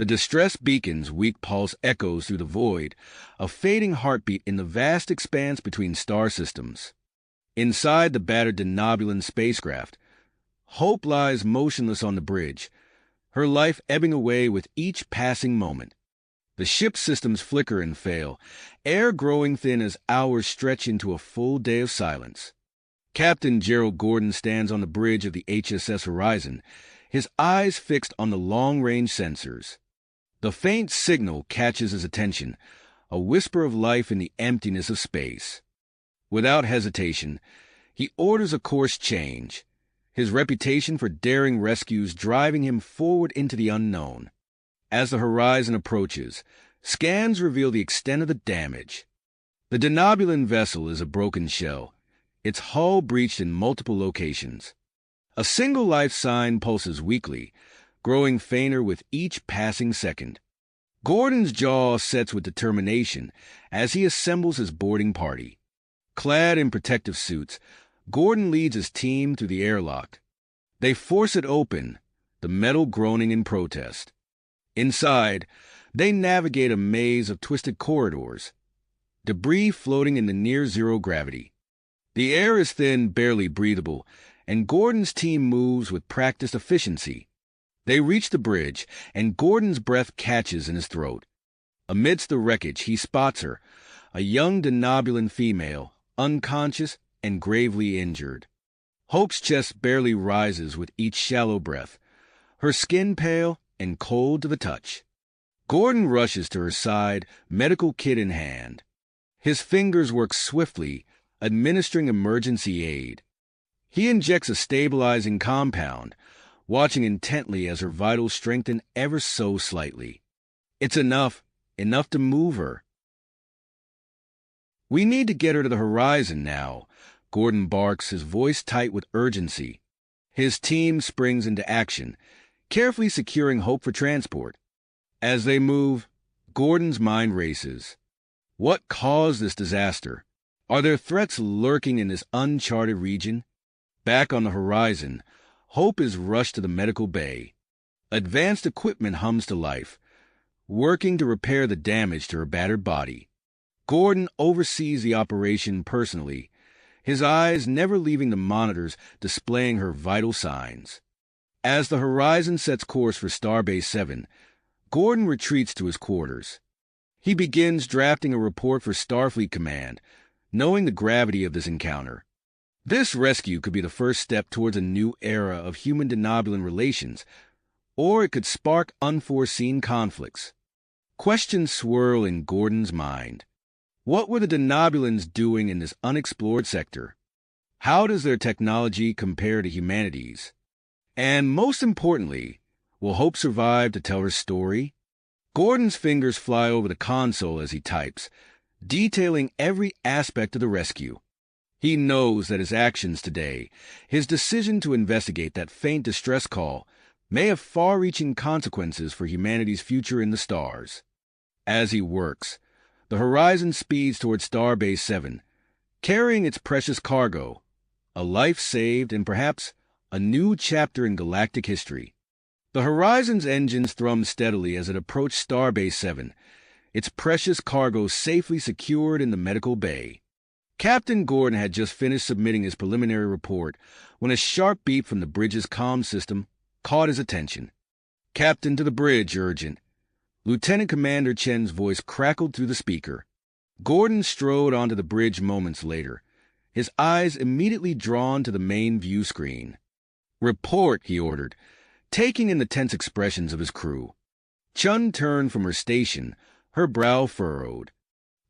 The distress beacon's weak pulse echoes through the void, a fading heartbeat in the vast expanse between star systems. Inside the battered denobulan spacecraft, Hope lies motionless on the bridge, her life ebbing away with each passing moment. The ship's systems flicker and fail, air growing thin as hours stretch into a full day of silence. Captain Gerald Gordon stands on the bridge of the HSS Horizon, his eyes fixed on the long-range sensors. The faint signal catches his attention, a whisper of life in the emptiness of space. Without hesitation, he orders a course change, his reputation for daring rescues driving him forward into the unknown. As the horizon approaches, scans reveal the extent of the damage. The denobulan vessel is a broken shell, its hull breached in multiple locations. A single life sign pulses weakly, growing fainter with each passing second. Gordon's jaw sets with determination as he assembles his boarding party. Clad in protective suits, Gordon leads his team through the airlock. They force it open, the metal groaning in protest. Inside, they navigate a maze of twisted corridors, debris floating in the near-zero gravity. The air is thin, barely breathable, and Gordon's team moves with practiced efficiency. They reach the bridge, and Gordon's breath catches in his throat. Amidst the wreckage, he spots her, a young denobulan female, unconscious and gravely injured. Hope's chest barely rises with each shallow breath, her skin pale and cold to the touch. Gordon rushes to her side, medical kit in hand. His fingers work swiftly, administering emergency aid. He injects a stabilizing compound, watching intently as her vitals strengthen ever so slightly. It's enough to move her. "We need to get her to the horizon now," Gordon barks, his voice tight with urgency. His team springs into action, carefully securing Hope for transport. As they move, Gordon's mind races. What caused this disaster? Are there threats lurking in this uncharted region? Back on the horizon, Hope is rushed to the medical bay. Advanced equipment hums to life, working to repair the damage to her battered body. Gordon oversees the operation personally, his eyes never leaving the monitors displaying her vital signs. As the horizon sets course for Starbase 7, Gordon retreats to his quarters. He begins drafting a report for Starfleet Command, knowing the gravity of this encounter. This rescue could be the first step towards a new era of human-denobulan relations, or it could spark unforeseen conflicts. Questions swirl in Gordon's mind. What were the denobulans doing in this unexplored sector? How does their technology compare to humanity's? And most importantly, will Hope survive to tell her story? Gordon's fingers fly over the console as he types, detailing every aspect of the rescue. He knows that his actions today, his decision to investigate that faint distress call, may have far-reaching consequences for humanity's future in the stars. As he works, the horizon speeds toward Starbase 7, carrying its precious cargo, a life saved and perhaps a new chapter in galactic history. The horizon's engines thrum steadily as it approached Starbase 7, its precious cargo safely secured in the medical bay. Captain Gordon had just finished submitting his preliminary report when a sharp beep from the bridge's comm system caught his attention. "Captain, to the bridge, urgent." Lieutenant Commander Chen's voice crackled through the speaker. Gordon strode onto the bridge moments later, his eyes immediately drawn to the main view screen. "Report," he ordered, taking in the tense expressions of his crew. Chun turned from her station, her brow furrowed.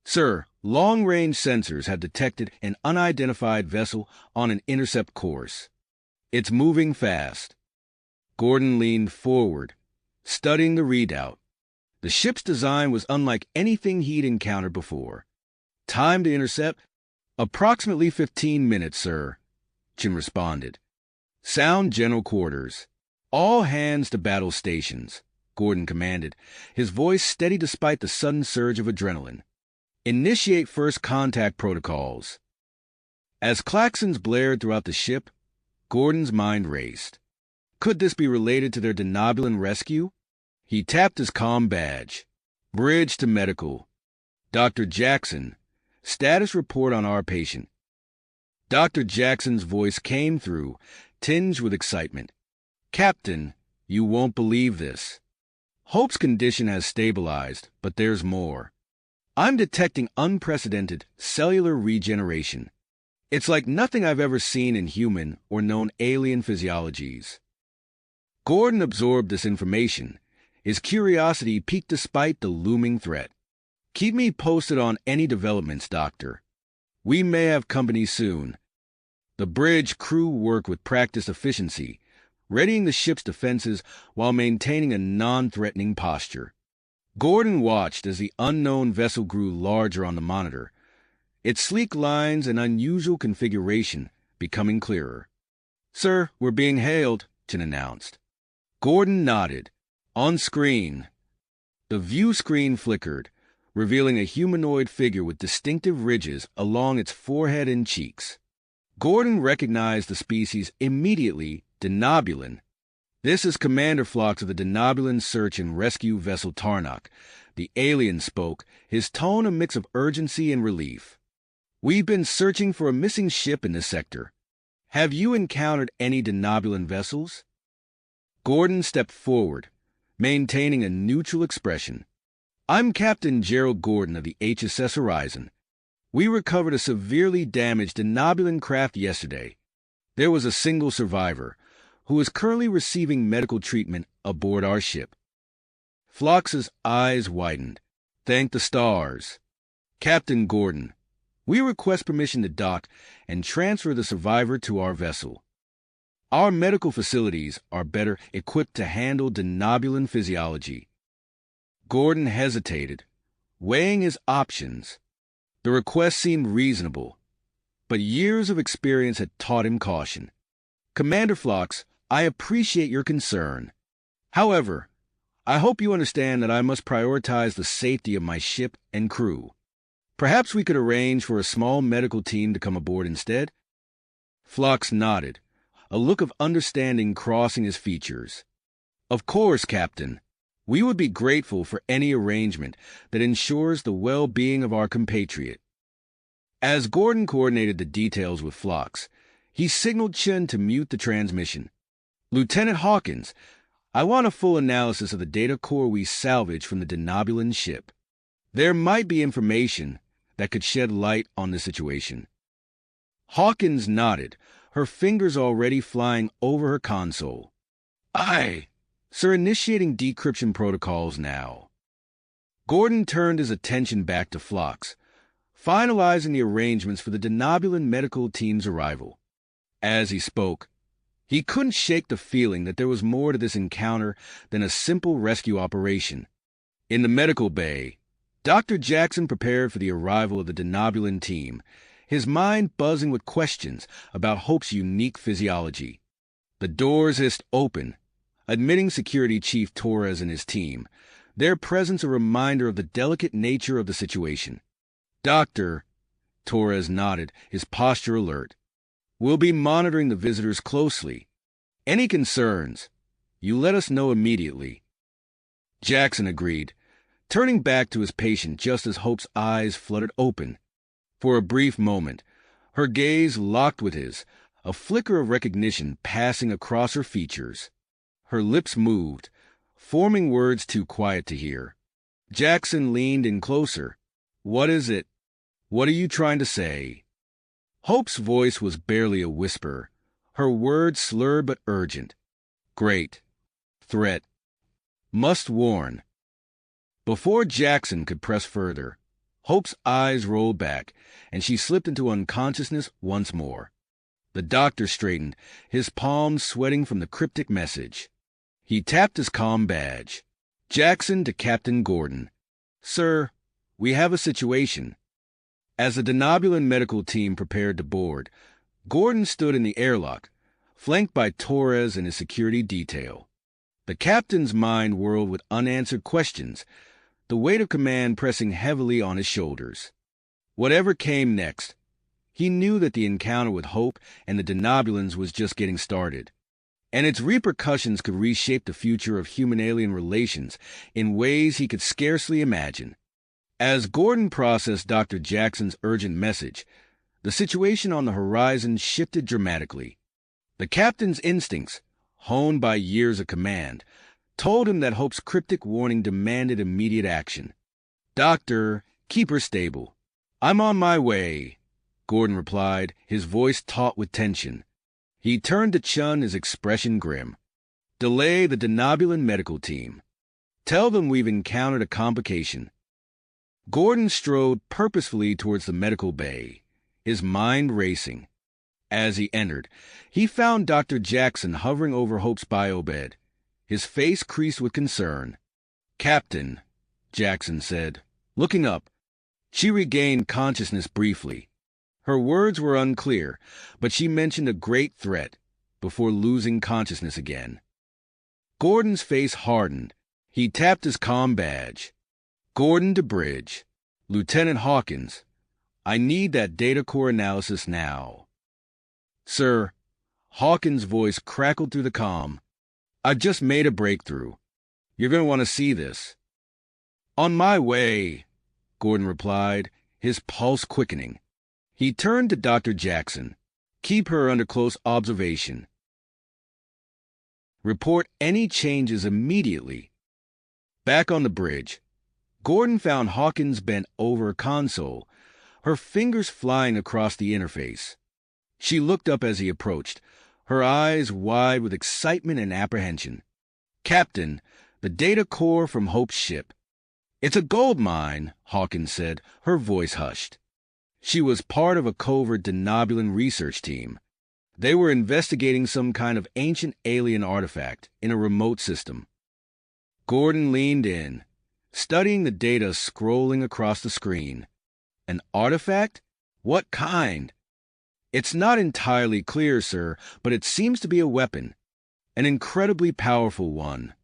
"Sir, long-range sensors have detected an unidentified vessel on an intercept course. It's moving fast." Gordon leaned forward, studying the readout. The ship's design was unlike anything he'd encountered before. "Time to intercept?" "Approximately 15 minutes, sir," Chin responded. "Sound general quarters. All hands to battle stations," Gordon commanded, his voice steady despite the sudden surge of adrenaline. "Initiate first contact protocols." As klaxons blared throughout the ship, Gordon's mind raced. Could this be related to their denobulan rescue? He tapped his comm badge. Bridge to medical. Dr. Jackson, status report on our patient. Dr. Jackson's voice came through, tinged with excitement. Captain, you won't believe this. Hope's condition has stabilized, but there's more. I'm detecting unprecedented cellular regeneration. It's like nothing I've ever seen in human or known alien physiologies. Gordon absorbed this information. His curiosity piqued despite the looming threat. Keep me posted on any developments, Doctor. We may have company soon. The bridge crew worked with practiced efficiency, readying the ship's defenses while maintaining a non-threatening posture. Gordon watched as the unknown vessel grew larger on the monitor, its sleek lines and unusual configuration becoming clearer. "Sir, we're being hailed," Chen announced. Gordon nodded. On screen. The view screen flickered, revealing a humanoid figure with distinctive ridges along its forehead and cheeks. Gordon recognized the species immediately, Denobulan. "This is Commander Phlox of the Denobulan search and rescue vessel Tarnock." The alien spoke, his tone a mix of urgency and relief. "We've been searching for a missing ship in this sector. Have you encountered any Denobulan vessels?" Gordon stepped forward, maintaining a neutral expression. "I'm Captain Gerald Gordon of the HSS Horizon. We recovered a severely damaged Denobulan craft yesterday. There was a single survivor, who is currently receiving medical treatment aboard our ship." Phlox's eyes widened. "Thank the stars. Captain Gordon, we request permission to dock and transfer the survivor to our vessel. Our medical facilities are better equipped to handle Denobulan physiology." Gordon hesitated, weighing his options. The request seemed reasonable, but years of experience had taught him caution. "Commander Phlox, I appreciate your concern. However, I hope you understand that I must prioritize the safety of my ship and crew. Perhaps we could arrange for a small medical team to come aboard instead?" Phlox nodded, a look of understanding crossing his features. "Of course, Captain. We would be grateful for any arrangement that ensures the well-being of our compatriot." As Gordon coordinated the details with Phlox, he signaled Chen to mute the transmission. "Lieutenant Hawkins, I want a full analysis of the data core we salvaged from the Denobulan ship. There might be information that could shed light on the situation." Hawkins nodded, her fingers already flying over her console. "Aye, sir, initiating decryption protocols now." Gordon turned his attention back to Phlox, finalizing the arrangements for the Denobulan medical team's arrival. As he spoke, he couldn't shake the feeling that there was more to this encounter than a simple rescue operation. In the medical bay, Dr. Jackson prepared for the arrival of the Denobulan team, his mind buzzing with questions about Hope's unique physiology. The doors hissed open, admitting Security Chief Torres and his team, their presence a reminder of the delicate nature of the situation. "Doctor," Torres nodded, his posture alert, "we'll be monitoring the visitors closely. Any concerns, you let us know immediately." Jackson agreed, turning back to his patient just as Hope's eyes fluttered open. For a brief moment, her gaze locked with his, a flicker of recognition passing across her features. Her lips moved, forming words too quiet to hear. Jackson leaned in closer. "What is it? What are you trying to say?" Hope's voice was barely a whisper, her words slurred but urgent. "Great. Threat. Must warn." Before Jackson could press further, Hope's eyes rolled back, and she slipped into unconsciousness once more. The doctor straightened, his palms sweating from the cryptic message. He tapped his comm badge. "Jackson to Captain Gordon. Sir, we have a situation." As the Denobulan medical team prepared to board, Gordon stood in the airlock, flanked by Torres and his security detail. The captain's mind whirled with unanswered questions, the weight of command pressing heavily on his shoulders. Whatever came next, he knew that the encounter with Hope and the Denobulans was just getting started. and its repercussions could reshape the future of human-alien relations in ways he could scarcely imagine. As Gordon processed Dr. Jackson's urgent message, the situation on the horizon shifted dramatically. The captain's instincts, honed by years of command, told him that Hope's cryptic warning demanded immediate action. "Doctor, keep her stable." "I'm on my way," Gordon replied, his voice taut with tension. He turned to Chun, his expression grim. "Delay the Denobulan medical team. Tell them we've encountered a complication." Gordon strode purposefully towards the medical bay, his mind racing. As he entered, he found Dr. Jackson hovering over Hope's biobed, his face creased with concern. "Captain," Jackson said, looking up. She regained consciousness briefly. Her words were unclear, but she mentioned a great threat before losing consciousness again. Gordon's face hardened. He tapped his comm badge. "Gordon to bridge. Lieutenant Hawkins, I need that data core analysis now." "Sir," Hawkins' voice crackled through the comm. "I've just made a breakthrough. You're going to want to see this." "On my way," Gordon replied, his pulse quickening. He turned to Dr. Jackson. "Keep her under close observation. Report any changes immediately." Back on the bridge, Gordon found Hawkins bent over a console, her fingers flying across the interface. She looked up as he approached, her eyes wide with excitement and apprehension. "Captain, the data core from Hope's ship." "It's a gold mine," Hawkins said, her voice hushed. She was part of a covert Denobulan research team. They were investigating some kind of ancient alien artifact in a remote system. Gordon leaned in, studying the data scrolling across the screen. "An artifact? What kind?" "It's not entirely clear, sir, but it seems to be a weapon. An incredibly powerful one,"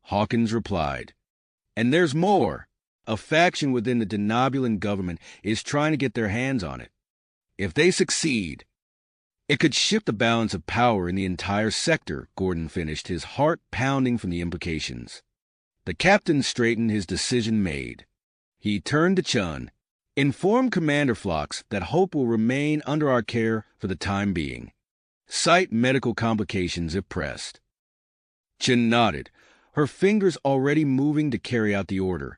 Hawkins replied. "And there's more. A faction within the Denobulan government is trying to get their hands on it. If they succeed, it could shift the balance of power in the entire sector," Gordon finished, his heart pounding from the implications. The captain straightened, his decision made. He turned to Chun. "Inform Commander Phlox that Hope will remain under our care for the time being. Cite medical complications if pressed." Chun nodded, her fingers already moving to carry out the order.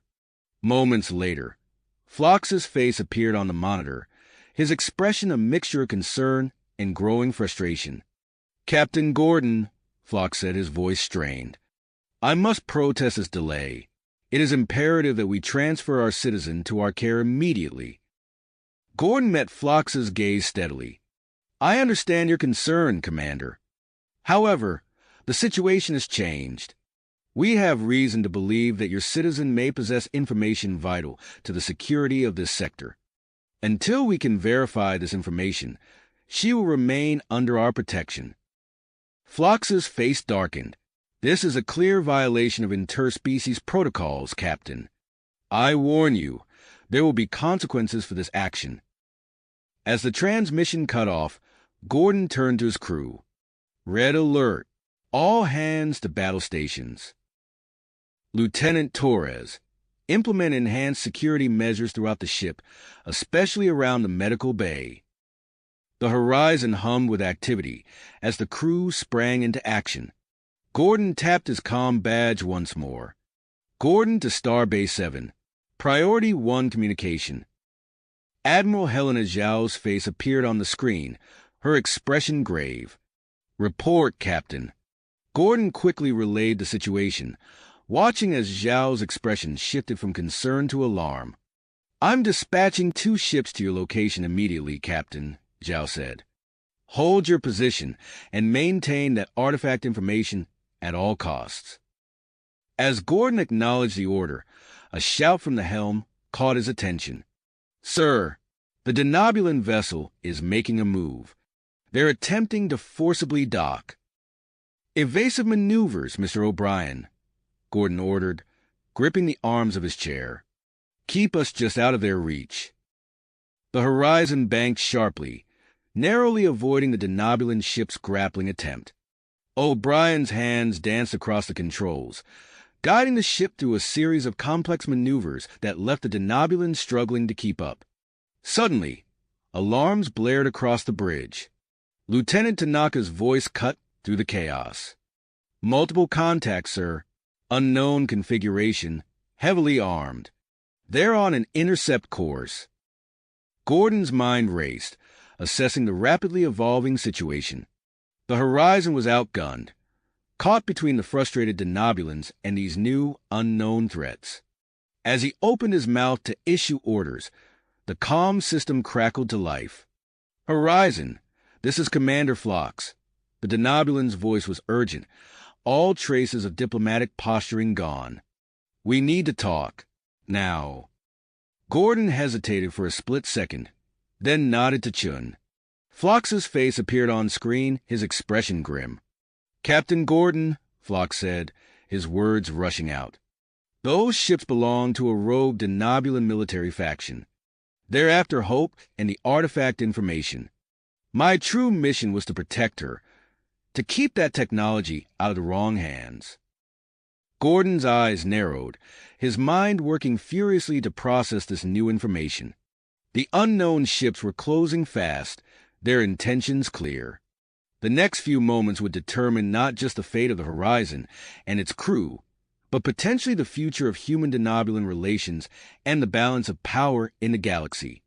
Moments later, Phlox's face appeared on the monitor, his expression a mixture of concern and growing frustration. "Captain Gordon," Phlox said, his voice strained, "I must protest this delay. It is imperative that we transfer our citizen to our care immediately." Gordon met Phlox's gaze steadily. "I understand your concern, Commander. However, the situation has changed. We have reason to believe that your citizen may possess information vital to the security of this sector. Until we can verify this information, she will remain under our protection." Phlox's face darkened. "This is a clear violation of interspecies protocols, Captain. I warn you, there will be consequences for this action." As the transmission cut off, Gordon turned to his crew. "Red alert. All hands to battle stations. Lieutenant Torres, implement enhanced security measures throughout the ship, especially around the medical bay." The horizon hummed with activity as the crew sprang into action. Gordon tapped his comm badge once more. "Gordon to Starbase 7. Priority 1 communication." Admiral Helena Zhao's face appeared on the screen, her expression grave. "Report, Captain." Gordon quickly relayed the situation, watching as Zhao's expression shifted from concern to alarm. "I'm dispatching 2 ships to your location immediately, Captain," Zhao said. "Hold your position and maintain that artifact information at all costs." As Gordon acknowledged the order, a shout from the helm caught his attention. "Sir, the Denobulan vessel is making a move. They're attempting to forcibly dock." "Evasive maneuvers, Mr. O'Brien," Gordon ordered, gripping the arms of his chair. "Keep us just out of their reach." The horizon banked sharply, narrowly avoiding the Denobulan ship's grappling attempt. O'Brien's hands danced across the controls, guiding the ship through a series of complex maneuvers that left the denobulans struggling to keep up. Suddenly, alarms blared across the bridge. Lieutenant Tanaka's voice cut through the chaos. "Multiple contacts, sir. Unknown configuration. Heavily armed. They're on an intercept course." Gordon's mind raced, assessing the rapidly evolving situation. The horizon was outgunned, caught between the frustrated denobulans and these new, unknown threats. As he opened his mouth to issue orders, the comm system crackled to life. "Horizon, this is Commander Phlox." The denobulan's voice was urgent, all traces of diplomatic posturing gone. "We need to talk. Now." Gordon hesitated for a split second, then nodded to Chun. Phlox's face appeared on screen, his expression grim. "Captain Gordon," Phlox said, his words rushing out. "Those ships belong to a rogue denobulan military faction. They're after Hope and the artifact information. My true mission was to protect her, to keep that technology out of the wrong hands." Gordon's eyes narrowed, his mind working furiously to process this new information. The unknown ships were closing fast, their intentions clear. The next few moments would determine not just the fate of the Horizon and its crew, but potentially the future of human-denobulan relations and the balance of power in the galaxy.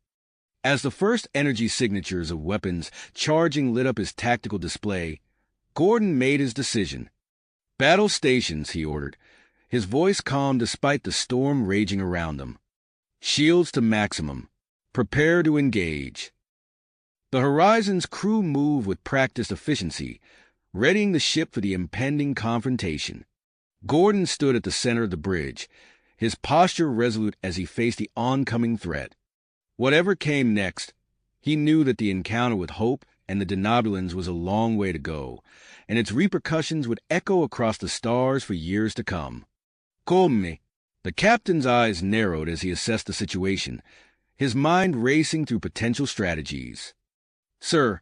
As the first energy signatures of weapons charging lit up his tactical display, Gordon made his decision. "Battle stations," he ordered, his voice calm despite the storm raging around them. "Shields to maximum. Prepare to engage." The Horizon's crew moved with practiced efficiency, readying the ship for the impending confrontation. Gordon stood at the center of the bridge, his posture resolute as he faced the oncoming threat. Whatever came next, he knew that the encounter with Hope and the denobulans was a long way to go, and its repercussions would echo across the stars for years to come. "Come." The captain's eyes narrowed as he assessed the situation, his mind racing through potential strategies. "Sir,"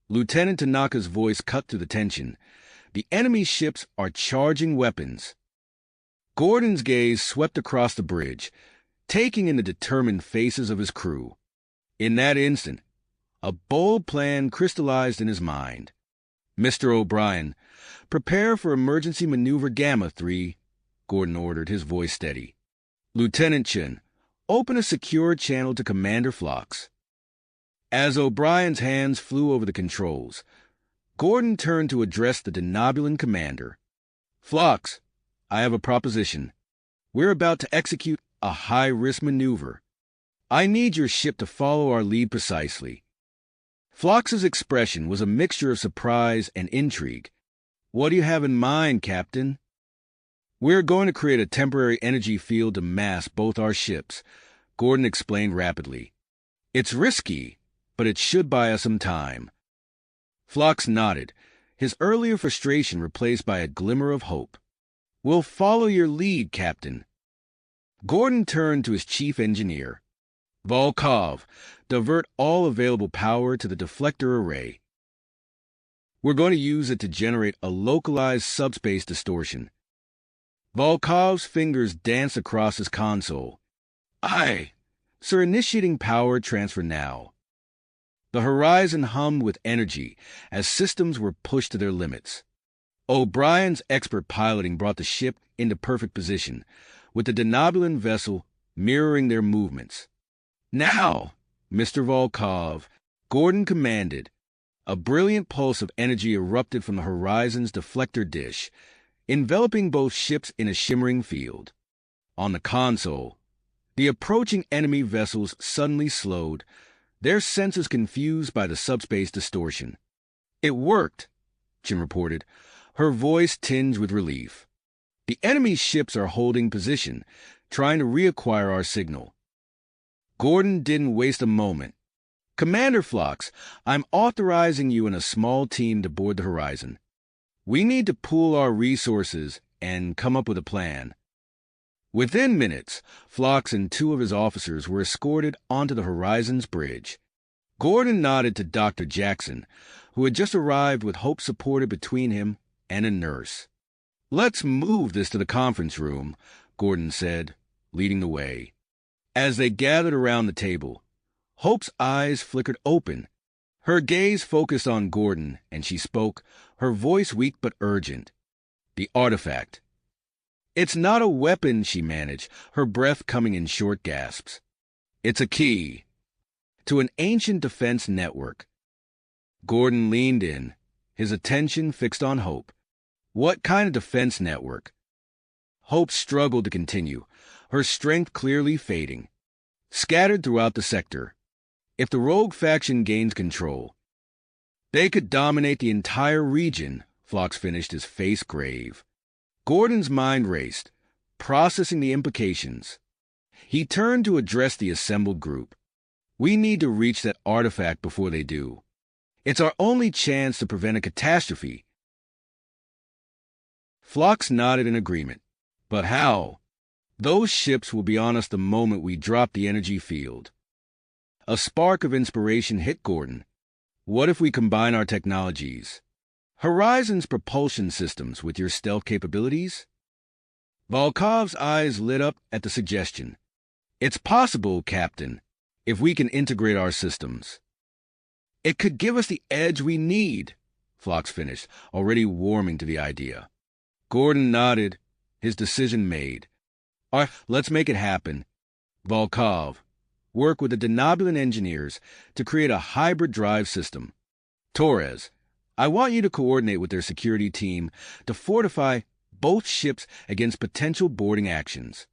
Lieutenant Tanaka's voice cut through the tension, "the enemy ships are charging weapons." Gordon's gaze swept across the bridge, taking in the determined faces of his crew. In that instant, a bold plan crystallized in his mind. "Mr. O'Brien, prepare for emergency maneuver Gamma 3, Gordon ordered, his voice steady. "Lieutenant Chun, open a secure channel to Commander Phlox." As O'Brien's hands flew over the controls, Gordon turned to address the denobulan commander. "Phlox, I have a proposition. We're about to execute a high-risk maneuver. I need your ship to follow our lead precisely." Phlox's expression was a mixture of surprise and intrigue. "What do you have in mind, Captain?" "We're going to create a temporary energy field to mask both our ships," Gordon explained rapidly. "It's risky, but it should buy us some time." Phlox nodded, his earlier frustration replaced by a glimmer of hope. "We'll follow your lead, Captain." Gordon turned to his chief engineer. "Volkov, divert all available power to the deflector array. We're going to use it to generate a localized subspace distortion." Volkov's fingers danced across his console. "Aye, sir, initiating power transfer now." The horizon hummed with energy as systems were pushed to their limits. O'Brien's expert piloting brought the ship into perfect position, with the denobulan vessel mirroring their movements. "Now, Mr. Volkov," Gordon commanded. A brilliant pulse of energy erupted from the horizon's deflector dish, enveloping both ships in a shimmering field. On the console, the approaching enemy vessels suddenly slowed, their sensors confused by the subspace distortion. "It worked," Chin reported, her voice tinged with relief. "The enemy ships are holding position, trying to reacquire our signal." Gordon didn't waste a moment. "Commander Phlox, I'm authorizing you and a small team to board the Horizon. We need to pool our resources and come up with a plan." Within minutes, Phlox and two of his officers were escorted onto the Horizon's bridge. Gordon nodded to Dr. Jackson, who had just arrived with Hope supported between him and a nurse. "Let's move this to the conference room," Gordon said, leading the way. As they gathered around the table, Hope's eyes flickered open. Her gaze focused on Gordon, and she spoke, her voice weak but urgent. "The artifact." "It's not a weapon," she managed, her breath coming in short gasps. "It's a key to an ancient defense network." Gordon leaned in, his attention fixed on Hope. "What kind of defense network?" Hope struggled to continue, her strength clearly fading. "Scattered throughout the sector. If the rogue faction gains control, they could dominate the entire region," Phlox finished, his face grave. Gordon's mind raced, processing the implications. He turned to address the assembled group. "We need to reach that artifact before they do. It's our only chance to prevent a catastrophe." Phlox nodded in agreement. "But how? Those ships will be on us the moment we drop the energy field." A spark of inspiration hit Gordon. "What if we combine our technologies? Horizon's propulsion systems with your stealth capabilities?" Volkov's eyes lit up at the suggestion. "It's possible, Captain, if we can integrate our systems." "It could give us the edge we need," Phlox finished, already warming to the idea. Gordon nodded, his decision made. "All right, let's make it happen. Volkov, work with the Denobulan engineers to create a hybrid drive system. Torres, I want you to coordinate with their security team to fortify both ships against potential boarding actions."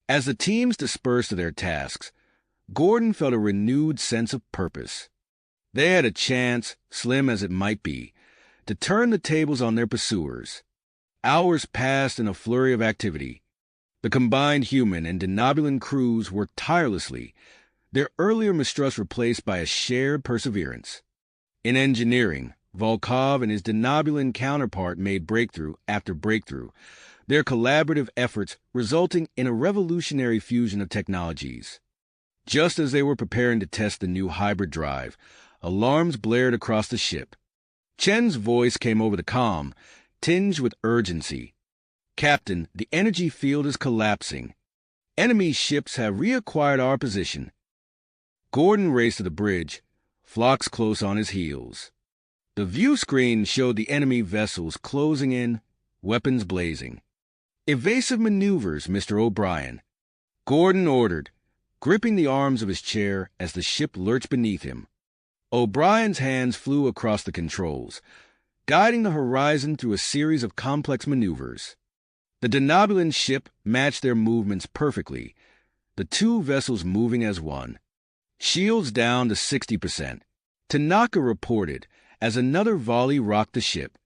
As the teams dispersed to their tasks, Gordon felt a renewed sense of purpose. They had a chance, slim as it might be, to turn the tables on their pursuers. Hours passed in a flurry of activity. The combined human and Denobulan crews worked tirelessly, their earlier mistrust replaced by a shared perseverance. In engineering, Volkov and his Denobulan counterpart made breakthrough after breakthrough, their collaborative efforts resulting in a revolutionary fusion of technologies. Just as they were preparing to test the new hybrid drive, alarms blared across the ship. Chen's voice came over the comm, tinged with urgency. "Captain, the energy field is collapsing. Enemy ships have reacquired our position." Gordon raced to the bridge, Phlox close on his heels. The view screen showed the enemy vessels closing in, weapons blazing. "Evasive maneuvers, Mr. O'Brien," Gordon ordered, gripping the arms of his chair as the ship lurched beneath him. O'Brien's hands flew across the controls, guiding the Horizon through a series of complex maneuvers. The Denobulan ship matched their movements perfectly, the two vessels moving as one. Shields down to 60%. Tanaka reported as another volley rocked the ship.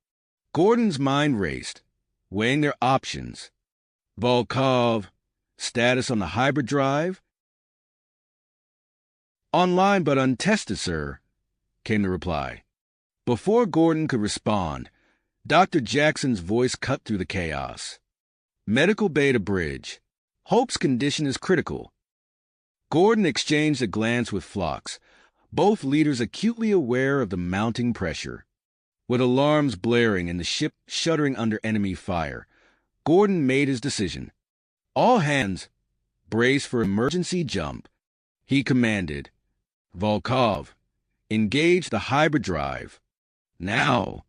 Gordon's mind raced, weighing their options. "Volkov, status on the hybrid drive?" "Online but untested, sir," came the reply. Before Gordon could respond, Dr. Jackson's voice cut through the chaos. "Medical bay to bridge. Hope's condition is critical." Gordon exchanged a glance with Phlox, both leaders acutely aware of the mounting pressure. With alarms blaring and the ship shuddering under enemy fire, Gordon made his decision. "All hands, brace for emergency jump." He commanded, "Volkov, engage the hybrid drive. Now."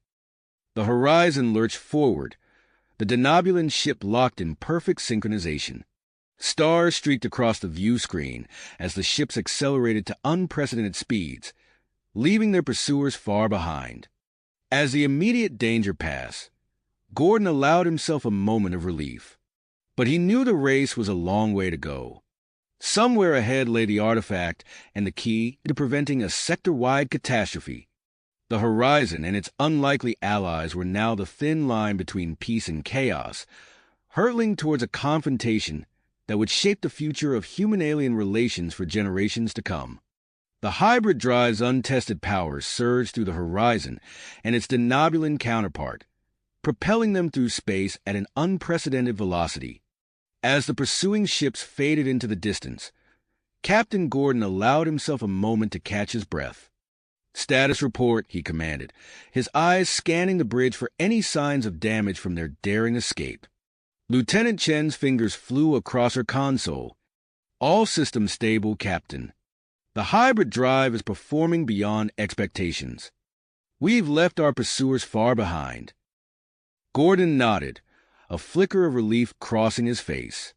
The Horizon lurched forward, the Denobulan ship locked in perfect synchronization. Stars streaked across the view screen as the ships accelerated to unprecedented speeds, leaving their pursuers far behind. As the immediate danger passed, Gordon allowed himself a moment of relief. But he knew the race was a long way to go. Somewhere ahead lay the artifact and the key to preventing a sector-wide catastrophe. The Horizon and its unlikely allies were now the thin line between peace and chaos, hurtling towards a confrontation that would shape the future of human-alien relations for generations to come. The hybrid drive's untested powers surged through the Horizon and its Denobulan counterpart, propelling them through space at an unprecedented velocity. As the pursuing ships faded into the distance, Captain Gordon allowed himself a moment to catch his breath. Status report, he commanded, his eyes scanning the bridge for any signs of damage from their daring escape. Lieutenant Chen's fingers flew across her console. All systems stable, Captain. The hybrid drive is performing beyond expectations. We've left our pursuers far behind. Gordon nodded, a flicker of relief crossing his face.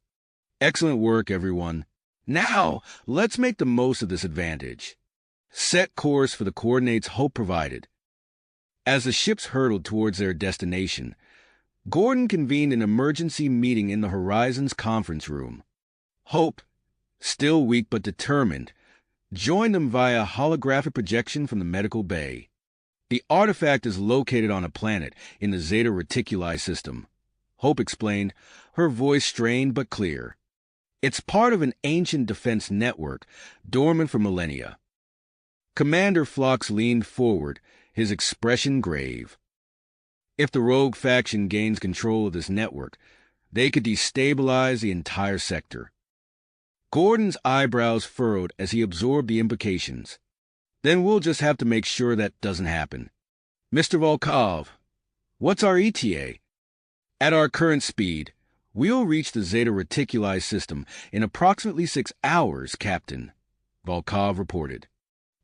Excellent work, everyone. Now, let's make the most of this advantage. Set course for the coordinates Hope provided. As the ships hurtled towards their destination, Gordon convened an emergency meeting in the Horizon's conference room. Hope, still weak but determined, joined them via holographic projection from the medical bay. The artifact is located on a planet in the Zeta Reticuli system, Hope explained, her voice strained but clear. It's part of an ancient defense network, dormant for millennia. Commander Phlox leaned forward, his expression grave. If the rogue faction gains control of this network, they could destabilize the entire sector. Gordon's eyebrows furrowed as he absorbed the implications. Then we'll just have to make sure that doesn't happen. Mr. Volkov, what's our ETA? At our current speed, we'll reach the Zeta Reticuli system in approximately 6 hours, Captain, Volkov reported.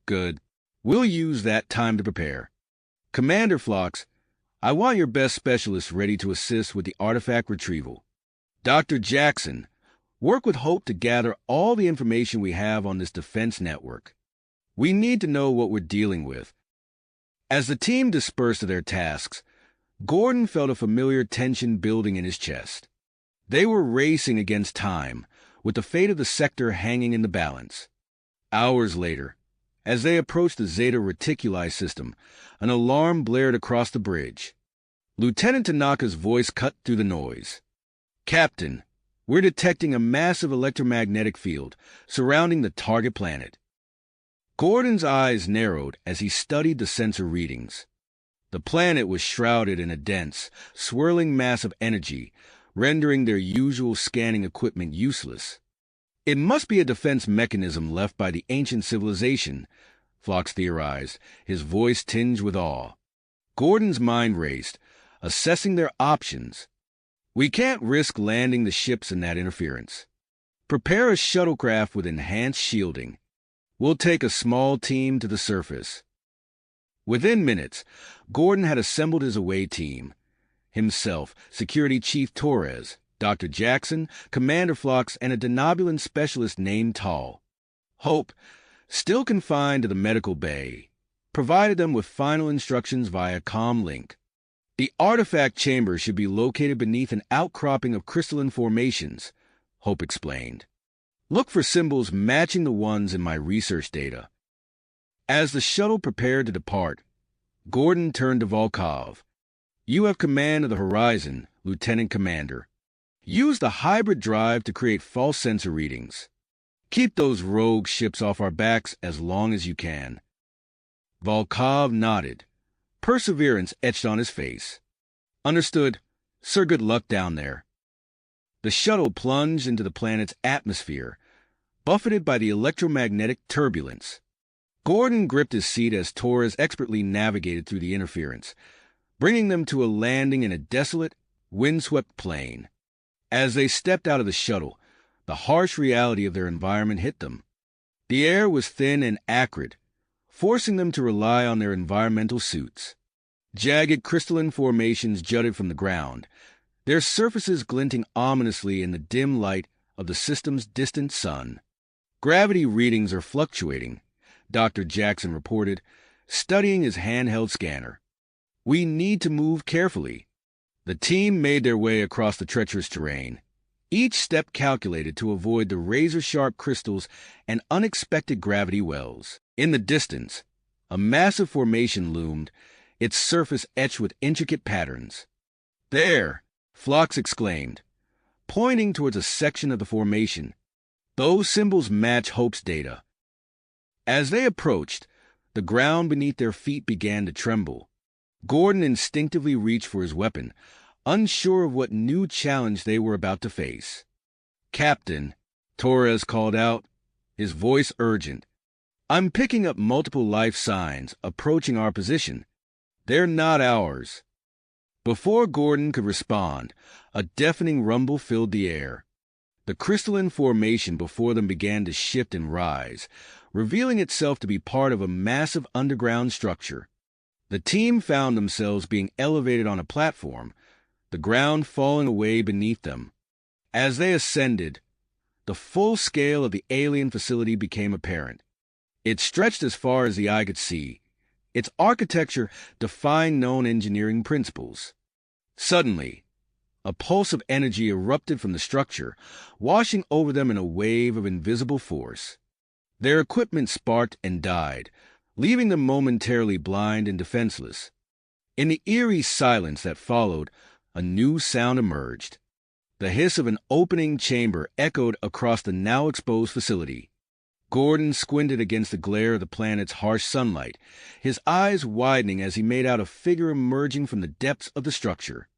Good. We'll use that time to prepare. Commander Phlox, I want your best specialists ready to assist with the artifact retrieval. Dr. Jackson, work with Hope to gather all the information we have on this defense network. We need to know what we're dealing with. As the team dispersed to their tasks, Gordon felt a familiar tension building in his chest. They were racing against time, with the fate of the sector hanging in the balance. Hours later, as they approached the Zeta Reticuli system, an alarm blared across the bridge. Lieutenant Tanaka's voice cut through the noise. Captain, we're detecting a massive electromagnetic field surrounding the target planet. Gordon's eyes narrowed as he studied the sensor readings. The planet was shrouded in a dense, swirling mass of energy, rendering their usual scanning equipment useless. It must be a defense mechanism left by the ancient civilization, Phlox theorized, his voice tinged with awe. Gordon's mind raced, assessing their options. We can't risk landing the ships in that interference. Prepare a shuttlecraft with enhanced shielding. We'll take a small team to the surface. Within minutes, Gordon had assembled his away team. Himself, Security Chief Torres, Dr. Jackson, Commander Phlox, and a denobulan specialist named Tall. Hope, still confined to the medical bay, provided them with final instructions via comm link. The artifact chamber should be located beneath an outcropping of crystalline formations, Hope explained. Look for symbols matching the ones in my research data. As the shuttle prepared to depart, Gordon turned to Volkov. You have command of the Horizon, Lieutenant Commander. Use the hybrid drive to create false sensor readings. Keep those rogue ships off our backs as long as you can. Volkov nodded. Perseverance etched on his face. Understood. Sir, good luck down there. The shuttle plunged into the planet's atmosphere, buffeted by the electromagnetic turbulence. Gordon gripped his seat as Torres expertly navigated through the interference, bringing them to a landing in a desolate, windswept plain. As they stepped out of the shuttle, the harsh reality of their environment hit them. The air was thin and acrid, forcing them to rely on their environmental suits. Jagged crystalline formations jutted from the ground, their surfaces glinting ominously in the dim light of the system's distant sun. Gravity readings are fluctuating, Dr. Jackson reported, studying his handheld scanner. We need to move carefully. The team made their way across the treacherous terrain, each step calculated to avoid the razor-sharp crystals and unexpected gravity wells. In the distance, a massive formation loomed, its surface etched with intricate patterns. There, Phlox exclaimed, pointing towards a section of the formation. Those symbols match Hope's data. As they approached, the ground beneath their feet began to tremble. Gordon instinctively reached for his weapon, unsure of what new challenge they were about to face. Captain, Torres called out, his voice urgent. I'm picking up multiple life signs approaching our position. They're not ours. Before Gordon could respond, a deafening rumble filled the air. The crystalline formation before them began to shift and rise, revealing itself to be part of a massive underground structure. The team found themselves being elevated on a platform, the ground falling away beneath them. As they ascended, the full scale of the alien facility became apparent. It stretched as far as the eye could see, its architecture defying known engineering principles. Suddenly, a pulse of energy erupted from the structure, washing over them in a wave of invisible force. Their equipment sparked and died, leaving them momentarily blind and defenseless. In the eerie silence that followed, a new sound emerged. The hiss of an opening chamber echoed across the now exposed facility. Gordon squinted against the glare of the planet's harsh sunlight, his eyes widening as he made out a figure emerging from the depths of the structure.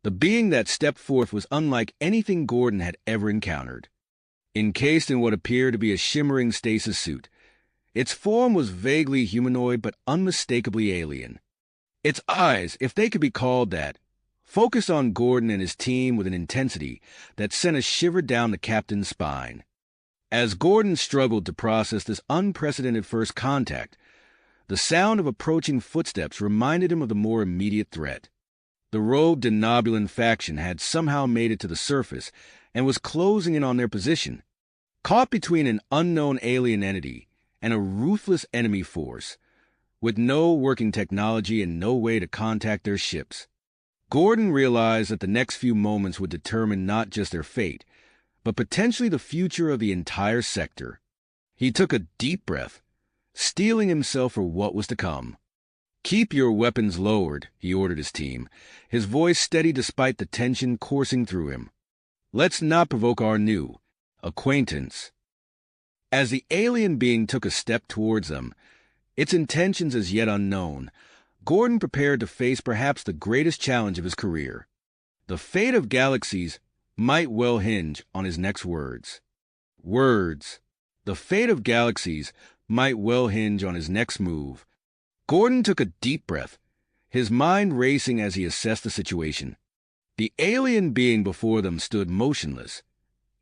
The being that stepped forth was unlike anything Gordon had ever encountered. Encased in what appeared to be a shimmering stasis suit, its form was vaguely humanoid but unmistakably alien. Its eyes, if they could be called that, focused on Gordon and his team with an intensity that sent a shiver down the captain's spine. As Gordon struggled to process this unprecedented first contact, the sound of approaching footsteps reminded him of the more immediate threat. The rogue Denobulan faction had somehow made it to the surface and was closing in on their position. Caught between an unknown alien entity and a ruthless enemy force, with no working technology and no way to contact their ships, Gordon realized that the next few moments would determine not just their fate, but potentially the future of the entire sector. He took a deep breath, steeling himself for what was to come. "Keep your weapons lowered," he ordered his team, his voice steady despite the tension coursing through him. "Let's not provoke our new acquaintance." As the alien being took a step towards them, its intentions as yet unknown, Gordon prepared to face perhaps the greatest challenge of his career. The fate of galaxies might well hinge on his next words. The fate of galaxies might well hinge on his next move. Gordon took a deep breath, his mind racing as he assessed the situation. The alien being before them stood motionless,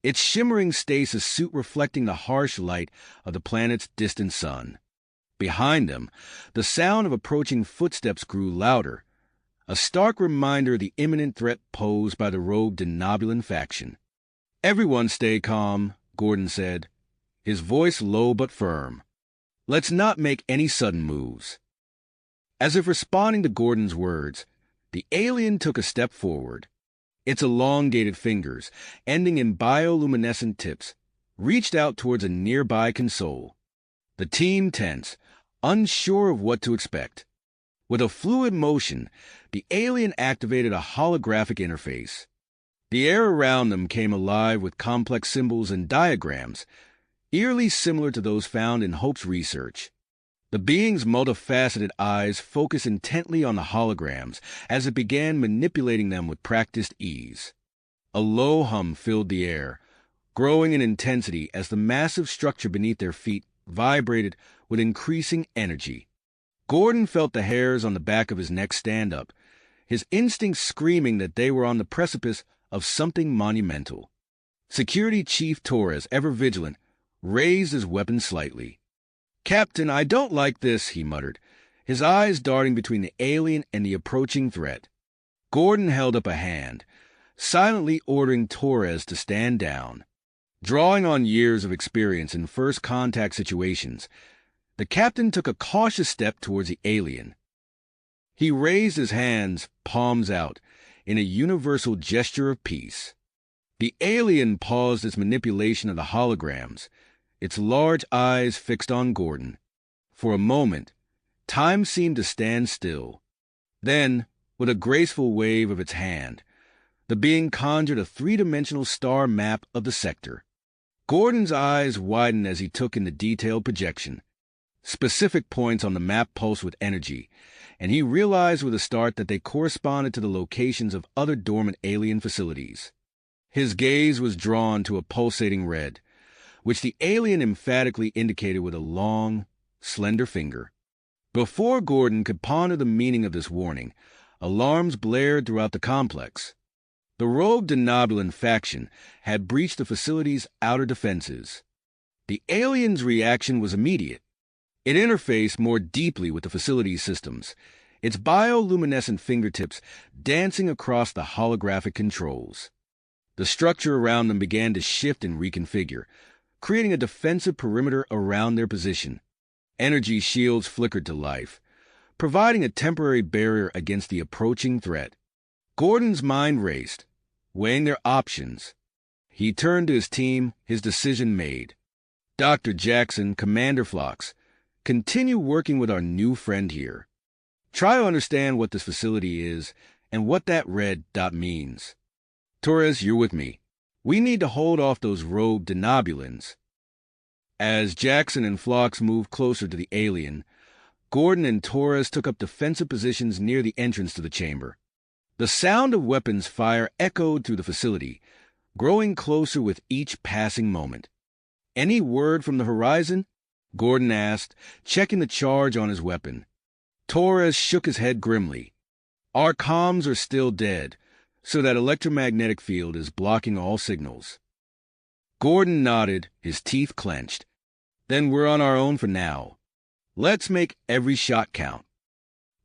its shimmering stasis suit reflecting the harsh light of the planet's distant sun. Behind them, the sound of approaching footsteps grew louder, a stark reminder of the imminent threat posed by the rogue Denobulan faction. "Everyone stay calm," Gordon said, his voice low but firm. "Let's not make any sudden moves." As if responding to Gordon's words, the alien took a step forward. Its elongated fingers, ending in bioluminescent tips, reached out towards a nearby console. The team tense, unsure of what to expect. With a fluid motion, the alien activated a holographic interface. The air around them came alive with complex symbols and diagrams, eerily similar to those found in Hope's research. The being's multifaceted eyes focused intently on the holograms as it began manipulating them with practiced ease. A low hum filled the air, growing in intensity as the massive structure beneath their feet vibrated with increasing energy. Gordon felt the hairs on the back of his neck stand up, his instincts screaming that they were on the precipice of something monumental. Security Chief Torres, ever vigilant, raised his weapon slightly. "Captain, I don't like this," he muttered, his eyes darting between the alien and the approaching threat. Gordon held up a hand, silently ordering Torres to stand down. Drawing on years of experience in first contact situations, the captain took a cautious step towards the alien. He raised his hands, palms out, in a universal gesture of peace. The alien paused its manipulation of the holograms, its large eyes fixed on Gordon. For a moment, time seemed to stand still. Then, with a graceful wave of its hand, the being conjured a three-dimensional star map of the sector. Gordon's eyes widened as he took in the detailed projection. Specific points on the map pulsed with energy, and he realized with a start that they corresponded to the locations of other dormant alien facilities. His gaze was drawn to a pulsating red, which the alien emphatically indicated with a long, slender finger. Before Gordon could ponder the meaning of this warning, alarms blared throughout the complex. The rogue Denobulan faction had breached the facility's outer defenses. The aliens' reaction was immediate. It interfaced more deeply with the facility's systems, its bioluminescent fingertips dancing across the holographic controls. The structure around them began to shift and reconfigure, creating a defensive perimeter around their position. Energy shields flickered to life, providing a temporary barrier against the approaching threat. Gordon's mind raced, weighing their options. He turned to his team, his decision made. Dr. Jackson, Commander Phlox, continue working with our new friend here. Try to understand what this facility is and what that red dot means. Torres, you're with me. We need to hold off those rogue Denobulans. As Jackson and Phlox moved closer to the alien, Gordon and Torres took up defensive positions near the entrance to the chamber. The sound of weapons fire echoed through the facility, growing closer with each passing moment. Any word from the horizon? Gordon asked, checking the charge on his weapon. Torres shook his head grimly. Our comms are still dead, so that electromagnetic field is blocking all signals. Gordon nodded, his teeth clenched. Then we're on our own for now. Let's make every shot count.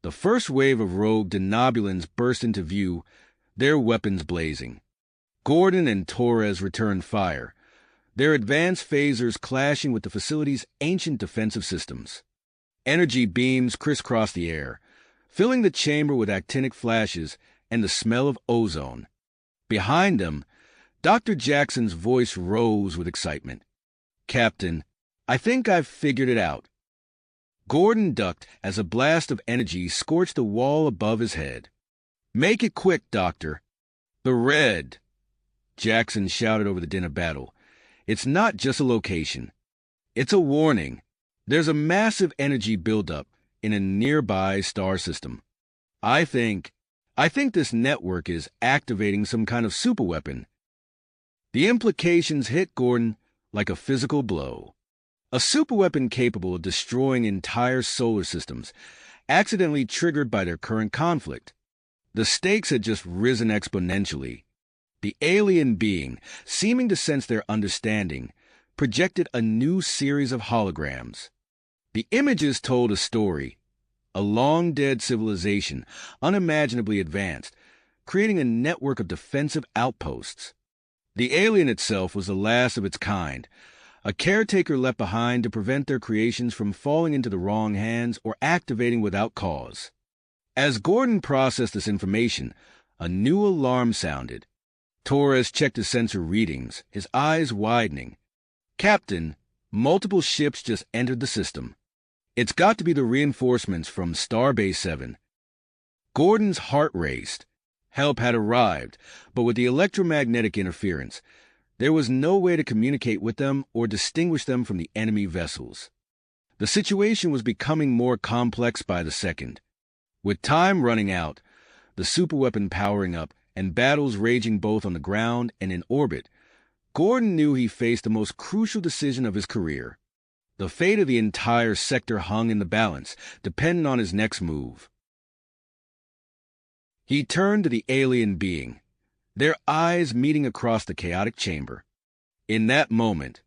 The first wave of rogue Denobulans burst into view, their weapons blazing. Gordon and Torres returned fire, their advanced phasers clashing with the facility's ancient defensive systems. Energy beams crisscrossed the air, filling the chamber with actinic flashes and the smell of ozone. Behind them, Dr. Jackson's voice rose with excitement. Captain, I think I've figured it out. Gordon ducked as a blast of energy scorched the wall above his head. Make it quick, Doctor. The red, Jackson shouted over the din of battle. It's not just a location. It's a warning. There's a massive energy buildup in a nearby star system. I think this network is activating some kind of superweapon. The implications hit Gordon like a physical blow. A superweapon capable of destroying entire solar systems, accidentally triggered by their current conflict. The stakes had just risen exponentially. The alien being, seeming to sense their understanding, projected a new series of holograms. The images told a story, a long-dead civilization, unimaginably advanced, creating a network of defensive outposts. The alien itself was the last of its kind, a caretaker left behind to prevent their creations from falling into the wrong hands or activating without cause. As Gordon processed this information, a new alarm sounded. Torres checked his sensor readings, his eyes widening. Captain, multiple ships just entered the system. It's got to be the reinforcements from Starbase 7. Gordon's heart raced. Help had arrived, but with the electromagnetic interference, there was no way to communicate with them or distinguish them from the enemy vessels. The situation was becoming more complex by the second. With time running out, the superweapon powering up, and battles raging both on the ground and in orbit, Gordon knew he faced the most crucial decision of his career. The fate of the entire sector hung in the balance, depending on his next move. He turned to the alien being, their eyes meeting across the chaotic chamber. In that moment,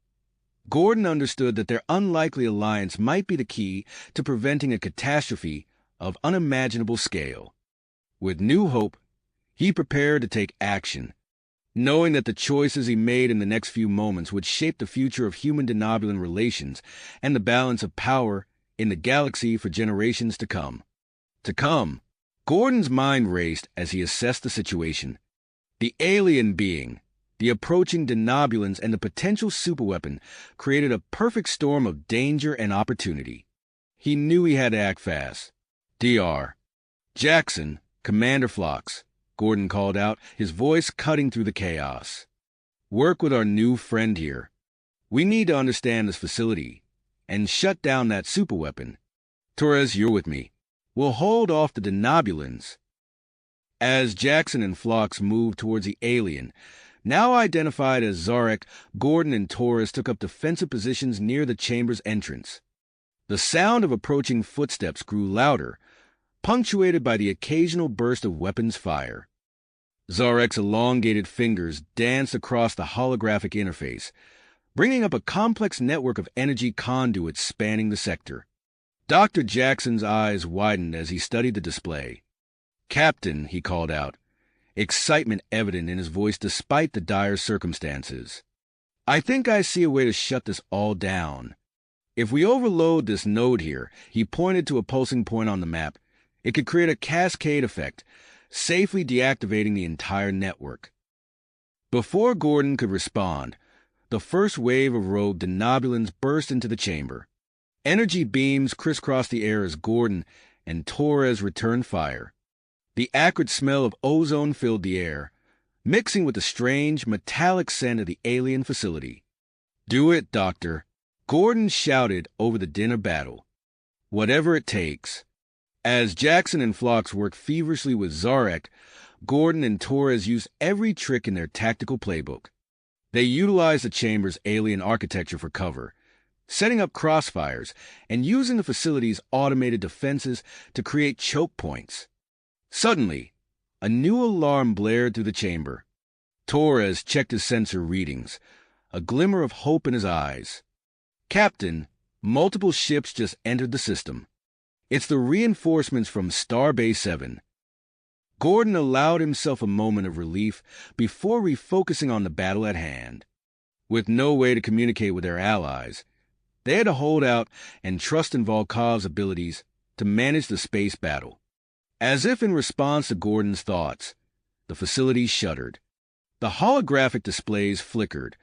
Gordon understood that their unlikely alliance might be the key to preventing a catastrophe of unimaginable scale. With new hope, he prepared to take action, knowing that the choices he made in the next few moments would shape the future of human-Denobulan relations and the balance of power in the galaxy for generations to come. Gordon's mind raced as he assessed the situation. The alien being, the approaching Denobulans, and the potential superweapon created a perfect storm of danger and opportunity. He knew he had to act fast. Dr. Jackson, Commander Phlox, Gordon called out, his voice cutting through the chaos. Work with our new friend here. We need to understand this facility and shut down that superweapon. Torres, you're with me. We'll hold off the Denobulans. As Jackson and Phlox moved towards the alien, now identified as Zarek, Gordon and Torres took up defensive positions near the chamber's entrance. The sound of approaching footsteps grew louder, punctuated by the occasional burst of weapons fire. Zarek's elongated fingers danced across the holographic interface, bringing up a complex network of energy conduits spanning the sector. Dr. Jackson's eyes widened as he studied the display. "Captain," he called out, excitement evident in his voice despite the dire circumstances. "I think I see a way to shut this all down. If we overload this node here," he pointed to a pulsing point on the map, "it could create a cascade effect, safely deactivating the entire network." Before Gordon could respond, the first wave of rogue denobulins burst into the chamber. Energy beams crisscrossed the air as Gordon and Torres returned fire. The acrid smell of ozone filled the air, mixing with the strange, metallic scent of the alien facility. "Do it, Doctor," Gordon shouted over the din of battle. "Whatever it takes." As Jackson and Phlox worked feverishly with Zarek, Gordon and Torres used every trick in their tactical playbook. They utilized the chamber's alien architecture for cover, setting up crossfires and using the facility's automated defenses to create choke points. Suddenly, a new alarm blared through the chamber. Torres checked his sensor readings, a glimmer of hope in his eyes. "Captain, multiple ships just entered the system. It's the reinforcements from Starbase 7. Gordon allowed himself a moment of relief before refocusing on the battle at hand. With no way to communicate with their allies, they had to hold out and trust in Volkov's abilities to manage the space battle. As if in response to Gordon's thoughts, the facility shuddered. The holographic displays flickered,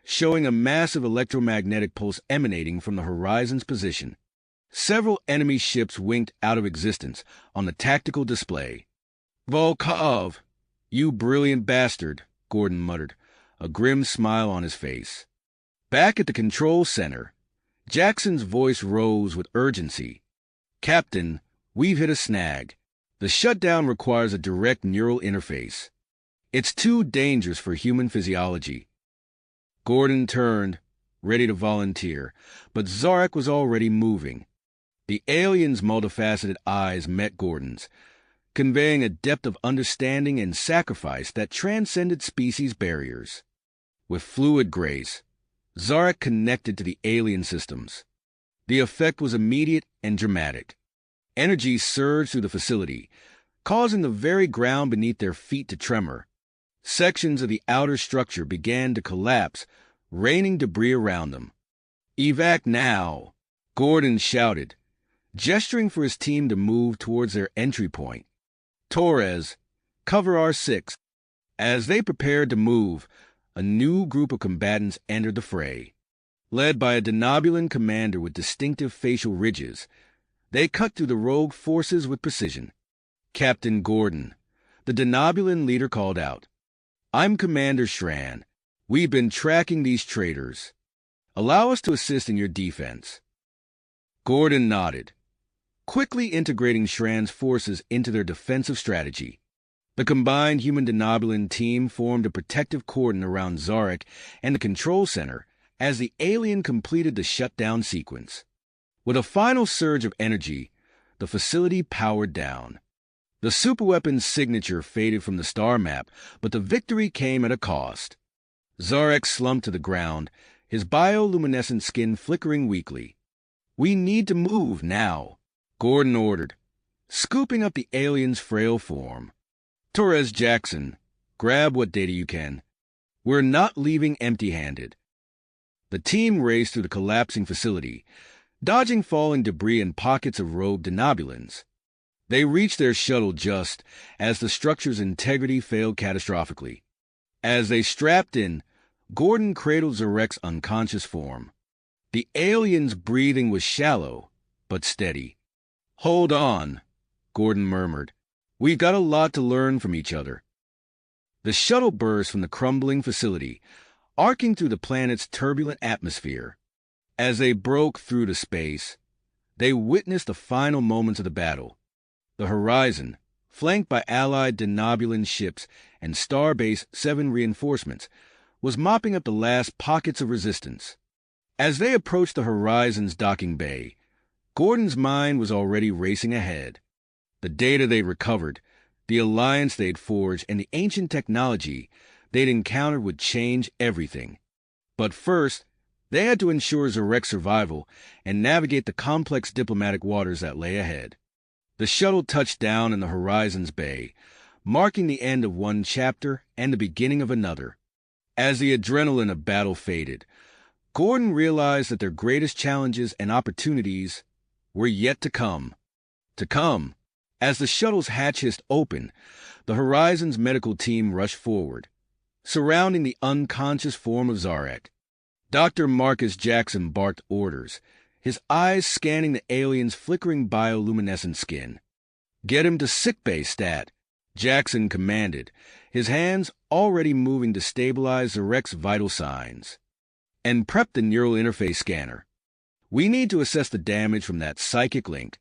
showing a massive electromagnetic pulse emanating from the horizon's position. Several enemy ships winked out of existence on the tactical display. "Volkov, you brilliant bastard," Gordon muttered, a grim smile on his face. Back at the control center, Jackson's voice rose with urgency. "Captain, we've hit a snag. The shutdown requires a direct neural interface. It's too dangerous for human physiology." Gordon turned, ready to volunteer, but Zarek was already moving. The alien's multifaceted eyes met Gordon's, conveying a depth of understanding and sacrifice that transcended species barriers. With fluid grace, Zarek connected to the alien systems. The effect was immediate and dramatic. Energy surged through the facility, causing the very ground beneath their feet to tremor. Sections of the outer structure began to collapse, raining debris around them. "Evac now!" Gordon shouted, gesturing for his team to move towards their entry point. "Torres, cover R6. As they prepared to move, a new group of combatants entered the fray. Led by a denobulan commander with distinctive facial ridges, they cut through the rogue forces with precision. "Captain Gordon," the denobulan leader called out. "I'm Commander Shran. We've been tracking these traitors. Allow us to assist in your defense." Gordon nodded, quickly integrating Shran's forces into their defensive strategy. The combined human denobulan team formed a protective cordon around Zarek and the control center as the alien completed the shutdown sequence. With a final surge of energy, the facility powered down. The superweapon's signature faded from the star map, but the victory came at a cost. Zarek slumped to the ground, his bioluminescent skin flickering weakly. "We need to move now," Gordon ordered, scooping up the alien's frail form. "Torres, Jackson, grab what data you can. We're not leaving empty-handed." The team raced through the collapsing facility, dodging falling debris and pockets of rogue denobulans. They reached their shuttle just as the structure's integrity failed catastrophically. As they strapped in, Gordon cradled Zarek's unconscious form. The alien's breathing was shallow, but steady. "Hold on," Gordon murmured. "We've got a lot to learn from each other." The shuttle burst from the crumbling facility, arcing through the planet's turbulent atmosphere. As they broke through to space, they witnessed the final moments of the battle. The horizon, flanked by allied denobulan ships and Starbase 7 reinforcements, was mopping up the last pockets of resistance. As they approached the horizon's docking bay, Gordon's mind was already racing ahead. The data they'd recovered, the alliance they'd forged, and the ancient technology they'd encountered would change everything. But first, they had to ensure Zarek's survival and navigate the complex diplomatic waters that lay ahead. The shuttle touched down in the Horizons Bay, marking the end of one chapter and the beginning of another. As the adrenaline of battle faded, Gordon realized that their greatest challenges and opportunities were yet to come. As the shuttle's hatch hissed open, the Horizons medical team rushed forward, surrounding the unconscious form of Zarek. Dr. Marcus Jackson barked orders, his eyes scanning the alien's flickering bioluminescent skin. "Get him to sickbay, stat," Jackson commanded, his hands already moving to stabilize Zarek's vital signs. "And prep the neural interface scanner. We need to assess the damage from that psychic link."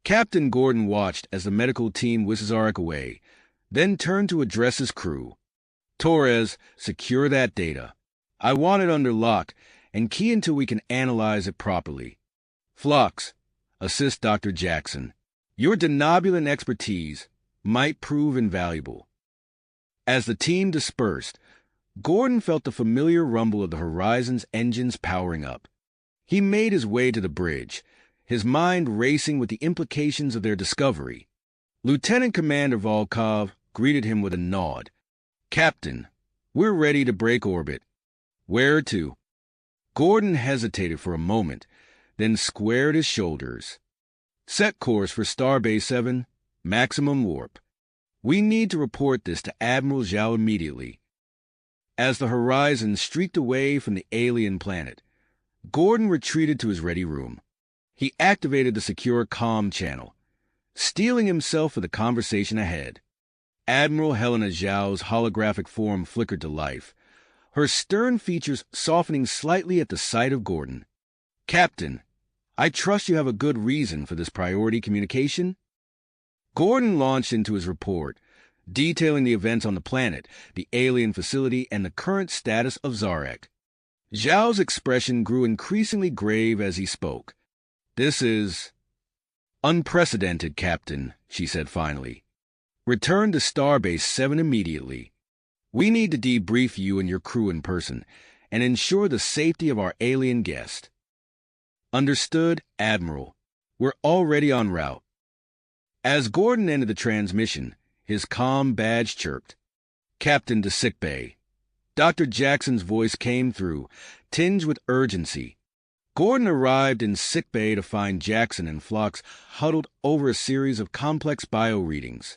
Captain Gordon watched as the medical team whisked Zarek away, then turned to address his crew. "Torres, secure that data. I want it under lock, and key until we can analyze it properly. Phlox, assist Dr. Jackson. Your denobulant expertise might prove invaluable." As the team dispersed, Gordon felt the familiar rumble of the Horizon's engines powering up. He made his way to the bridge, his mind racing with the implications of their discovery. Lieutenant Commander Volkov greeted him with a nod. "Captain, we're ready to break orbit." "Where to?" Gordon hesitated for a moment, then squared his shoulders. "Set course for Starbase 7, maximum warp. We need to report this to Admiral Zhao immediately." As the Horizon streaked away from the alien planet, Gordon retreated to his ready room. He activated the secure comm channel, steeling himself for the conversation ahead. Admiral Helena Zhao's holographic form flickered to life, her stern features softening slightly at the sight of Gordon. "Captain, I trust you have a good reason for this priority communication?" Gordon launched into his report, detailing the events on the planet, the alien facility, and the current status of Zarek. Zhao's expression grew increasingly grave as he spoke. "This is unprecedented, Captain," she said finally. "Return to Starbase 7 immediately. We need to debrief you and your crew in person and ensure the safety of our alien guest." "Understood, Admiral. We're already en route." As Gordon ended the transmission, his comm badge chirped. "Captain to sickbay." Dr. Jackson's voice came through, tinged with urgency. Gordon arrived in sickbay to find Jackson and Phlox huddled over a series of complex bio-readings.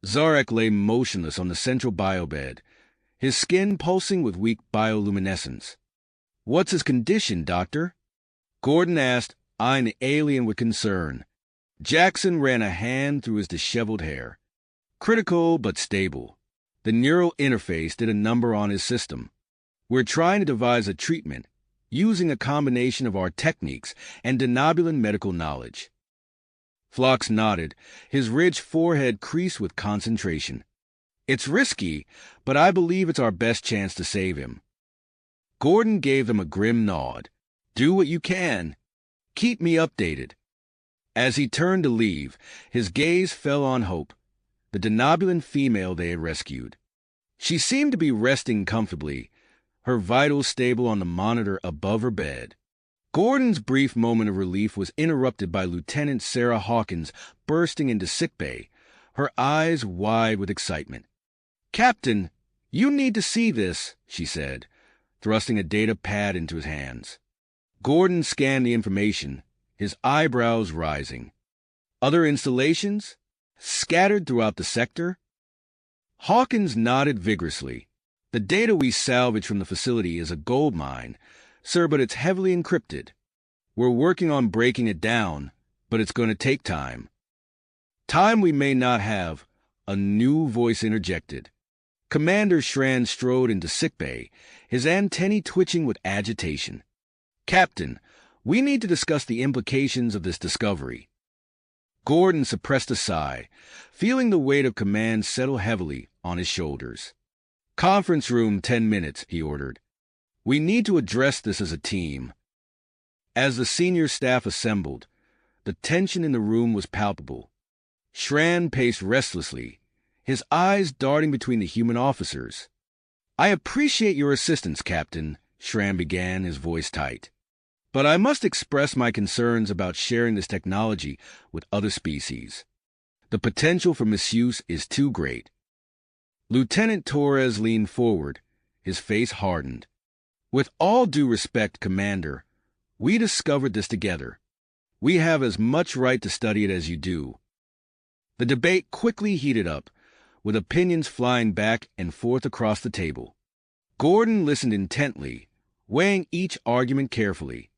Zarek lay motionless on the central biobed, his skin pulsing with weak bioluminescence. "What's his condition, Doctor?" Gordon asked, eyeing the alien with concern. Jackson ran a hand through his disheveled hair. "Critical but stable. The neural interface did a number on his system. We're trying to devise a treatment, using a combination of our techniques and denobulant medical knowledge." Phlox nodded, his ridged forehead creased with concentration. "It's risky, but I believe it's our best chance to save him." Gordon gave them a grim nod. "Do what you can. Keep me updated." As he turned to leave, his gaze fell on Hope, the denobulant female they had rescued. She seemed to be resting comfortably, her vitals stable on the monitor above her bed. Gordon's brief moment of relief was interrupted by Lieutenant Sarah Hawkins bursting into sickbay, her eyes wide with excitement. "Captain, you need to see this," she said, thrusting a data pad into his hands. Gordon scanned the information, his eyebrows rising. "Other installations? Scattered throughout the sector?" Hawkins nodded vigorously. "The data we salvaged from the facility is a gold mine, sir, but it's heavily encrypted. We're working on breaking it down, but it's going to take time." "Time we may not have," a new voice interjected. Commander Shran strode into sickbay, his antennae twitching with agitation. "Captain, we need to discuss the implications of this discovery." Gordon suppressed a sigh, feeling the weight of command settle heavily on his shoulders. "Conference room 10 minutes," he ordered. "We need to address this as a team." As the senior staff assembled, the tension in the room was palpable. Shran paced restlessly, his eyes darting between the human officers. "I appreciate your assistance, Captain," Shran began, his voice tight. "But I must express my concerns about sharing this technology with other species. The potential for misuse is too great." Lieutenant Torres leaned forward, his face hardened. "With all due respect, Commander, we discovered this together. We have as much right to study it as you do." The debate quickly heated up, with opinions flying back and forth across the table. Gordon listened intently, weighing each argument carefully.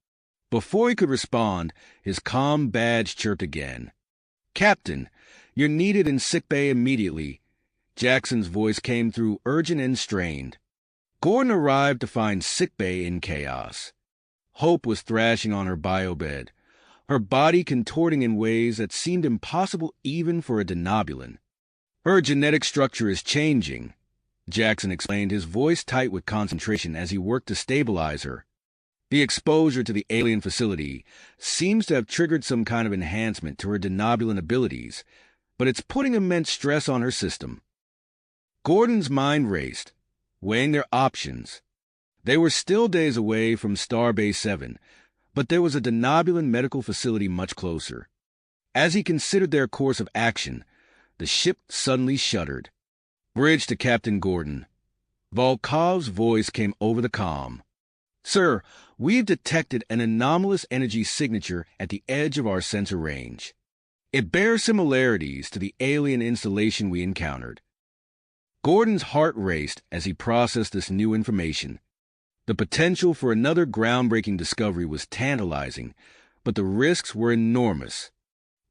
Before he could respond, his comm badge chirped again. "Captain, you're needed in sickbay immediately." Jackson's voice came through urgent and strained. Gordon arrived to find sickbay in chaos. Hope was thrashing on her biobed, her body contorting in ways that seemed impossible even for a denobulan. "Her genetic structure is changing," Jackson explained, his voice tight with concentration as he worked to stabilize her. "The exposure to the alien facility seems to have triggered some kind of enhancement to her denobulan abilities, but it's putting immense stress on her system." Gordon's mind raced, weighing their options. They were still days away from Starbase 7, but there was a denobulan medical facility much closer. As he considered their course of action, the ship suddenly shuddered. "Bridge to Captain Gordon." Volkov's voice came over the comm. "Sir, we've detected an anomalous energy signature at the edge of our sensor range. It bears similarities to the alien installation we encountered." Gordon's heart raced as he processed this new information. The potential for another groundbreaking discovery was tantalizing, but the risks were enormous.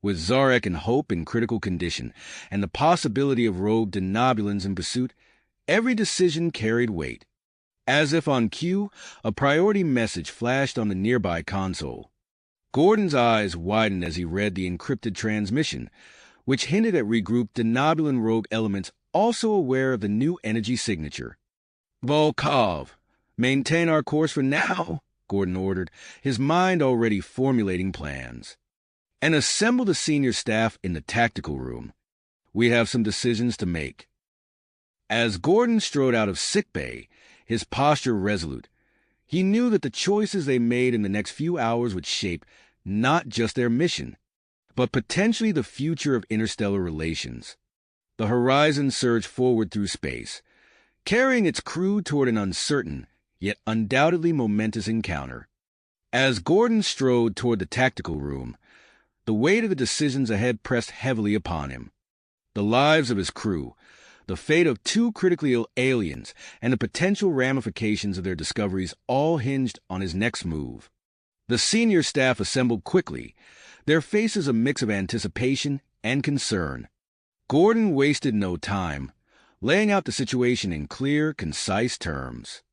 With Zarek and Hope in critical condition, and the possibility of rogue denobulans in pursuit, every decision carried weight. As if on cue, a priority message flashed on the nearby console. Gordon's eyes widened as he read the encrypted transmission, which hinted at regrouped denobulan rogue elements also aware of the new energy signature. "Volkov, maintain our course for now," Gordon ordered, his mind already formulating plans. "And assemble the senior staff in the tactical room. We have some decisions to make." As Gordon strode out of sickbay, his posture resolute, he knew that the choices they made in the next few hours would shape not just their mission, but potentially the future of interstellar relations. The Horizon surged forward through space, carrying its crew toward an uncertain, yet undoubtedly momentous encounter. As Gordon strode toward the tactical room, the weight of the decisions ahead pressed heavily upon him. The lives of his crew, the fate of two critically ill aliens, and the potential ramifications of their discoveries all hinged on his next move. The senior staff assembled quickly, their faces a mix of anticipation and concern. Gordon wasted no time, laying out the situation in clear, concise terms.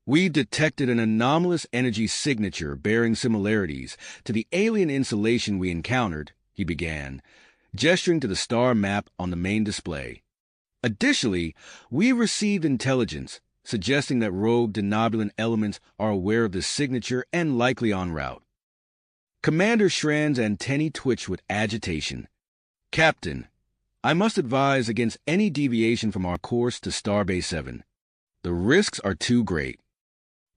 "We detected an anomalous energy signature bearing similarities to the alien installation we encountered," he began, gesturing to the star map on the main display. "Additionally, we received intelligence suggesting that rogue denobulan elements are aware of this signature and likely en route." Commander Shran's antennae twitched with agitation. "Captain, I must advise against any deviation from our course to Starbase 7. The risks are too great."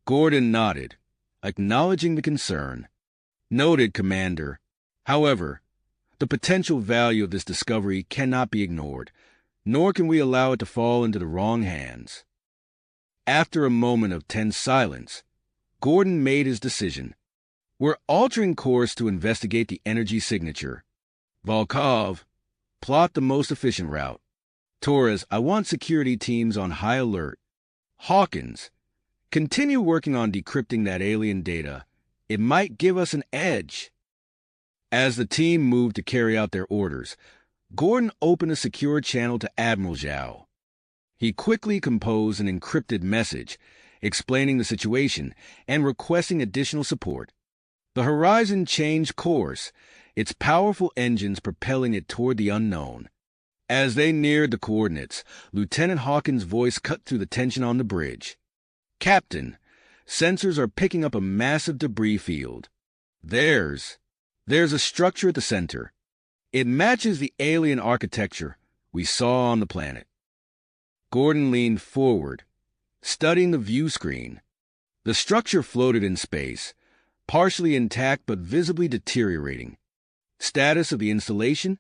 Gordon nodded, acknowledging the concern. "Noted, Commander. However, the potential value of this discovery cannot be ignored, nor can we allow it to fall into the wrong hands." After a moment of tense silence, Gordon made his decision. "We're altering course to investigate the energy signature. Volkov, plot the most efficient route. Torres, I want security teams on high alert. Hawkins, continue working on decrypting that alien data. It might give us an edge." As the team moved to carry out their orders, Gordon opened a secure channel to Admiral Zhao. He quickly composed an encrypted message, explaining the situation and requesting additional support. The Horizon changed course, its powerful engines propelling it toward the unknown. As they neared the coordinates, Lieutenant Hawkins' voice cut through the tension on the bridge. "Captain, sensors are picking up a massive debris field." There's a structure at the center. It matches the alien architecture we saw on the planet. Gordon leaned forward, studying the view screen. The structure floated in space, partially intact but visibly deteriorating. Status of the installation?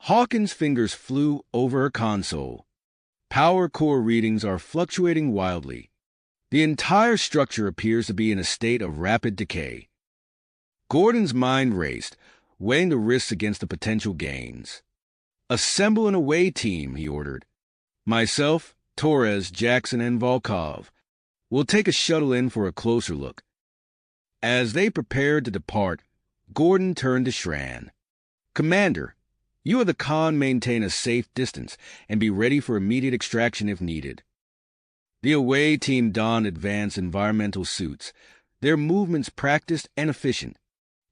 Hawkins' fingers flew over her console. Power core readings are fluctuating wildly. The entire structure appears to be in a state of rapid decay. Gordon's mind raced, weighing the risks against the potential gains. "Assemble an away team," he ordered. "Myself, Torres, Jackson, and Volkov. We'll take a shuttle in for a closer look." As they prepared to depart, Gordon turned to Shran. "Commander, you and the Khan maintain a safe distance and be ready for immediate extraction if needed." The away team donned advanced environmental suits, their movements practiced and efficient.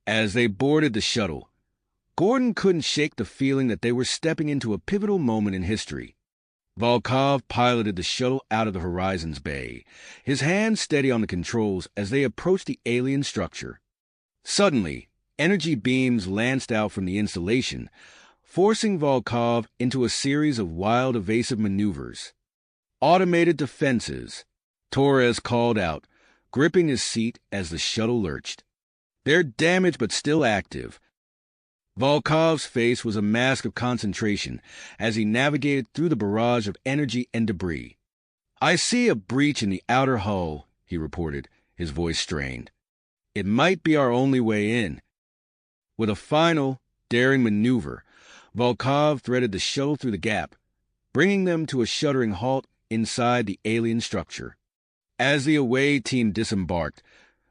As they boarded the shuttle, Gordon couldn't shake the feeling that they were stepping into a pivotal moment in history. Volkov piloted the shuttle out of the Horizon's bay, his hands steady on the controls as they approached the alien structure. Suddenly, energy beams lanced out from the installation, forcing Volkov into a series of wild evasive maneuvers. "Automated defenses," Torres called out, gripping his seat as the shuttle lurched. "They're damaged but still active." Volkov's face was a mask of concentration as he navigated through the barrage of energy and debris. "I see a breach in the outer hull," he reported, his voice strained. "It might be our only way in." With a final, daring maneuver, Volkov threaded the shuttle through the gap, bringing them to a shuddering halt inside the alien structure. As the away team disembarked,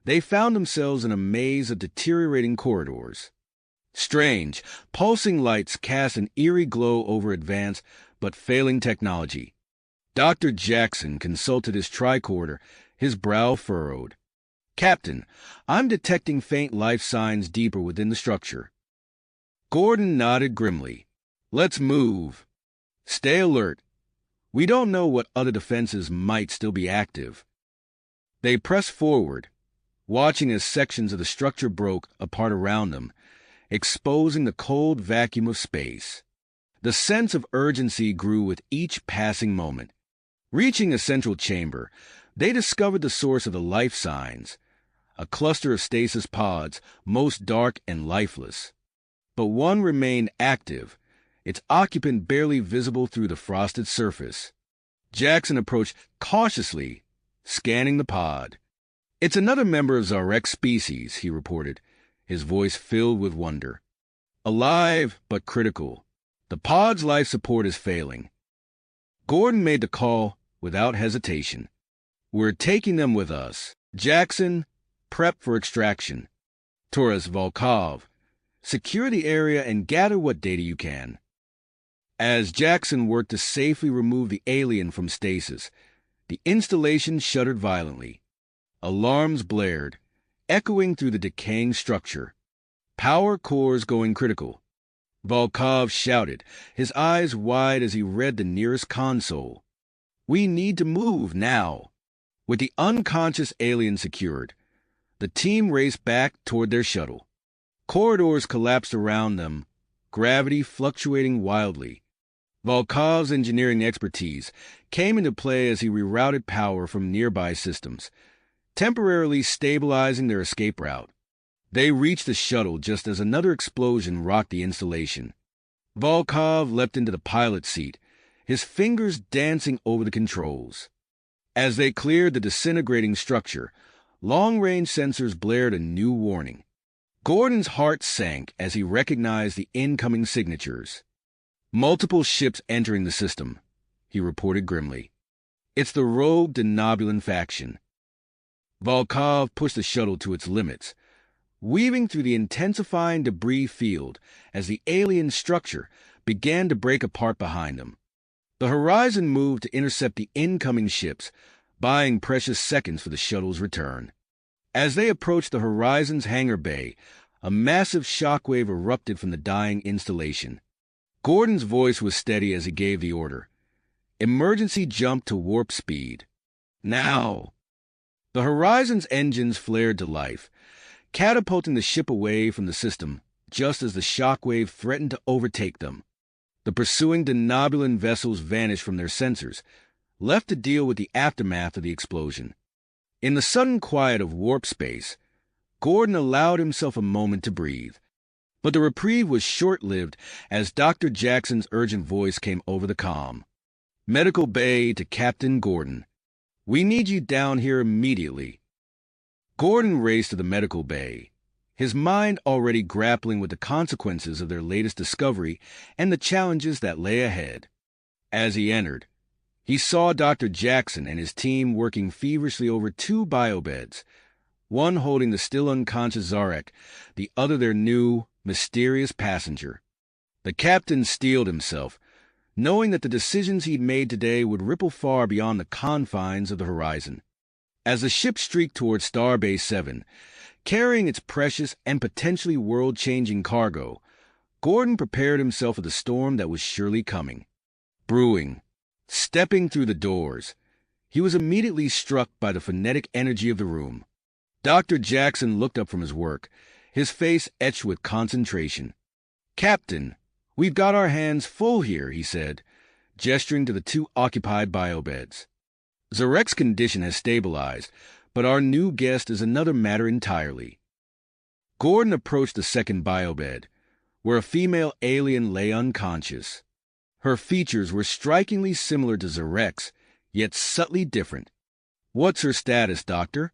they found themselves in a maze of deteriorating corridors. Strange, pulsing lights cast an eerie glow over advanced but failing technology. Dr. Jackson consulted his tricorder, his brow furrowed. "Captain, I'm detecting faint life signs deeper within the structure." Gordon nodded grimly. "Let's move. Stay alert. We don't know what other defenses might still be active." They pressed forward, watching as sections of the structure broke apart around them, exposing the cold vacuum of space. The sense of urgency grew with each passing moment. Reaching a central chamber, they discovered the source of the life signs, a cluster of stasis pods, most dark and lifeless. But one remained active, its occupant barely visible through the frosted surface. Jackson approached cautiously, scanning the pod. "It's another member of Zarek's species," he reported, his voice filled with wonder. "Alive, but critical. The pod's life support is failing." Gordon made the call without hesitation. "We're taking them with us. Jackson, prep for extraction. Torres, Volkov, secure the area and gather what data you can." As Jackson worked to safely remove the alien from stasis, the installation shuddered violently. Alarms blared, echoing through the decaying structure. "Power cores going critical." Volkov shouted, his eyes wide as he read the nearest console. "We need to move now." With the unconscious alien secured, the team raced back toward their shuttle. Corridors collapsed around them, gravity fluctuating wildly. Volkov's engineering expertise came into play as he rerouted power from nearby systems, temporarily stabilizing their escape route. They reached the shuttle just as another explosion rocked the installation. Volkov leapt into the pilot's seat, his fingers dancing over the controls. As they cleared the disintegrating structure, long-range sensors blared a new warning. Gordon's heart sank as he recognized the incoming signatures. "Multiple ships entering the system," he reported grimly. "It's the rogue Denobulan faction." Volkov pushed the shuttle to its limits, weaving through the intensifying debris field as the alien structure began to break apart behind them. The Horizon moved to intercept the incoming ships, buying precious seconds for the shuttle's return. As they approached the Horizon's hangar bay, a massive shockwave erupted from the dying installation. Gordon's voice was steady as he gave the order. Emergency jump to warp speed. Now! The Horizon's engines flared to life, catapulting the ship away from the system just as the shockwave threatened to overtake them. The pursuing denobulan vessels vanished from their sensors, left to deal with the aftermath of the explosion. In the sudden quiet of warp space, Gordon allowed himself a moment to breathe. But the reprieve was short-lived as Dr. Jackson's urgent voice came over the comm. Medical Bay to Captain Gordon. We need you down here immediately. Gordon raced to the medical bay, his mind already grappling with the consequences of their latest discovery and the challenges that lay ahead. As he entered, he saw Dr. Jackson and his team working feverishly over 2 biobeds, one holding the still unconscious Zarek, the other their new, mysterious passenger. The captain steeled himself, knowing that the decisions he'd made today would ripple far beyond the confines of the horizon. As the ship streaked toward Starbase 7, carrying its precious and potentially world-changing cargo, Gordon prepared himself for the storm that was surely coming. Brewing. Stepping through the doors, he was immediately struck by the frenetic energy of the room. Dr. Jackson looked up from his work, his face etched with concentration. "Captain, we've got our hands full here," he said, gesturing to the 2 occupied biobeds. "Zarek's condition has stabilized, but our new guest is another matter entirely." Gordon approached the second biobed, where a female alien lay unconscious. Her features were strikingly similar to Zarek's, yet subtly different. "What's her status, Doctor?"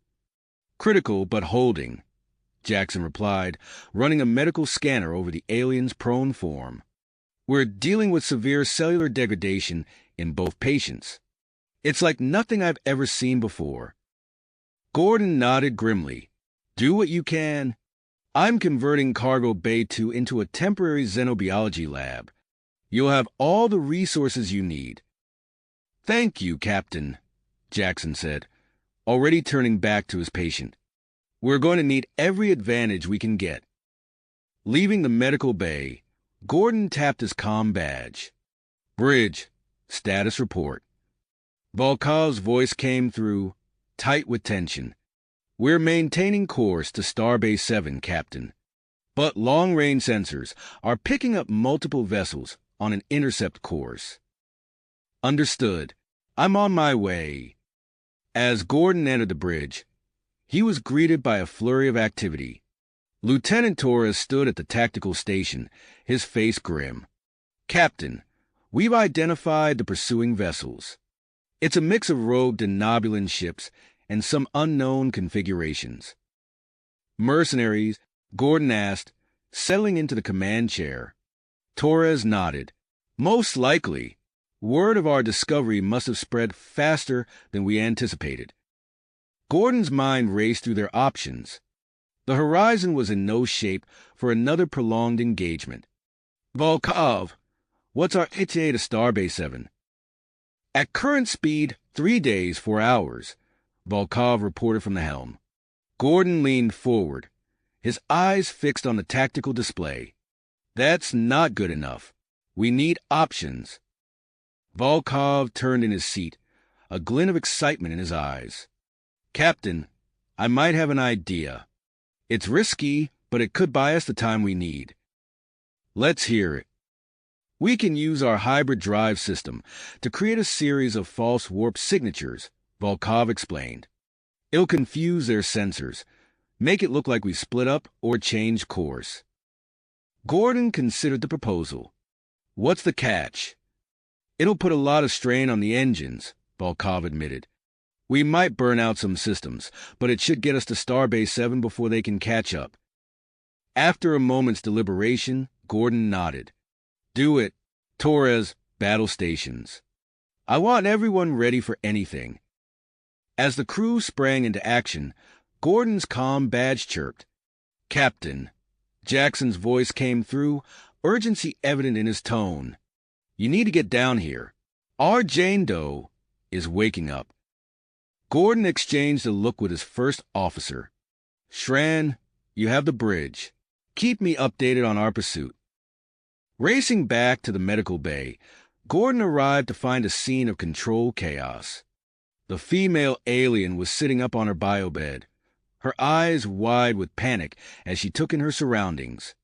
"Critical, but holding," Jackson replied, running a medical scanner over the alien's prone form. "We're dealing with severe cellular degradation in both patients. It's like nothing I've ever seen before." Gordon nodded grimly. "Do what you can. I'm converting Cargo Bay 2 into a temporary xenobiology lab. You'll have all the resources you need." "Thank you, Captain," Jackson said, already turning back to his patient. "We're going to need every advantage we can get." Leaving the medical bay, Gordon tapped his comm badge. "Bridge, status report." Volkov's voice came through, tight with tension. "We're maintaining course to Starbase 7, Captain. But long-range sensors are picking up multiple vessels on an intercept course." "Understood. I'm on my way." As Gordon entered the bridge, he was greeted by a flurry of activity. Lieutenant Torres stood at the tactical station, his face grim. "Captain, we've identified the pursuing vessels. It's a mix of rogue denobulan ships and some unknown configurations." "Mercenaries?" Gordon asked, settling into the command chair. Torres nodded. "Most likely. Word of our discovery must have spread faster than we anticipated." Gordon's mind raced through their options. The horizon was in no shape for another prolonged engagement. "Volkov, what's our ETA to Starbase 7? "At current speed, 3 days, 4 hours, Volkov reported from the helm. Gordon leaned forward, his eyes fixed on the tactical display. "That's not good enough. We need options." Volkov turned in his seat, a glint of excitement in his eyes. "Captain, I might have an idea. It's risky, but it could buy us the time we need." "Let's hear it." "We can use our hybrid drive system to create a series of false warp signatures," Volkov explained. "It'll confuse their sensors, make it look like we split up or changed course." Gordon considered the proposal. "What's the catch?" "It'll put a lot of strain on the engines," Volkov admitted. "We might burn out some systems, but it should get us to Starbase 7 before they can catch up." After a moment's deliberation, Gordon nodded. "Do it. Torres, battle stations. I want everyone ready for anything." As the crew sprang into action, Gordon's comm badge chirped. "Captain." Jackson's voice came through, urgency evident in his tone. "You need to get down here. Our Jane Doe is waking up." Gordon exchanged a look with his first officer. "Shran, you have the bridge. Keep me updated on our pursuit." Racing back to the medical bay, Gordon arrived to find a scene of controlled chaos. The female alien was sitting up on her biobed, her eyes wide with panic as she took in her surroundings.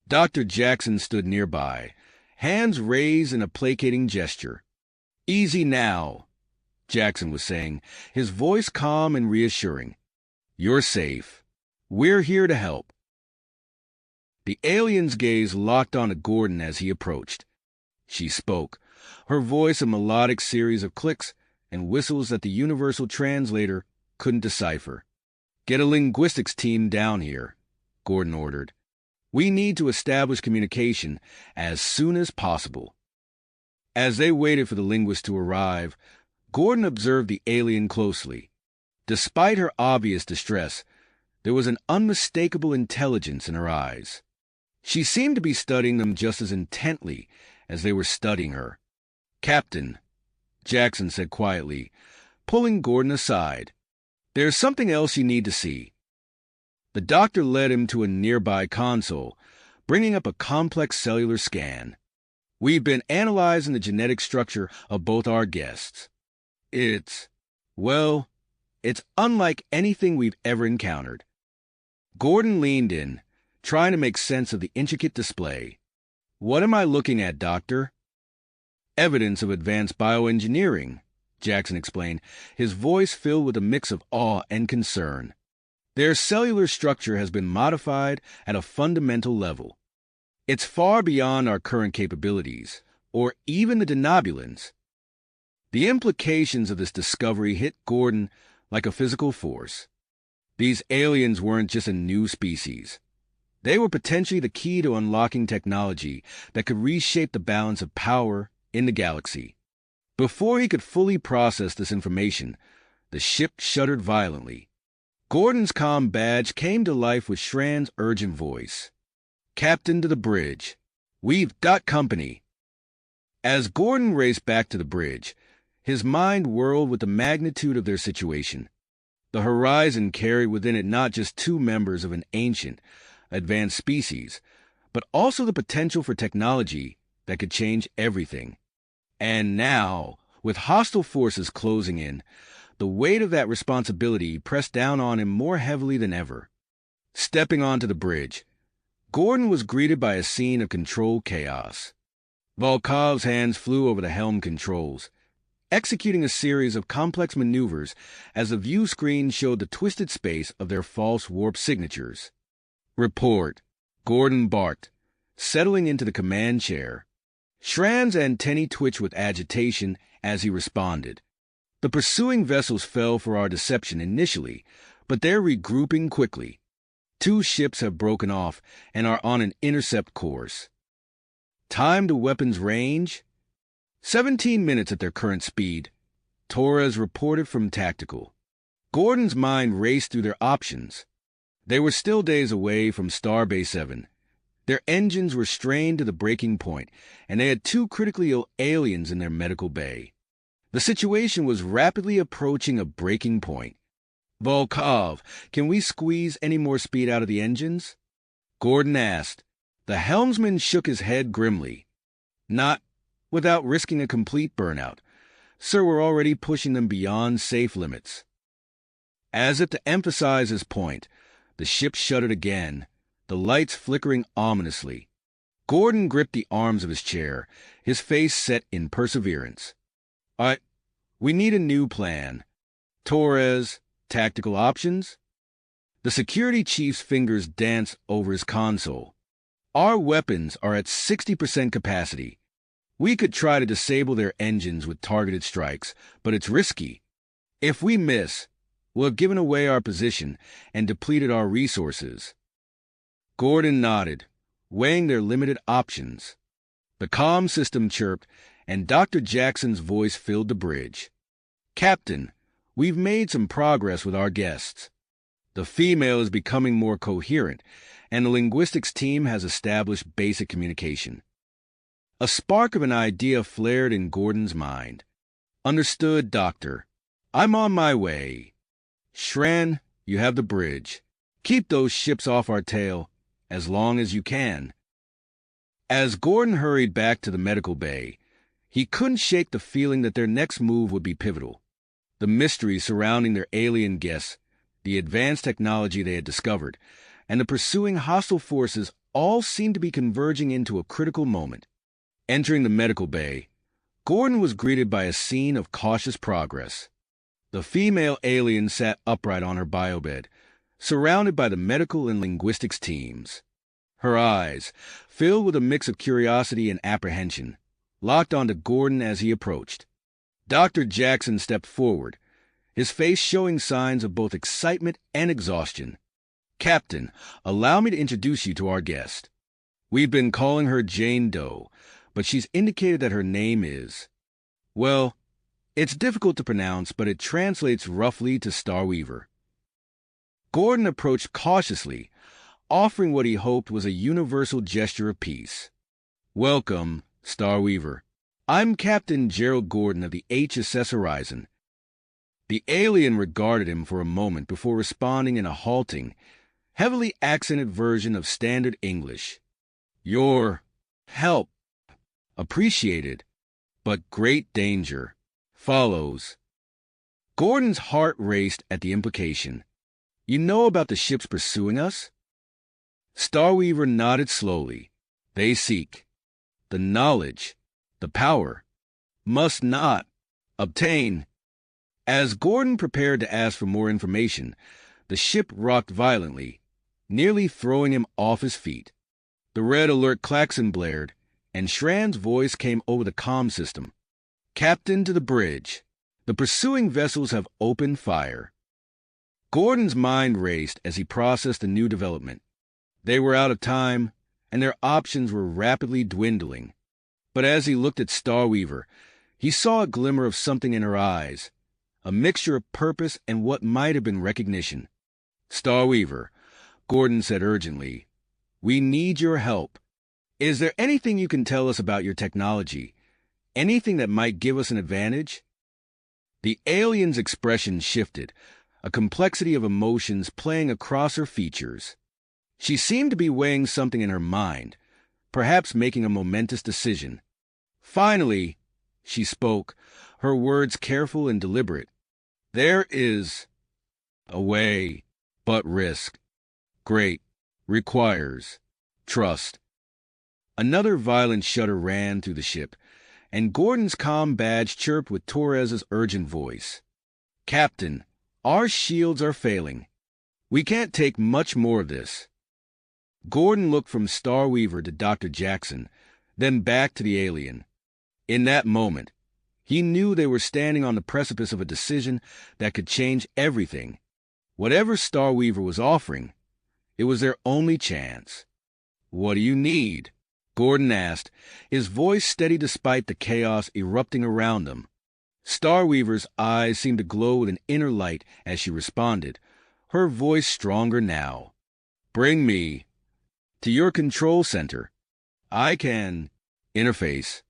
Dr. Jackson stood nearby, hands raised in a placating gesture. "Easy now," Jackson was saying, his voice calm and reassuring. "You're safe. We're here to help." The alien's gaze locked onto Gordon as he approached. She spoke, her voice a melodic series of clicks and whistles that the universal translator couldn't decipher. "Get a linguistics team down here," Gordon ordered. "We need to establish communication as soon as possible." As they waited for the linguist to arrive, Gordon observed the alien closely. Despite her obvious distress, there was an unmistakable intelligence in her eyes. She seemed to be studying them just as intently as they were studying her. "Captain," Jackson said quietly, pulling Gordon aside, "there's something else you need to see." The doctor led him to a nearby console, bringing up a complex cellular scan. "We've been analyzing the genetic structure of both our guests. It's unlike anything we've ever encountered." Gordon leaned in, trying to make sense of the intricate display. "What am I looking at, Doctor?" "Evidence of advanced bioengineering," Jackson explained, his voice filled with a mix of awe and concern. "Their cellular structure has been modified at a fundamental level. It's far beyond our current capabilities, or even the denobulins." The implications of this discovery hit Gordon like a physical force. These aliens weren't just a new species. They were potentially the key to unlocking technology that could reshape the balance of power in the galaxy. Before he could fully process this information, the ship shuddered violently. Gordon's comm badge came to life with Shran's urgent voice. "Captain, to the bridge. We've got company." As Gordon raced back to the bridge, his mind whirled with the magnitude of their situation. The horizon carried within it not just two members of an ancient, advanced species, but also the potential for technology that could change everything. And now, with hostile forces closing in, the weight of that responsibility pressed down on him more heavily than ever. Stepping onto the bridge, Gordon was greeted by a scene of controlled chaos. Volkov's hands flew over the helm controls, executing a series of complex maneuvers as the view screen showed the twisted space of their false warp signatures. "Report," Gordon barked, settling into the command chair. Shran's antennae twitched with agitation as he responded. "The pursuing vessels fell for our deception initially, but they're regrouping quickly. 2 ships have broken off and are on an intercept course. Time to weapons range? 17 minutes at their current speed," Torres reported from Tactical. Gordon's mind raced through their options. They were still days away from Starbase 7. Their engines were strained to the breaking point, and they had 2 critically ill aliens in their medical bay. The situation was rapidly approaching a breaking point. "Volkov, can we squeeze any more speed out of the engines?" Gordon asked. The helmsman shook his head grimly. "Not without risking a complete burnout. Sir, we're already pushing them beyond safe limits." As if to emphasize his point, the ship shuddered again, the lights flickering ominously. Gordon gripped the arms of his chair, his face set in perseverance. We need a new plan. Torres, tactical options?" The security chief's fingers danced over his console. "Our weapons are at 60% capacity. We could try to disable their engines with targeted strikes, but it's risky. If we miss, we'll have given away our position and depleted our resources." Gordon nodded, weighing their limited options. The comm system chirped, and Dr. Jackson's voice filled the bridge. "Captain, we've made some progress with our guests. The female is becoming more coherent, and the linguistics team has established basic communication." A spark of an idea flared in Gordon's mind. "Understood, Doctor. I'm on my way. Shran, you have the bridge. Keep those ships off our tail as long as you can." As Gordon hurried back to the medical bay, he couldn't shake the feeling that their next move would be pivotal. The mystery surrounding their alien guests the advanced technology they had discovered, and the pursuing hostile forces all seemed to be converging into a critical moment. Entering the medical bay, Gordon was greeted by a scene of cautious progress. The female alien sat upright on her biobed, surrounded by the medical and linguistics teams. Her eyes, filled with a mix of curiosity and apprehension, locked onto Gordon as he approached. Dr. Jackson stepped forward, his face showing signs of both excitement and exhaustion. "Captain, allow me to introduce you to our guest. We've been calling her Jane Doe, but she's indicated that her name is... well, it's difficult to pronounce, but it translates roughly to Starweaver." Gordon approached cautiously, offering what he hoped was a universal gesture of peace. "Welcome, Starweaver. I'm Captain Gerald Gordon of the HSS Horizon." The alien regarded him for a moment before responding in a halting, heavily accented version of standard English. "Your help appreciated, but great danger follows." Gordon's heart raced at the implication. "You know about the ships pursuing us?" Starweaver nodded slowly. "They seek the knowledge, the power, must not obtain." As Gordon prepared to ask for more information, the ship rocked violently, nearly throwing him off his feet. The red alert klaxon blared, and Shran's voice came over the comm system. "Captain, to the bridge. The pursuing vessels have opened fire." Gordon's mind raced as he processed the new development. They were out of time, and their options were rapidly dwindling. But as he looked at Starweaver, he saw a glimmer of something in her eyes, a mixture of purpose and what might have been recognition. "Starweaver," Gordon said urgently, "we need your help. Is there anything you can tell us about your technology? Anything that might give us an advantage?" The alien's expression shifted, a complexity of emotions playing across her features. She seemed to be weighing something in her mind, perhaps making a momentous decision. Finally, she spoke, her words careful and deliberate. "There is a way, but risk. Great. Requires trust." Another violent shudder ran through the ship, and Gordon's comm badge chirped with Torres's urgent voice. "Captain, our shields are failing. We can't take much more of this." Gordon looked from Starweaver to Dr. Jackson, then back to the alien. In that moment, he knew they were standing on the precipice of a decision that could change everything. Whatever Starweaver was offering, it was their only chance. "What do you need?" Gordon asked, his voice steady despite the chaos erupting around them. Starweaver's eyes seemed to glow with an inner light as she responded, her voice stronger now. "Bring me to your control center. I can interface."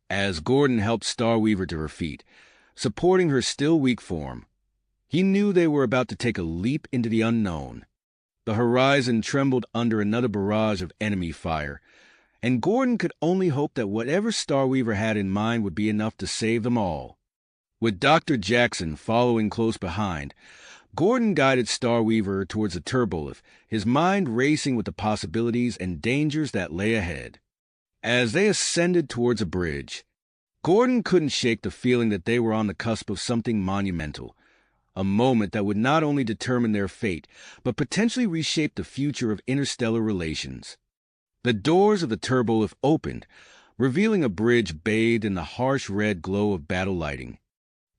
As Gordon helped Starweaver to her feet, supporting her still weak form, he knew they were about to take a leap into the unknown. The horizon trembled under another barrage of enemy fire, and Gordon could only hope that whatever Starweaver had in mind would be enough to save them all. With Dr. Jackson following close behind, Gordon guided Starweaver towards the turbolith, his mind racing with the possibilities and dangers that lay ahead. As they ascended towards a bridge, Gordon couldn't shake the feeling that they were on the cusp of something monumental, a moment that would not only determine their fate, but potentially reshape the future of interstellar relations. The doors of the turbolith opened, revealing a bridge bathed in the harsh red glow of battle lighting.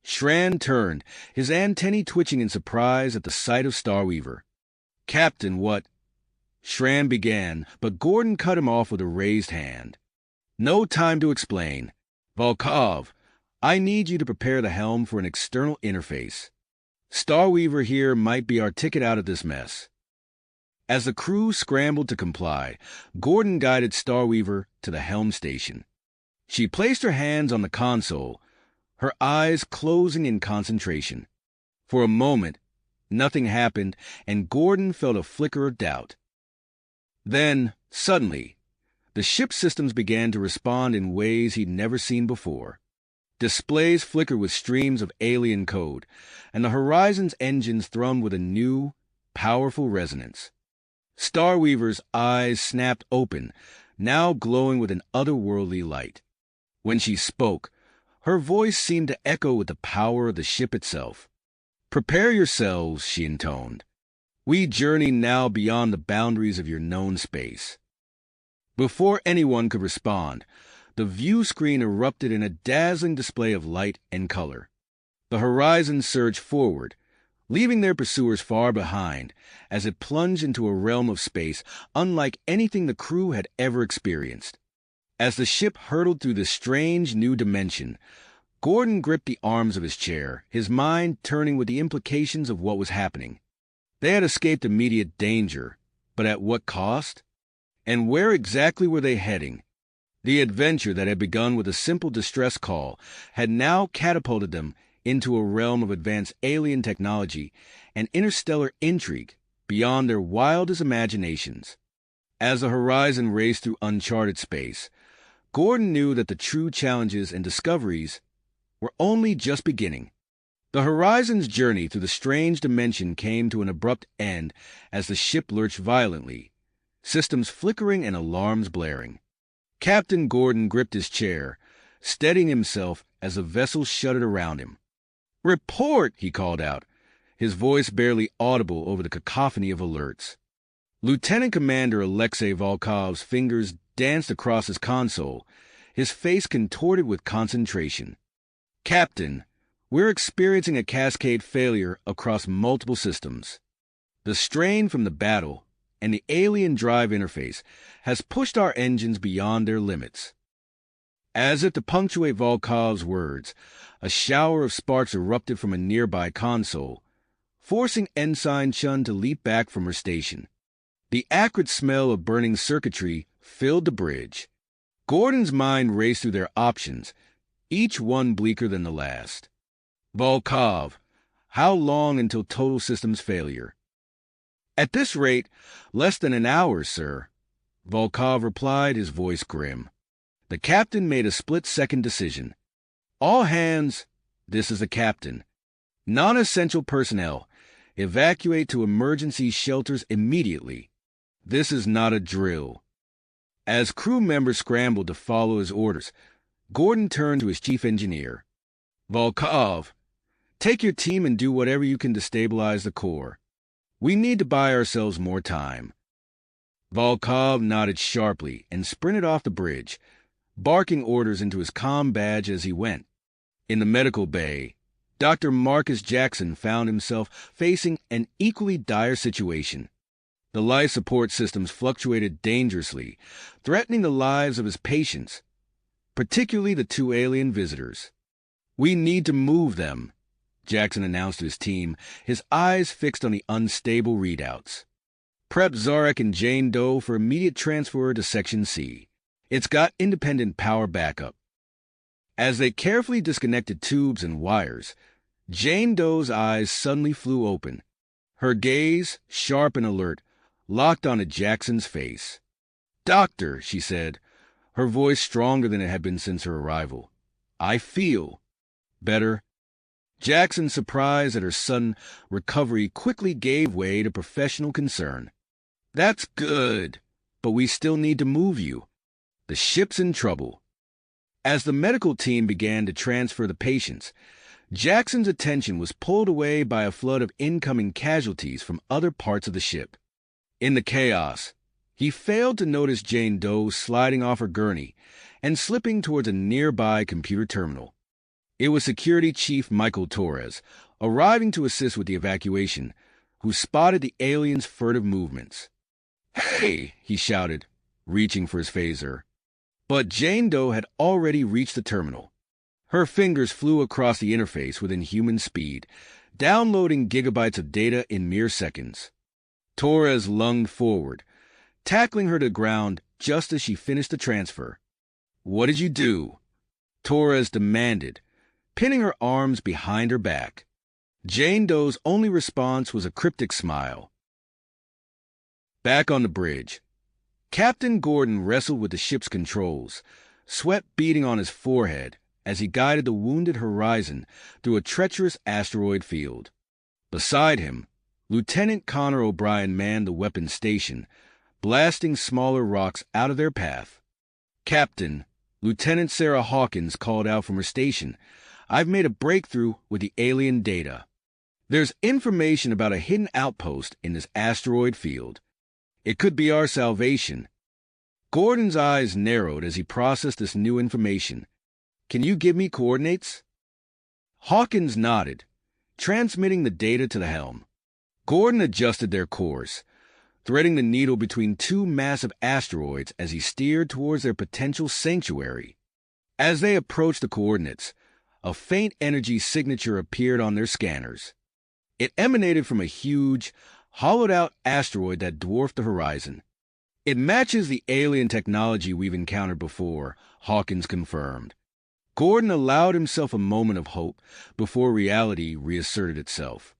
Shran turned, his antennae twitching in surprise at the sight of Starweaver. "Captain, what—" Shran began, but Gordon cut him off with a raised hand. "No time to explain. Volkov, I need you to prepare the helm for an external interface. Starweaver here might be our ticket out of this mess." As the crew scrambled to comply, Gordon guided Starweaver to the helm station. She placed her hands on the console, her eyes closing in concentration. For a moment, nothing happened, and Gordon felt a flicker of doubt. Then, suddenly, the ship's systems began to respond in ways he'd never seen before. Displays flickered with streams of alien code, and the Horizon's engines thrummed with a new, powerful resonance. Starweaver's eyes snapped open, now glowing with an otherworldly light. When she spoke, her voice seemed to echo with the power of the ship itself. "Prepare yourselves," she intoned. "We journey now beyond the boundaries of your known space." Before anyone could respond, the view screen erupted in a dazzling display of light and color. The Horizon surged forward, leaving their pursuers far behind as it plunged into a realm of space unlike anything the crew had ever experienced. As the ship hurtled through this strange new dimension, Gordon gripped the arms of his chair, his mind turning with the implications of what was happening. They had escaped immediate danger, but at what cost? And where exactly were they heading? The adventure that had begun with a simple distress call had now catapulted them into a realm of advanced alien technology and interstellar intrigue beyond their wildest imaginations. As the Horizon raced through uncharted space, Gordon knew that the true challenges and discoveries were only just beginning. The Horizon's journey through the strange dimension came to an abrupt end as the ship lurched violently, systems flickering and alarms blaring. Captain Gordon gripped his chair, steadying himself as the vessel shuddered around him. "Report!" he called out, his voice barely audible over the cacophony of alerts. Lieutenant Commander Alexei Volkov's fingers danced across his console, his face contorted with concentration. "Captain, we're experiencing a cascade failure across multiple systems. The strain from the battle and the alien drive interface has pushed our engines beyond their limits." As if to punctuate Volkov's words, a shower of sparks erupted from a nearby console, forcing Ensign Chun to leap back from her station. The acrid smell of burning circuitry filled the bridge. Gordon's mind raced through their options, each one bleaker than the last. "Volkov, how long until total systems failure?" "At this rate, less than an hour, sir," Volkov replied, his voice grim. The captain made a split-second decision. "All hands," this is the captain. "Non-essential personnel, evacuate to emergency shelters immediately. This is not a drill." As crew members scrambled to follow his orders, Gordon turned to his chief engineer. "Volkov, take your team and do whatever you can to stabilize the core. We need to buy ourselves more time." Volkov nodded sharply and sprinted off the bridge, barking orders into his comm badge as he went. In the medical bay, Dr. Marcus Jackson found himself facing an equally dire situation. The life support systems fluctuated dangerously, threatening the lives of his patients, particularly the two alien visitors. "We need to move them," Jackson announced to his team, his eyes fixed on the unstable readouts. "Prep Zarek and Jane Doe for immediate transfer to Section C. It's got independent power backup." As they carefully disconnected tubes and wires, Jane Doe's eyes suddenly flew open. Her gaze, sharp and alert, locked onto Jackson's face. "Doctor," she said, her voice stronger than it had been since her arrival, "I feel better." Jackson's surprise at her sudden recovery quickly gave way to professional concern. "That's good, but we still need to move you. The ship's in trouble." As the medical team began to transfer the patients, Jackson's attention was pulled away by a flood of incoming casualties from other parts of the ship. In the chaos, he failed to notice Jane Doe sliding off her gurney and slipping towards a nearby computer terminal. It was Security Chief Michael Torres, arriving to assist with the evacuation, who spotted the alien's furtive movements. "Hey!" he shouted, reaching for his phaser. But Jane Doe had already reached the terminal. Her fingers flew across the interface with inhuman speed, downloading gigabytes of data in mere seconds. Torres lunged forward, tackling her to the ground just as she finished the transfer. "What did you do?" Torres demanded, pinning her arms behind her back. Jane Doe's only response was a cryptic smile. Back on the bridge, Captain Gordon wrestled with the ship's controls, sweat beading on his forehead as he guided the wounded Horizon through a treacherous asteroid field. Beside him, Lieutenant Connor O'Brien manned the weapons station, blasting smaller rocks out of their path. "Captain," Lieutenant Sarah Hawkins called out from her station, "I've made a breakthrough with the alien data. There's information about a hidden outpost in this asteroid field. It could be our salvation." Gordon's eyes narrowed as he processed this new information. "Can you give me coordinates?" Hawkins nodded, transmitting the data to the helm. Gordon adjusted their course, threading the needle between two massive asteroids as he steered towards their potential sanctuary. As they approached the coordinates, a faint energy signature appeared on their scanners. It emanated from a huge, hollowed-out asteroid that dwarfed the horizon. "It matches the alien technology we've encountered before," Hawkins confirmed. Gordon allowed himself a moment of hope before reality reasserted itself.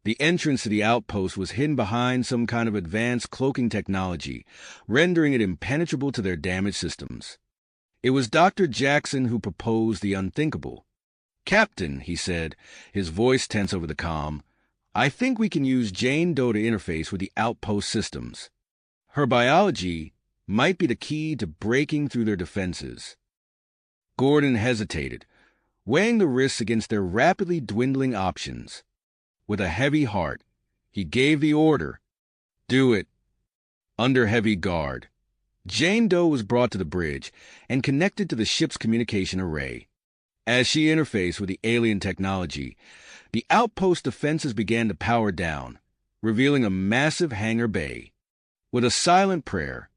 The entrance to the outpost was hidden behind some kind of advanced cloaking technology, rendering it impenetrable to their damaged systems. It was Dr. Jackson who proposed the unthinkable. "Captain," he said, his voice tense over the comm, "I think we can use Jane Doe to interface with the outpost systems. Her biology might be the key to breaking through their defenses." Gordon hesitated, weighing the risks against their rapidly dwindling options. With a heavy heart, he gave the order, "Do it." Under heavy guard, Jane Doe was brought to the bridge and connected to the ship's communication array. As she interfaced with the alien technology, the outpost defenses began to power down, revealing a massive hangar bay. With a silent prayer,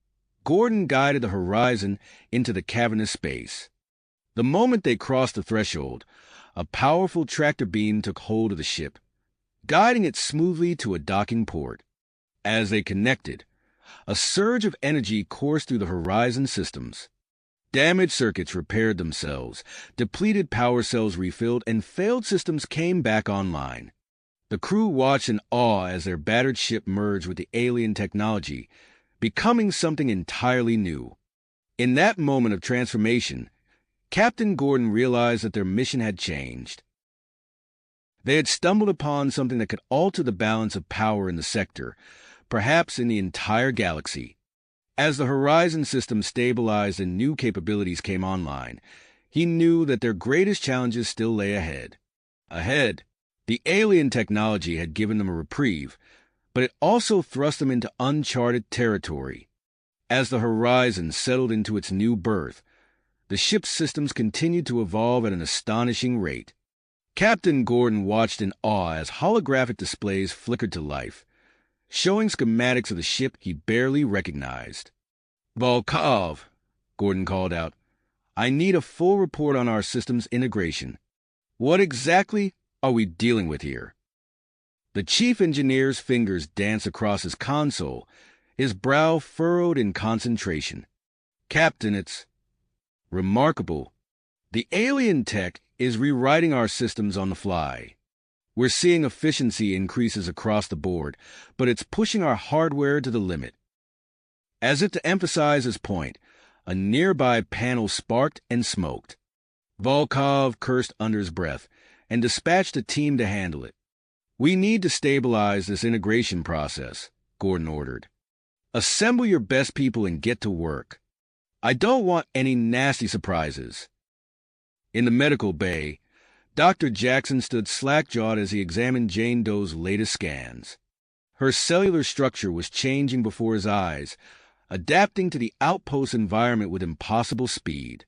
Gordon guided the Horizon into the cavernous space. The moment they crossed the threshold, a powerful tractor beam took hold of the ship, guiding it smoothly to a docking port. As they connected, a surge of energy coursed through the Horizon systems. Damaged circuits repaired themselves, depleted power cells refilled, and failed systems came back online. The crew watched in awe as their battered ship merged with the alien technology, becoming something entirely new. In that moment of transformation, Captain Gordon realized that their mission had changed. They had stumbled upon something that could alter the balance of power in the sector, perhaps in the entire galaxy. As the Horizon system stabilized and new capabilities came online, he knew that their greatest challenges still lay ahead. The alien technology had given them a reprieve, but it also thrust them into uncharted territory. As the Horizon settled into its new berth, the ship's systems continued to evolve at an astonishing rate. Captain Gordon watched in awe as holographic displays flickered to life, showing schematics of the ship he barely recognized. "Volkov," Gordon called out, "I need a full report on our system's integration. What exactly are we dealing with here?" The chief engineer's fingers danced across his console, his brow furrowed in concentration. "Captain, it's remarkable. The alien tech is rewriting our systems on the fly. We're seeing efficiency increases across the board, but it's pushing our hardware to the limit." As if to emphasize his point, a nearby panel sparked and smoked. Volkov cursed under his breath and dispatched a team to handle it. "We need to stabilize this integration process," Gordon ordered. "Assemble your best people and get to work. I don't want any nasty surprises." In the medical bay, Dr. Jackson stood slack-jawed as he examined Jane Doe's latest scans. Her cellular structure was changing before his eyes, adapting to the outpost environment with impossible speed.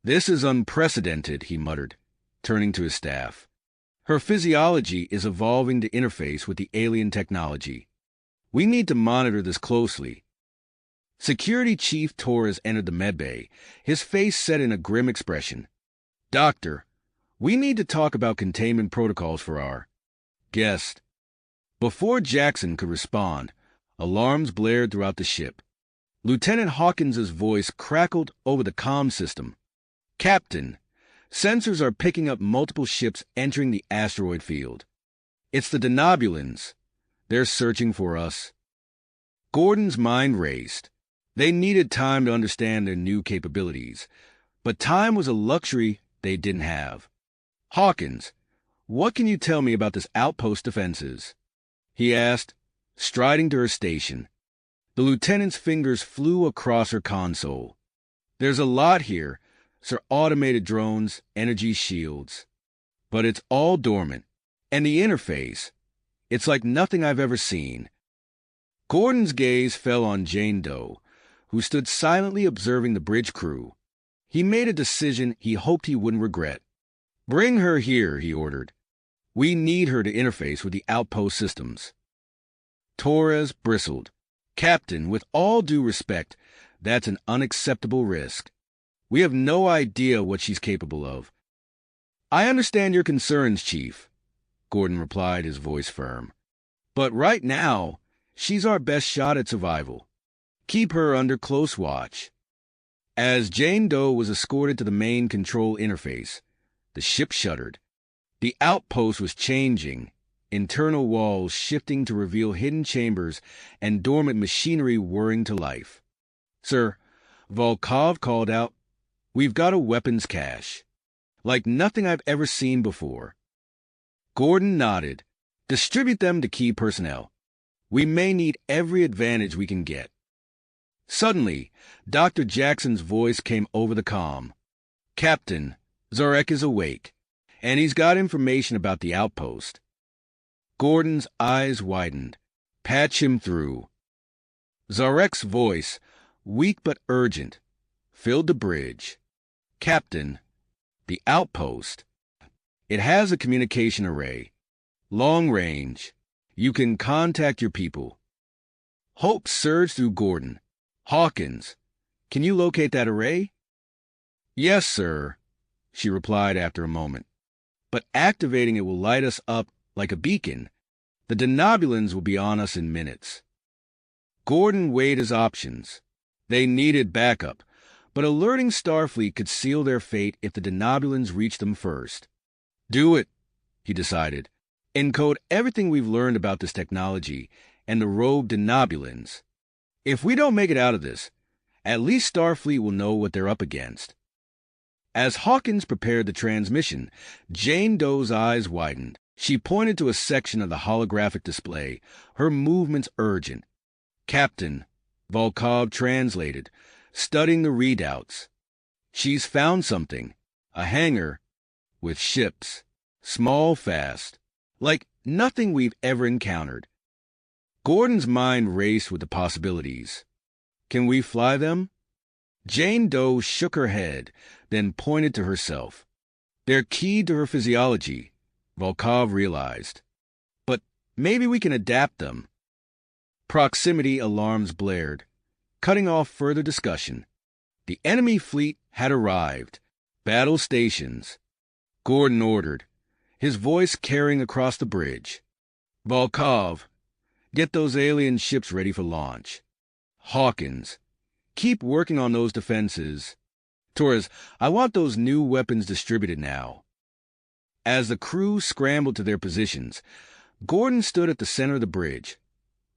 "This is unprecedented," he muttered, turning to his staff. "Her physiology is evolving to interface with the alien technology. We need to monitor this closely." Security Chief Torres entered the medbay, his face set in a grim expression. "Doctor, we need to talk about containment protocols for our guest." Before Jackson could respond, alarms blared throughout the ship. Lieutenant Hawkins's voice crackled over the comm system. "Captain, sensors are picking up multiple ships entering the asteroid field. It's the Denobulans. They're searching for us." Gordon's mind raced. They needed time to understand their new capabilities, but time was a luxury they didn't have. "Hawkins, what can you tell me about this outpost defenses?" he asked, striding to her station. The lieutenant's fingers flew across her console. "There's a lot here, sir. Automated drones, energy shields. But it's all dormant. And the interface, it's like nothing I've ever seen." Gordon's gaze fell on Jane Doe, who stood silently observing the bridge crew. He made a decision he hoped he wouldn't regret. "Bring her here," he ordered. "We need her to interface with the outpost systems." Torres bristled. "Captain, with all due respect, that's an unacceptable risk. We have no idea what she's capable of." "I understand your concerns, Chief," Gordon replied, his voice firm. "But right now, she's our best shot at survival. Keep her under close watch." As Jane Doe was escorted to the main control interface, the ship shuddered. The outpost was changing, internal walls shifting to reveal hidden chambers and dormant machinery whirring to life. "Sir," Volkov called out, "we've got a weapons cache. Like nothing I've ever seen before." Gordon nodded. "Distribute them to key personnel. We may need every advantage we can get." Suddenly, Dr. Jackson's voice came over the comm. "Captain, Zarek is awake, and he's got information about the outpost." Gordon's eyes widened. "Patch him through." Zarek's voice, weak but urgent, filled the bridge. "Captain, the outpost. It has a communication array. Long range. You can contact your people." Hope surged through Gordon. "Hawkins, can you locate that array?" "Yes, sir," she replied after a moment. "But activating it will light us up like a beacon. The denobulins will be on us in minutes." Gordon weighed his options. They needed backup, but alerting Starfleet could seal their fate if the denobulins reached them first. "Do it," he decided. "Encode everything we've learned about this technology and the rogue denobulins. If we don't make it out of this, at least Starfleet will know what they're up against." As Hawkins prepared the transmission, Jane Doe's eyes widened. She pointed to a section of the holographic display, her movements urgent. "Captain," Volkov translated, studying the readouts. "She's found something. A hangar with ships. Small, fast. Like nothing we've ever encountered." Gordon's mind raced with the possibilities. "Can we fly them?" Jane Doe shook her head, then pointed to herself. "They're keyed to her physiology," Volkov realized. "But maybe we can adapt them." Proximity alarms blared, cutting off further discussion. The enemy fleet had arrived. Battle stations. Gordon ordered, his voice carrying across the bridge. "Volkov, get those alien ships ready for launch. Hawkins, keep working on those defenses. Torres, I want those new weapons distributed now." As the crew scrambled to their positions, Gordon stood at the center of the bridge,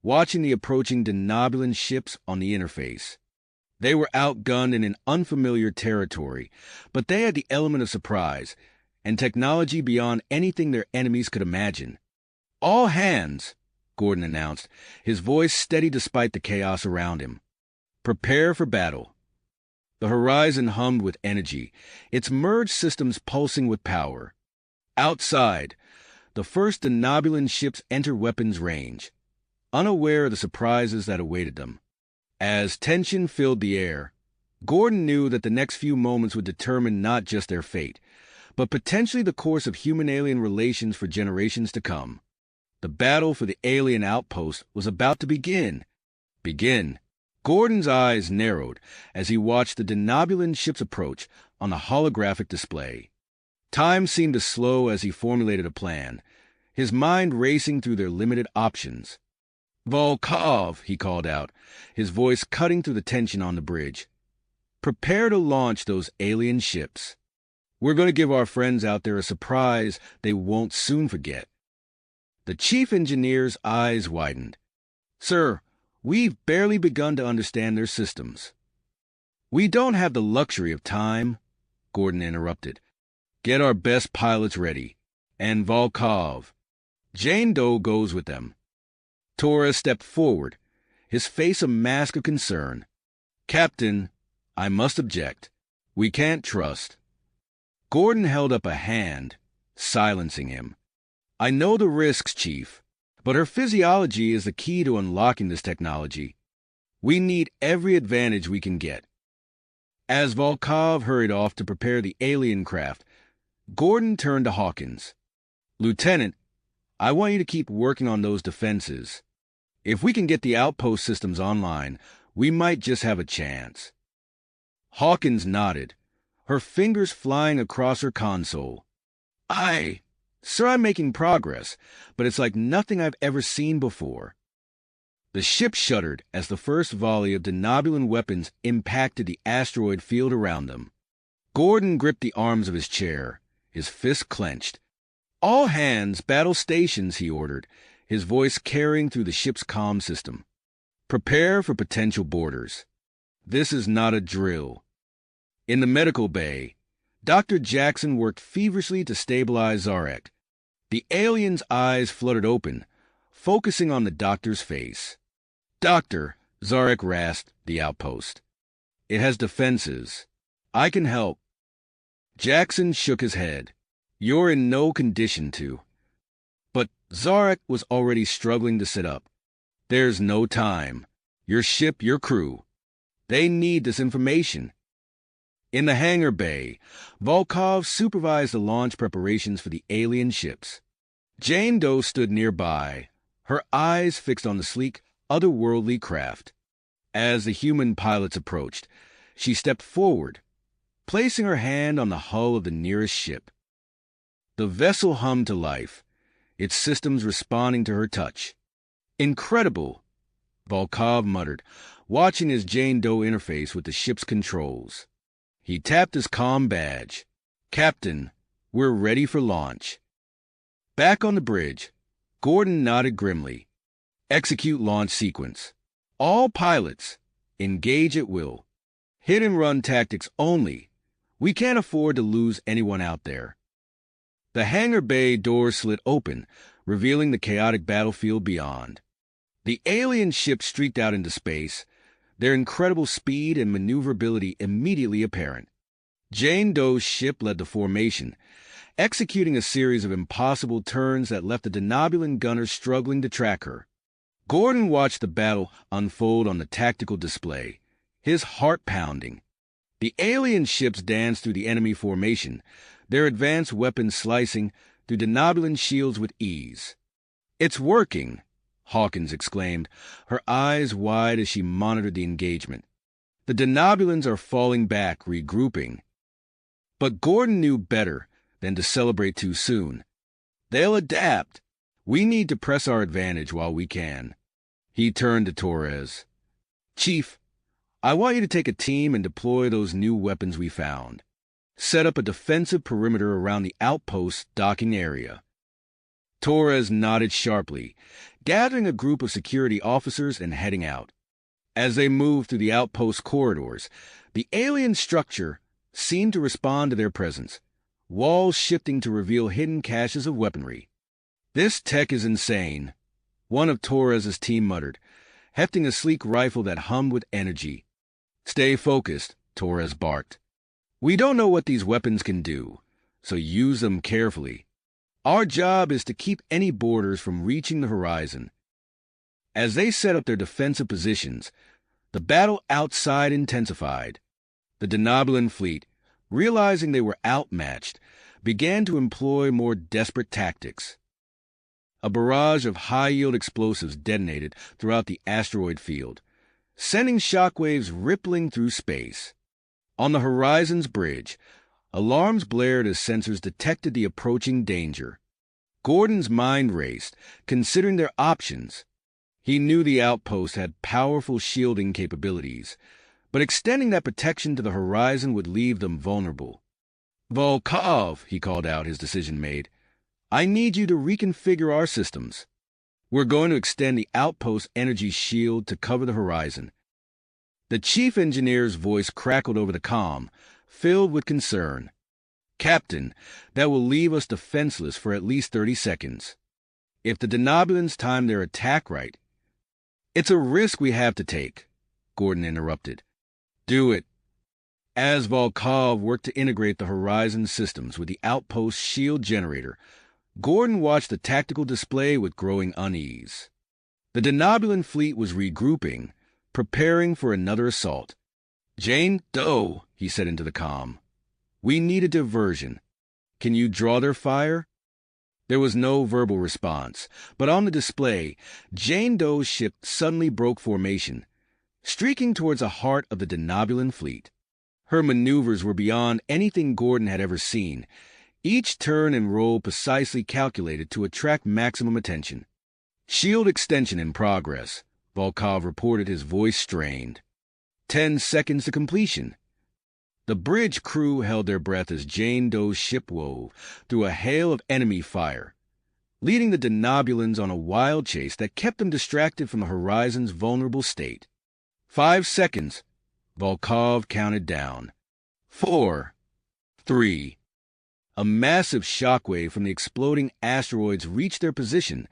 watching the approaching denobulan ships on the interface. They were outgunned in an unfamiliar territory, but they had the element of surprise and technology beyond anything their enemies could imagine. "All hands," Gordon announced, his voice steady despite the chaos around him. "Prepare for battle." The horizon hummed with energy, its merged systems pulsing with power. Outside, the first denobulan ships entered weapons range, unaware of the surprises that awaited them. As tension filled the air, Gordon knew that the next few moments would determine not just their fate, but potentially the course of human-alien relations for generations to come. The battle for the alien outpost was about to begin. Gordon's eyes narrowed as he watched the denobulan ships approach on the holographic display. Time seemed to slow as he formulated a plan, his mind racing through their limited options. "Volkov," he called out, his voice cutting through the tension on the bridge. "Prepare to launch those alien ships. We're going to give our friends out there a surprise they won't soon forget." The chief engineer's eyes widened. "Sir, we've barely begun to understand their systems." "We don't have the luxury of time," Gordon interrupted. Get our best pilots ready. And Volkov. Jane Doe goes with them. Torres stepped forward, his face a mask of concern. Captain, I must object. We can't trust. Gordon held up a hand, silencing him. I know the risks, Chief, but her physiology is the key to unlocking this technology. We need every advantage we can get. As Volkov hurried off to prepare the alien craft, Gordon turned to Hawkins. Lieutenant, I want you to keep working on those defenses. If we can get the outpost systems online, we might just have a chance. Hawkins nodded, her fingers flying across her console. Sir, I'm making progress, but it's like nothing I've ever seen before. The ship shuddered as the first volley of denobulan weapons impacted the asteroid field around them. Gordon gripped the arms of his chair, his fists clenched. All hands, battle stations, he ordered, his voice carrying through the ship's comm system. Prepare for potential boarders. This is not a drill. In the medical bay, Dr. Jackson worked feverishly to stabilize Zarek. The alien's eyes fluttered open, focusing on the doctor's face. Doctor, Zarek rasped the outpost. It has defenses. I can help. Jackson shook his head. You're in no condition to. But Zarek was already struggling to sit up. There's no time. Your ship, your crew. They need this information. In the hangar bay, Volkov supervised the launch preparations for the alien ships. Jane Doe stood nearby, her eyes fixed on the sleek, otherworldly craft. As the human pilots approached, she stepped forward, placing her hand on the hull of the nearest ship. The vessel hummed to life, its systems responding to her touch. Incredible, Volkov muttered, watching as Jane Doe interfaced with the ship's controls. He tapped his comm badge. Captain, we're ready for launch. Back on the bridge, Gordon nodded grimly. Execute launch sequence. All pilots, engage at will. Hit and run tactics only. We can't afford to lose anyone out there. The hangar bay doors slid open, revealing the chaotic battlefield beyond. The alien ships streaked out into space, their incredible speed and maneuverability immediately apparent. Jane Doe's ship led the formation, executing a series of impossible turns that left the denobulan gunners struggling to track her. Gordon watched the battle unfold on the tactical display, his heart pounding. The alien ships danced through the enemy formation, their advanced weapons slicing through denobulan shields with ease. It's working, Hawkins exclaimed, her eyes wide as she monitored the engagement. The denobulans are falling back, regrouping. But Gordon knew better than to celebrate too soon. They'll adapt. We need to press our advantage while we can. He turned to Torres. Chief, I want you to take a team and deploy those new weapons we found. Set up a defensive perimeter around the outpost docking area. Torres nodded sharply, gathering a group of security officers and heading out. As they moved through the outpost corridors, the alien structure seemed to respond to their presence, walls shifting to reveal hidden caches of weaponry. This tech is insane, one of Torres's team muttered, hefting a sleek rifle that hummed with energy. Stay focused, Torres barked. We don't know what these weapons can do, so use them carefully. Our job is to keep any boarders from reaching the horizon. As they set up their defensive positions, the battle outside intensified. The denobulan fleet, realizing they were outmatched, began to employ more desperate tactics. A barrage of high-yield explosives detonated throughout the asteroid field, sending shockwaves rippling through space. On the horizon's bridge, alarms blared as sensors detected the approaching danger. Gordon's mind raced, considering their options. He knew the outpost had powerful shielding capabilities, but extending that protection to the horizon would leave them vulnerable. Volkov, he called out, his decision made. I need you to reconfigure our systems. We're going to extend the outpost energy shield to cover the horizon. The chief engineer's voice crackled over the comm, filled with concern. Captain, that will leave us defenseless for at least 30 seconds. If the Denobulans time their attack right... It's a risk we have to take, Gordon interrupted. Do it. As Volkov worked to integrate the Horizon systems with the outpost shield generator, Gordon watched the tactical display with growing unease. The Denobulan fleet was regrouping, preparing for another assault. Jane Doe, he said into the comm. We need a diversion. Can you draw their fire? There was no verbal response, but on the display, Jane Doe's ship suddenly broke formation, streaking towards the heart of the Denobulan fleet. Her maneuvers were beyond anything Gordon had ever seen, each turn and roll precisely calculated to attract maximum attention. Shield extension in progress, Volkov reported, his voice strained. 10 seconds to completion. The bridge crew held their breath as Jane Doe's ship wove through a hail of enemy fire, leading the Denobulans on a wild chase that kept them distracted from the Horizon's vulnerable state. 5 seconds. Volkov counted down. 4, 3. A massive shockwave from the exploding asteroids reached their position,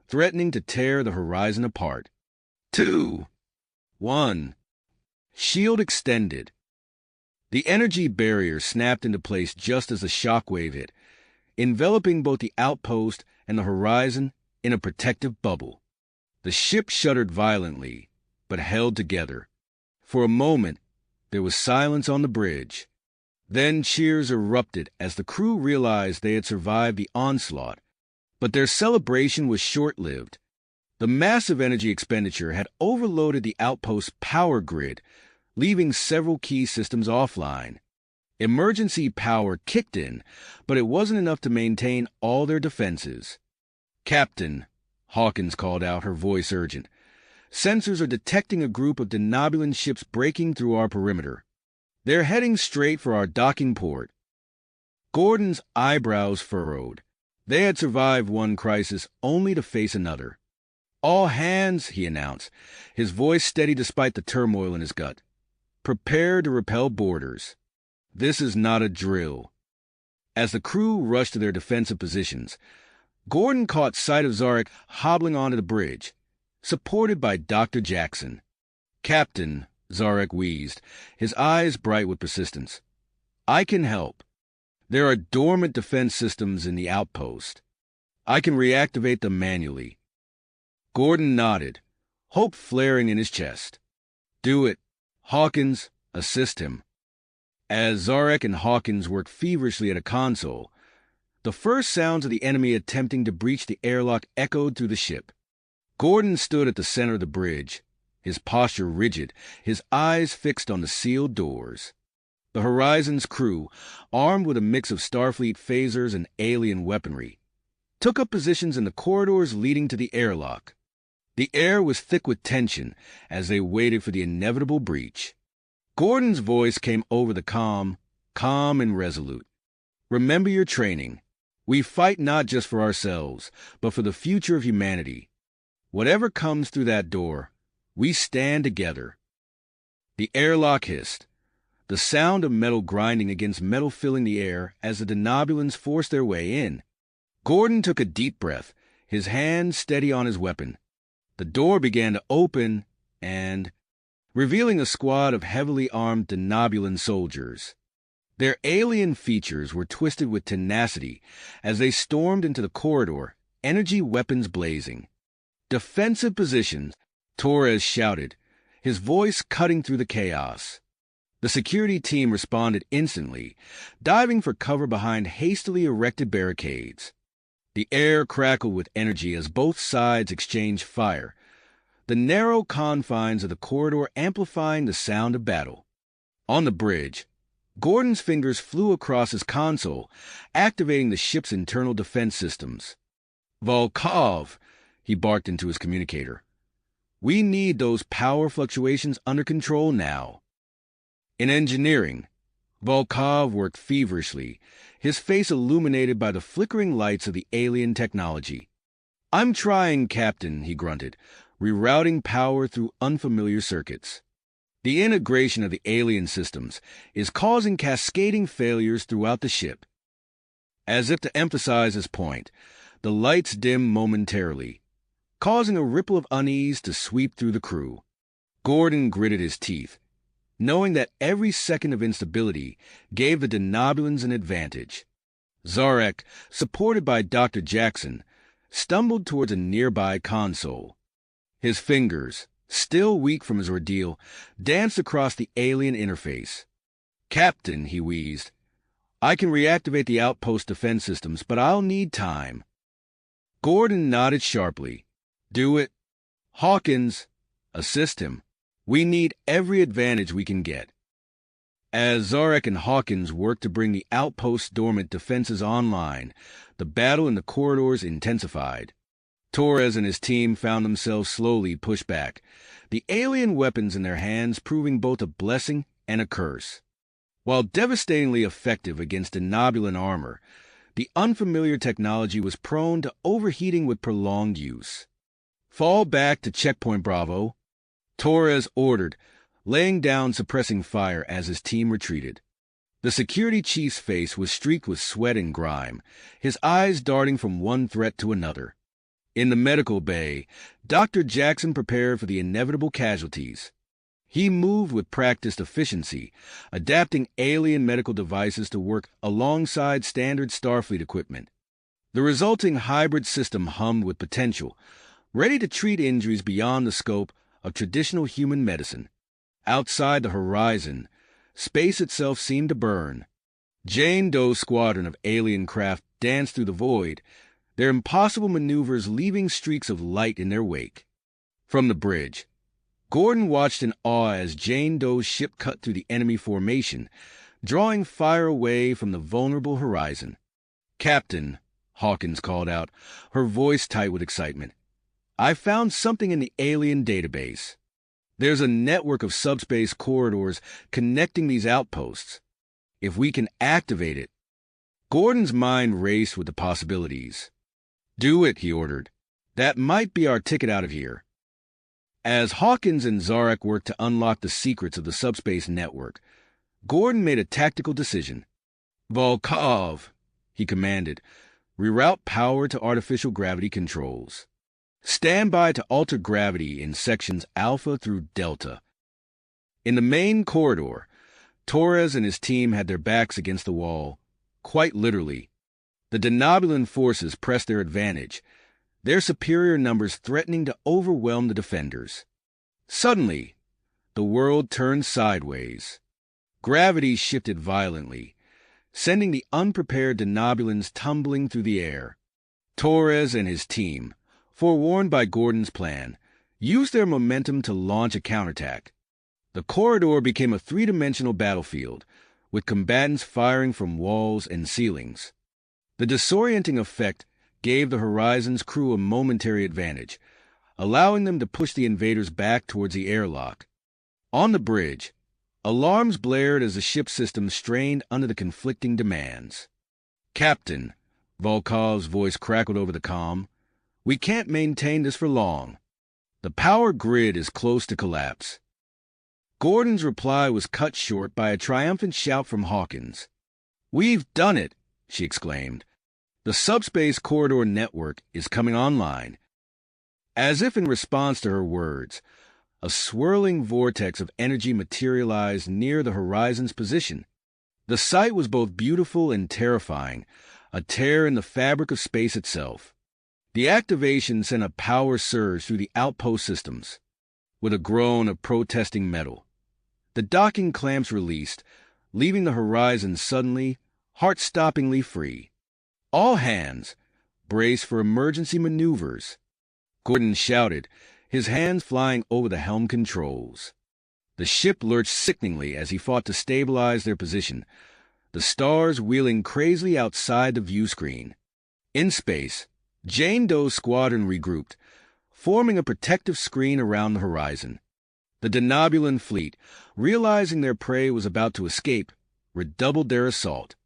threatening to tear the Horizon apart. 2, 1. Shield extended. The energy barrier snapped into place just as the shockwave hit, enveloping both the outpost and the Horizon in a protective bubble. The ship shuddered violently, but held together. For a moment, there was silence on the bridge. Then cheers erupted as the crew realized they had survived the onslaught. But their celebration was short-lived. The massive energy expenditure had overloaded the outpost's power grid, leaving several key systems offline. Emergency power kicked in, but it wasn't enough to maintain all their defenses. Captain, Hawkins called out, her voice urgent. Sensors are detecting a group of Denobulan ships breaking through our perimeter. They're heading straight for our docking port. Gordon's eyebrows furrowed. They had survived one crisis only to face another. All hands, he announced, his voice steady despite the turmoil in his gut. Prepare to repel boarders. This is not a drill. As the crew rushed to their defensive positions, Gordon caught sight of Zarek hobbling onto the bridge, supported by Dr. Jackson. Captain, Zarek wheezed, his eyes bright with persistence. I can help. There are dormant defense systems in the outpost. I can reactivate them manually. Gordon nodded, hope flaring in his chest. Do it. Hawkins, assist him. As Zarek and Hawkins worked feverishly at a console, the first sounds of the enemy attempting to breach the airlock echoed through the ship. Gordon stood at the center of the bridge, his posture rigid, his eyes fixed on the sealed doors. The Horizon's crew, armed with a mix of Starfleet phasers and alien weaponry, took up positions in the corridors leading to the airlock. The air was thick with tension as they waited for the inevitable breach. Gordon's voice came over the comm, calm and resolute. Remember your training. We fight not just for ourselves, but for the future of humanity. Whatever comes through that door, we stand together. The airlock hissed, the sound of metal grinding against metal filling the air as the Denobulans forced their way in. Gordon took a deep breath, his hand steady on his weapon. The door began to open and, revealing a squad of heavily armed Denobulan soldiers. Their alien features were twisted with tenacity as they stormed into the corridor, energy weapons blazing. Defensive positions, Torres shouted, his voice cutting through the chaos. The security team responded instantly, diving for cover behind hastily erected barricades. The air crackled with energy as both sides exchanged fire, the narrow confines of the corridor amplifying the sound of battle. On the bridge, Gordon's fingers flew across his console, activating the ship's internal defense systems. Volkov, he barked into his communicator. We need those power fluctuations under control now. In engineering, Volkov worked feverishly, his face illuminated by the flickering lights of the alien technology. I'm trying, Captain, he grunted, rerouting power through unfamiliar circuits. The integration of the alien systems is causing cascading failures throughout the ship. As if to emphasize his point, the lights dimmed momentarily, causing a ripple of unease to sweep through the crew. Gordon gritted his teeth, knowing that every second of instability gave the denobulans an advantage. Zarek, supported by Dr. Jackson, stumbled towards a nearby console. His fingers, still weak from his ordeal, danced across the alien interface. "Captain," he wheezed, "I can reactivate the outpost defense systems, but I'll need time." Gordon nodded sharply. "Do it. Hawkins, assist him. We need every advantage we can get." As Zarek and Hawkins worked to bring the outpost's dormant defenses online, the battle in the corridors intensified. Torres and his team found themselves slowly pushed back, the alien weapons in their hands proving both a blessing and a curse. While devastatingly effective against denobulan armor, the unfamiliar technology was prone to overheating with prolonged use. "Fall back to Checkpoint Bravo," Torres ordered, laying down suppressing fire as his team retreated. The security chief's face was streaked with sweat and grime, his eyes darting from one threat to another. In the medical bay, Dr. Jackson prepared for the inevitable casualties. He moved with practiced efficiency, adapting alien medical devices to work alongside standard Starfleet equipment. The resulting hybrid system hummed with potential, ready to treat injuries beyond the scope of traditional human medicine. Outside the horizon, space itself seemed to burn. Jane Doe's squadron of alien craft danced through the void, their impossible maneuvers leaving streaks of light in their wake. From the bridge, Gordon watched in awe as Jane Doe's ship cut through the enemy formation, drawing fire away from the vulnerable horizon. "Captain," Hawkins called out, her voice tight with excitement, "I found something in the alien database. There's a network of subspace corridors connecting these outposts. If we can activate it..." Gordon's mind raced with the possibilities. "Do it," he ordered. "That might be our ticket out of here." As Hawkins and Zarek worked to unlock the secrets of the subspace network, Gordon made a tactical decision. "Volkov," he commanded, "reroute power to artificial gravity controls. Stand by to alter gravity in sections Alpha through Delta." In the main corridor, Torres and his team had their backs against the wall, quite literally. The denobulan forces pressed their advantage, their superior numbers threatening to overwhelm the defenders. Suddenly, the world turned sideways. Gravity shifted violently, sending the unprepared denobulans tumbling through the air. Torres and his team, forewarned by Gordon's plan, used their momentum to launch a counterattack. The corridor became a three-dimensional battlefield, with combatants firing from walls and ceilings. The disorienting effect gave the Horizon's crew a momentary advantage, allowing them to push the invaders back towards the airlock. On the bridge, alarms blared as the ship's systems strained under the conflicting demands. "Captain," Volkov's voice crackled over the comm, "we can't maintain this for long. The power grid is close to collapse." Gordon's reply was cut short by a triumphant shout from Hawkins. "We've done it!" she exclaimed. "The subspace corridor network is coming online." As if in response to her words, a swirling vortex of energy materialized near the Horizon's position. The sight was both beautiful and terrifying, a tear in the fabric of space itself. The activation sent a power surge through the outpost systems. With a groan of protesting metal, the docking clamps released, leaving the Horizon suddenly, heart-stoppingly free. "All hands, brace for emergency maneuvers," Gordon shouted, his hands flying over the helm controls. The ship lurched sickeningly as he fought to stabilize their position, the stars wheeling crazily outside the view screen. In space, Jane Doe's squadron regrouped, forming a protective screen around the horizon. The denobulan fleet, realizing their prey was about to escape, redoubled their assault.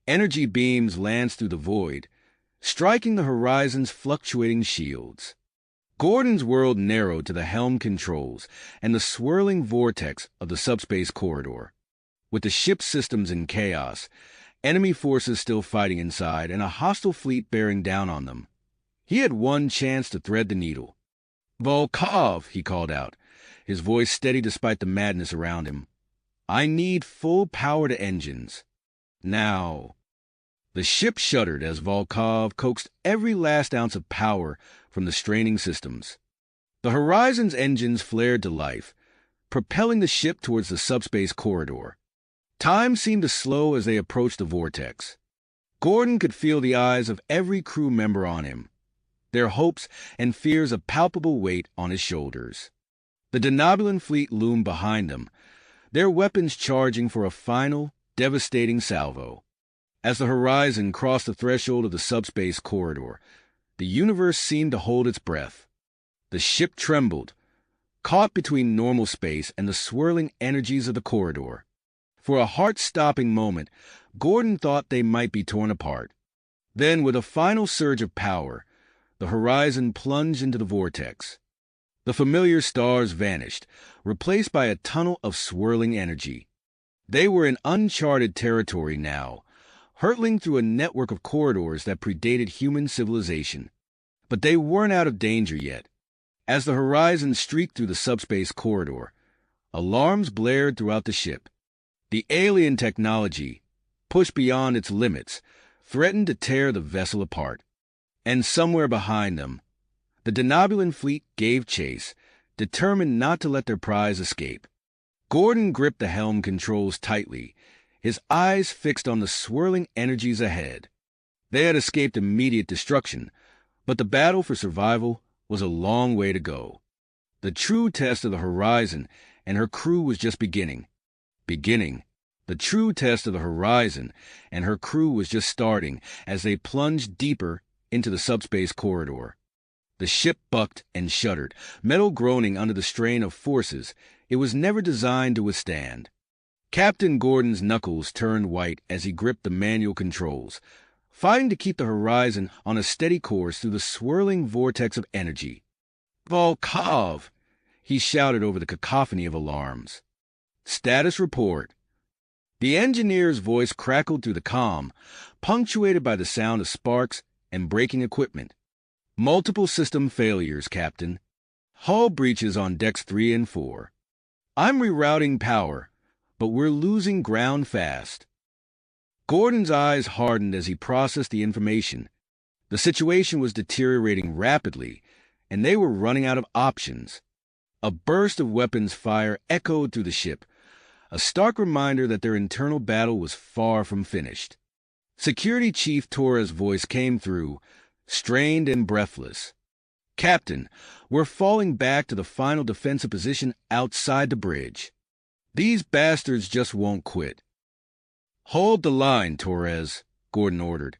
Energy beams lanced through the void, striking the horizon's fluctuating shields. Gordon's world narrowed to the helm controls and the swirling vortex of the subspace corridor. With the ship's systems in chaos, enemy forces still fighting inside, and a hostile fleet bearing down on them. He had one chance to thread the needle. "Volkov," he called out, his voice steady despite the madness around him. "I need full power to engines. Now." The ship shuddered as Volkov coaxed every last ounce of power from the straining systems. The Horizon's engines flared to life, propelling the ship towards the subspace corridor. Time seemed to slow as they approached the vortex. Gordon could feel the eyes of every crew member on him, their hopes and fears a palpable weight on his shoulders. The Denobulan fleet loomed behind them, their weapons charging for a final, devastating salvo. As the Horizon crossed the threshold of the subspace corridor, the universe seemed to hold its breath. The ship trembled, caught between normal space and the swirling energies of the corridor. For a heart-stopping moment, Gordon thought they might be torn apart. Then, with a final surge of power, the Horizon plunged into the vortex. The familiar stars vanished, replaced by a tunnel of swirling energy. They were in uncharted territory now, hurtling through a network of corridors that predated human civilization. But they weren't out of danger yet. As the Horizon streaked through the subspace corridor, alarms blared throughout the ship. The alien technology, pushed beyond its limits, threatened to tear the vessel apart. And somewhere behind them, the Denobulan fleet gave chase, determined not to let their prize escape. Gordon gripped the helm controls tightly, his eyes fixed on the swirling energies ahead. They had escaped immediate destruction, but the battle for survival was a long way to go. The true test of the Horizon and her crew was just beginning. The true test of the Horizon and her crew was just starting as they plunged deeper into the subspace corridor. The ship bucked and shuddered, metal groaning under the strain of forces it was never designed to withstand. Captain Gordon's knuckles turned white as he gripped the manual controls, fighting to keep the Horizon on a steady course through the swirling vortex of energy. "Volkov!" he shouted over the cacophony of alarms. "Status report." The engineer's voice crackled through the comm, punctuated by the sound of sparks and breaking equipment. "Multiple system failures, Captain. Hull breaches on decks 3 and 4. I'm rerouting power, but we're losing ground fast." Gordon's eyes hardened as he processed the information. The situation was deteriorating rapidly, and they were running out of options. A burst of weapons fire echoed through the ship, a stark reminder that their internal battle was far from finished. Security Chief Torres' voice came through, strained and breathless. "Captain, we're falling back to the final defensive position outside the bridge. These bastards just won't quit." "Hold the line, Torres," Gordon ordered,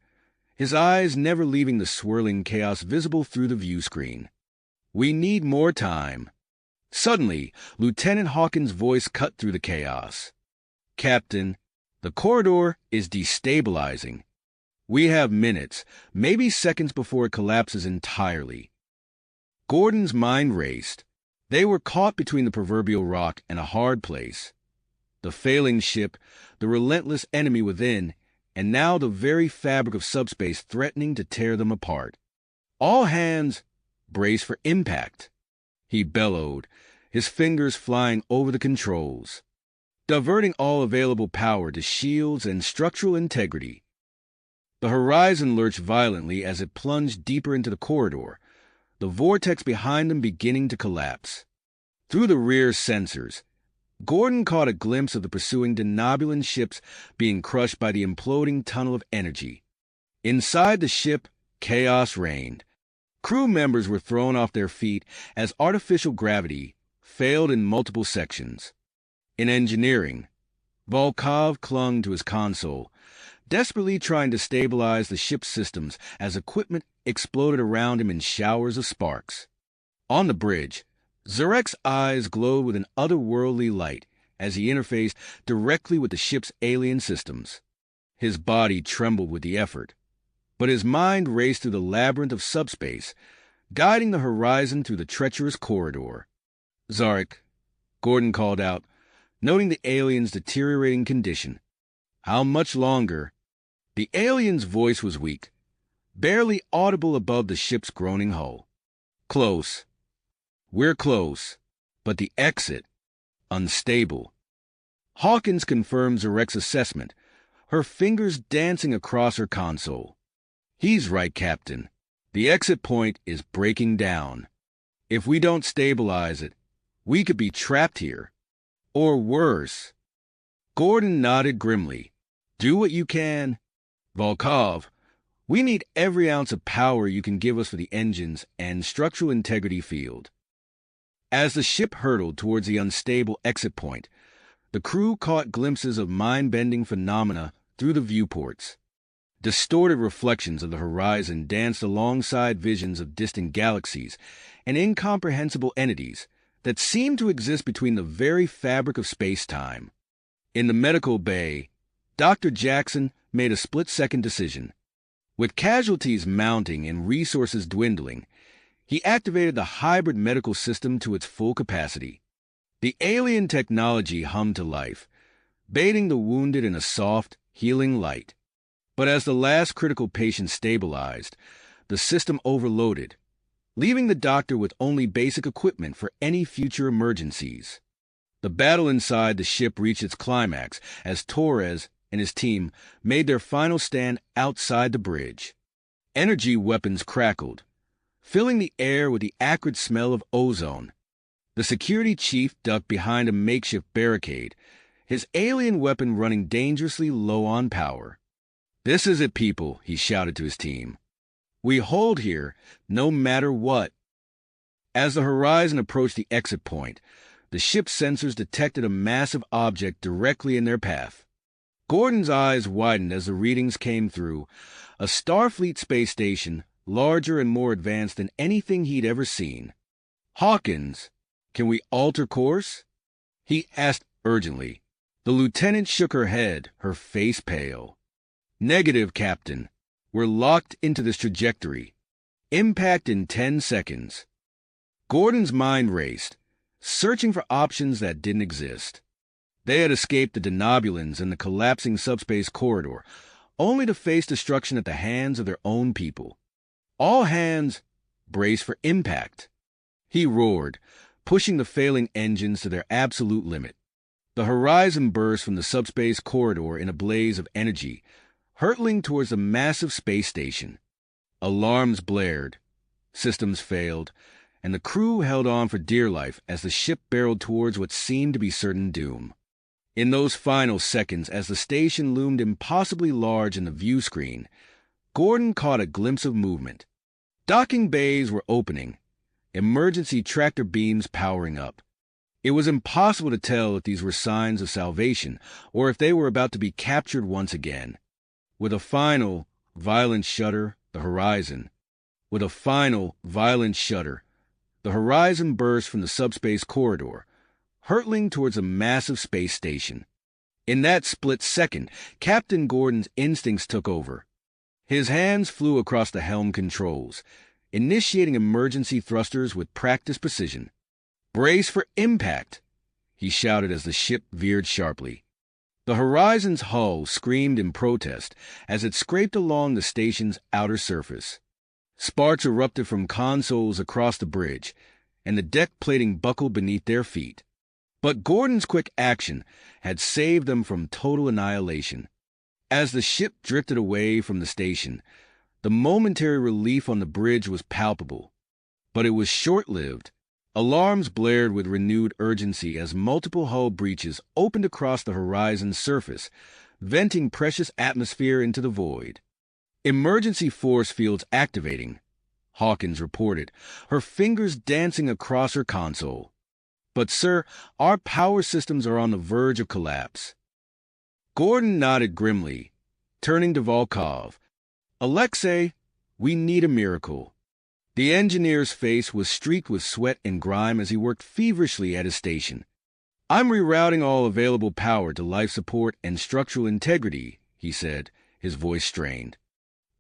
his eyes never leaving the swirling chaos visible through the view screen. "We need more time." Suddenly, Lieutenant Hawkins' voice cut through the chaos. "Captain, the corridor is destabilizing. We have minutes, maybe seconds before it collapses entirely." Gordon's mind raced. They were caught between the proverbial rock and a hard place. The failing ship, the relentless enemy within, and now the very fabric of subspace threatening to tear them apart. "All hands, brace for impact," he bellowed, his fingers flying over the controls, diverting all available power to shields and structural integrity. The Horizon lurched violently as it plunged deeper into the corridor, the vortex behind them beginning to collapse. Through the rear sensors, Gordon caught a glimpse of the pursuing Denobulan ships being crushed by the imploding tunnel of energy. Inside the ship, chaos reigned. Crew members were thrown off their feet as artificial gravity failed in multiple sections. In engineering, Volkov clung to his console, desperately trying to stabilize the ship's systems as equipment exploded around him in showers of sparks. On the bridge, Zarek's eyes glowed with an otherworldly light as he interfaced directly with the ship's alien systems. His body trembled with the effort, but his mind raced through the labyrinth of subspace, guiding the Horizon through the treacherous corridor. "Zarek," Gordon called out, noting the alien's deteriorating condition. "How much longer?" The alien's voice was weak, barely audible above the ship's groaning hull. Close. We're close, but the exit, unstable. Hawkins confirms Zarek's assessment, her fingers dancing across her console. He's right, Captain. The exit point is breaking down. If we don't stabilize it, we could be trapped here. Or worse. Gordon nodded grimly. Do what you can. Volkov, we need every ounce of power you can give us for the engines and structural integrity field. As the ship hurtled towards the unstable exit point, the crew caught glimpses of mind-bending phenomena through the viewports. Distorted reflections of the horizon danced alongside visions of distant galaxies and incomprehensible entities that seemed to exist between the very fabric of space-time. In the medical bay, Dr. Jackson made a split-second decision. With casualties mounting and resources dwindling, he activated the hybrid medical system to its full capacity. The alien technology hummed to life, bathing the wounded in a soft, healing light. But as the last critical patient stabilized, the system overloaded, leaving the doctor with only basic equipment for any future emergencies. The battle inside the ship reached its climax as Torres and his team made their final stand outside the bridge. Energy weapons crackled, filling the air with the acrid smell of ozone. The security chief ducked behind a makeshift barricade, his alien weapon running dangerously low on power. "This is it, people," he shouted to his team. "We hold here, no matter what." As the horizon approached the exit point, the ship's sensors detected a massive object directly in their path. Gordon's eyes widened as the readings came through, a Starfleet space station larger and more advanced than anything he'd ever seen. "Hawkins, can we alter course?" he asked urgently. The lieutenant shook her head, her face pale. "Negative, Captain. We're locked into this trajectory. Impact in 10 seconds. Gordon's mind raced, searching for options that didn't exist. They had escaped the denobulins and the collapsing subspace corridor, only to face destruction at the hands of their own people. "All hands, brace for impact," he roared, pushing the failing engines to their absolute limit. The horizon burst from the subspace corridor in a blaze of energy, hurtling towards the massive space station. Alarms blared, systems failed, and the crew held on for dear life as the ship barreled towards what seemed to be certain doom. In those final seconds, as the station loomed impossibly large in the view screen, Gordon caught a glimpse of movement. Docking bays were opening, emergency tractor beams powering up. It was impossible to tell if these were signs of salvation or if they were about to be captured once again. With a final, violent shudder, the horizon burst from the subspace corridor, hurtling towards a massive space station. In that split second, Captain Gordon's instincts took over. His hands flew across the helm controls, initiating emergency thrusters with practiced precision. "Brace for impact," he shouted as the ship veered sharply. The horizon's hull screamed in protest as it scraped along the station's outer surface. Sparks erupted from consoles across the bridge, and the deck plating buckled beneath their feet. But Gordon's quick action had saved them from total annihilation. As the ship drifted away from the station, the momentary relief on the bridge was palpable. But it was short-lived. Alarms blared with renewed urgency as multiple hull breaches opened across the horizon's surface, venting precious atmosphere into the void. "Emergency force fields activating," Hawkins reported, her fingers dancing across her console. "But, sir, our power systems are on the verge of collapse." Gordon nodded grimly, turning to Volkov. "Alexei, we need a miracle." The engineer's face was streaked with sweat and grime as he worked feverishly at his station. "I'm rerouting all available power to life support and structural integrity," he said, his voice strained.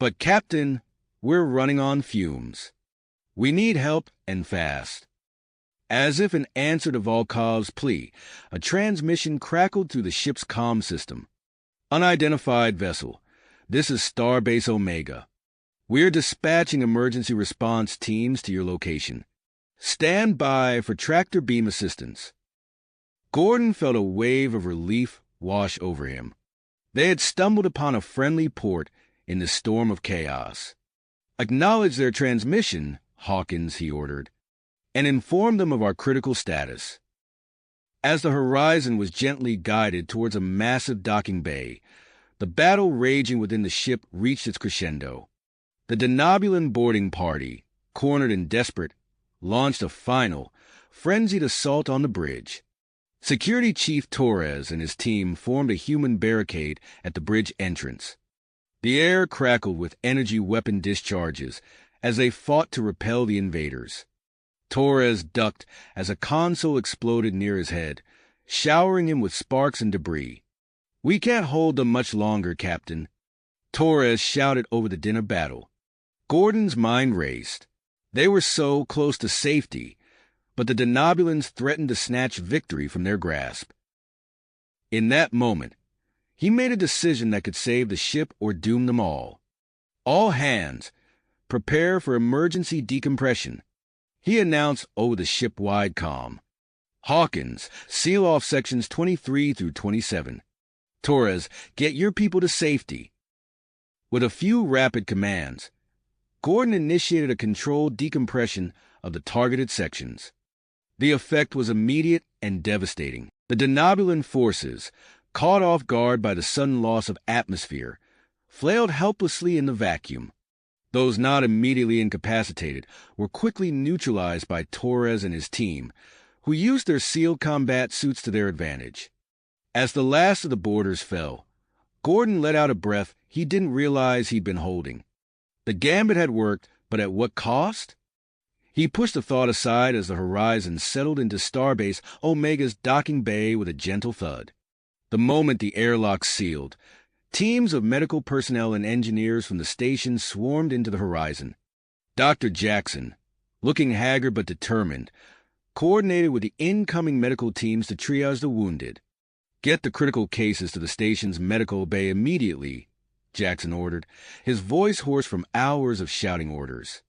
"But, Captain, we're running on fumes. We need help, and fast." As if in answer to Volkov's plea, a transmission crackled through the ship's comm system. "Unidentified vessel. This is Starbase Omega. We're dispatching emergency response teams to your location. Stand by for tractor beam assistance." Gordon felt a wave of relief wash over him. They had stumbled upon a friendly port in this storm of chaos. "Acknowledge their transmission, Hawkins," he ordered, "and inform them of our critical status." As the Horizon was gently guided towards a massive docking bay, the battle raging within the ship reached its crescendo. The Denobulan boarding party, cornered and desperate, launched a final, frenzied assault on the bridge. Security Chief Torres and his team formed a human barricade at the bridge entrance. The air crackled with energy weapon discharges as they fought to repel the invaders. Torres ducked as a console exploded near his head, showering him with sparks and debris. "We can't hold them much longer, Captain," Torres shouted over the din of battle. Gordon's mind raced. They were so close to safety, but the Denobulans threatened to snatch victory from their grasp. In that moment, he made a decision that could save the ship or doom them all. "All hands, prepare for emergency decompression," he announced over the ship-wide comm. "Hawkins, seal off sections 23 through 27. Torres, get your people to safety." With a few rapid commands, Gordon initiated a controlled decompression of the targeted sections. The effect was immediate and devastating. The Denobulan forces, caught off guard by the sudden loss of atmosphere, flailed helplessly in the vacuum. Those not immediately incapacitated were quickly neutralized by Torres and his team, who used their sealed combat suits to their advantage. As the last of the boarders fell, Gordon let out a breath he didn't realize he'd been holding. The gambit had worked, but at what cost? He pushed the thought aside as the Horizon settled into Starbase Omega's docking bay with a gentle thud. The moment the airlock sealed, teams of medical personnel and engineers from the station swarmed into the Horizon. Dr. Jackson, looking haggard but determined, coordinated with the incoming medical teams to triage the wounded. "Get the critical cases to the station's medical bay immediately," Jackson ordered, his voice hoarse from hours of shouting orders.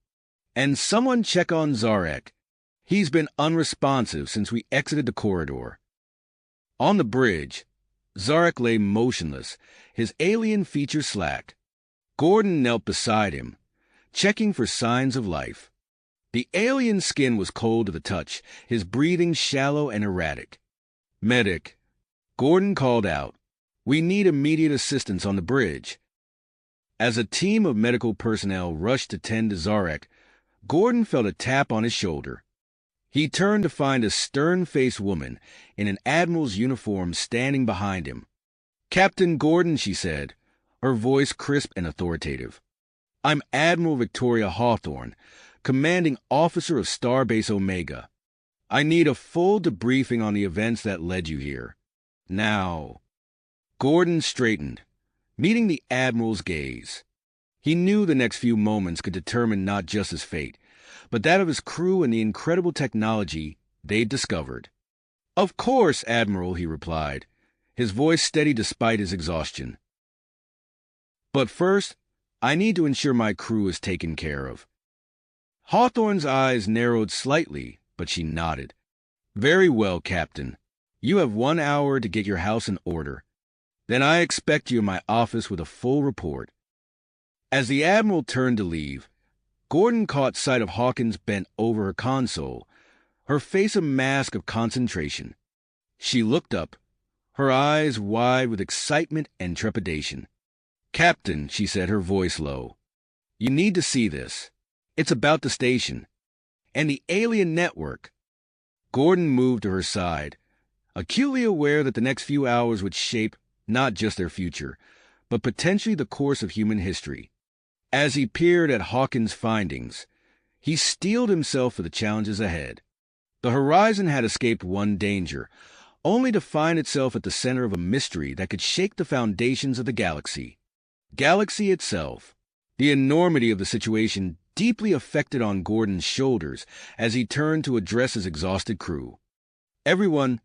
"And someone check on Zarek. He's been unresponsive since we exited the corridor." On the bridge, Zarek lay motionless, his alien features slack. Gordon knelt beside him, checking for signs of life. The alien skin was cold to the touch, his breathing shallow and erratic. "Medic," Gordon called out. "We need immediate assistance on the bridge." As a team of medical personnel rushed to tend to Zarek, Gordon felt a tap on his shoulder. He turned to find a stern-faced woman in an admiral's uniform standing behind him. "Captain Gordon," she said, her voice crisp and authoritative. "I'm Admiral Victoria Hawthorne, commanding officer of Starbase Omega. I need a full debriefing on the events that led you here. Now." Gordon straightened, meeting the Admiral's gaze. He knew the next few moments could determine not just his fate, but that of his crew and the incredible technology they'd discovered. "Of course, Admiral," he replied, his voice steady despite his exhaustion. "But first, I need to ensure my crew is taken care of." Hawthorne's eyes narrowed slightly, but she nodded. "Very well, Captain. You have 1 hour to get your house in order. Then I expect you in my office with a full report." As the Admiral turned to leave, Gordon caught sight of Hawkins bent over her console, her face a mask of concentration. She looked up, her eyes wide with excitement and trepidation. "Captain," she said, her voice low, "you need to see this. It's about the station and the alien network." Gordon moved to her side, acutely aware that the next few hours would shape not just their future, but potentially the course of human history. As he peered at Hawkins' findings, he steeled himself for the challenges ahead. The Horizon had escaped one danger, only to find itself at the center of a mystery that could shake the foundations of the galaxy. Galaxy itself. The enormity of the situation deeply affected on Gordon's shoulders as he turned to address his exhausted crew. "Everyone,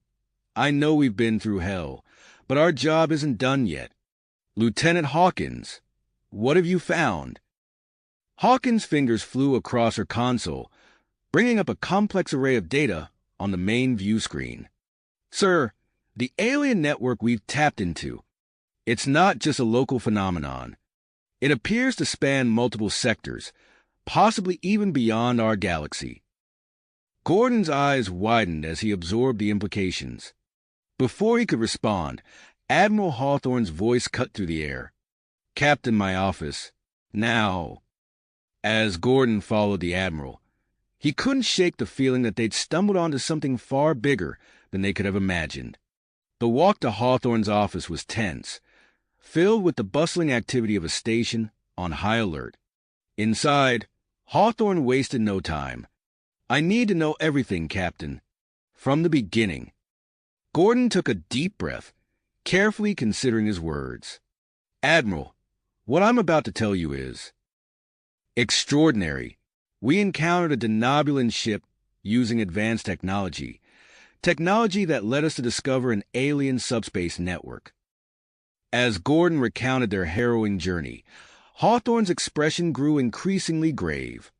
I know we've been through hell, but our job isn't done yet. Lieutenant Hawkins," What have you found? Hawkins' fingers flew across her console, bringing up a complex array of data on the main view screen. Sir, the alien network we've tapped into, it's not just a local phenomenon. It appears to span multiple sectors, possibly even beyond our galaxy. Gordon's eyes widened as he absorbed the implications. Before he could respond, Admiral Hawthorne's voice cut through the air. Captain, my office. Now. As Gordon followed the Admiral, he couldn't shake the feeling that they'd stumbled onto something far bigger than they could have imagined. The walk to Hawthorne's office was tense, filled with the bustling activity of a station on high alert. Inside, Hawthorne wasted no time. I need to know everything, Captain. From the beginning. Gordon took a deep breath, carefully considering his words. Admiral, what I'm about to tell you is extraordinary. We encountered a denobulan ship using advanced technology that led us to discover an alien subspace network. As Gordon recounted their harrowing journey, Hawthorne's expression grew increasingly grave.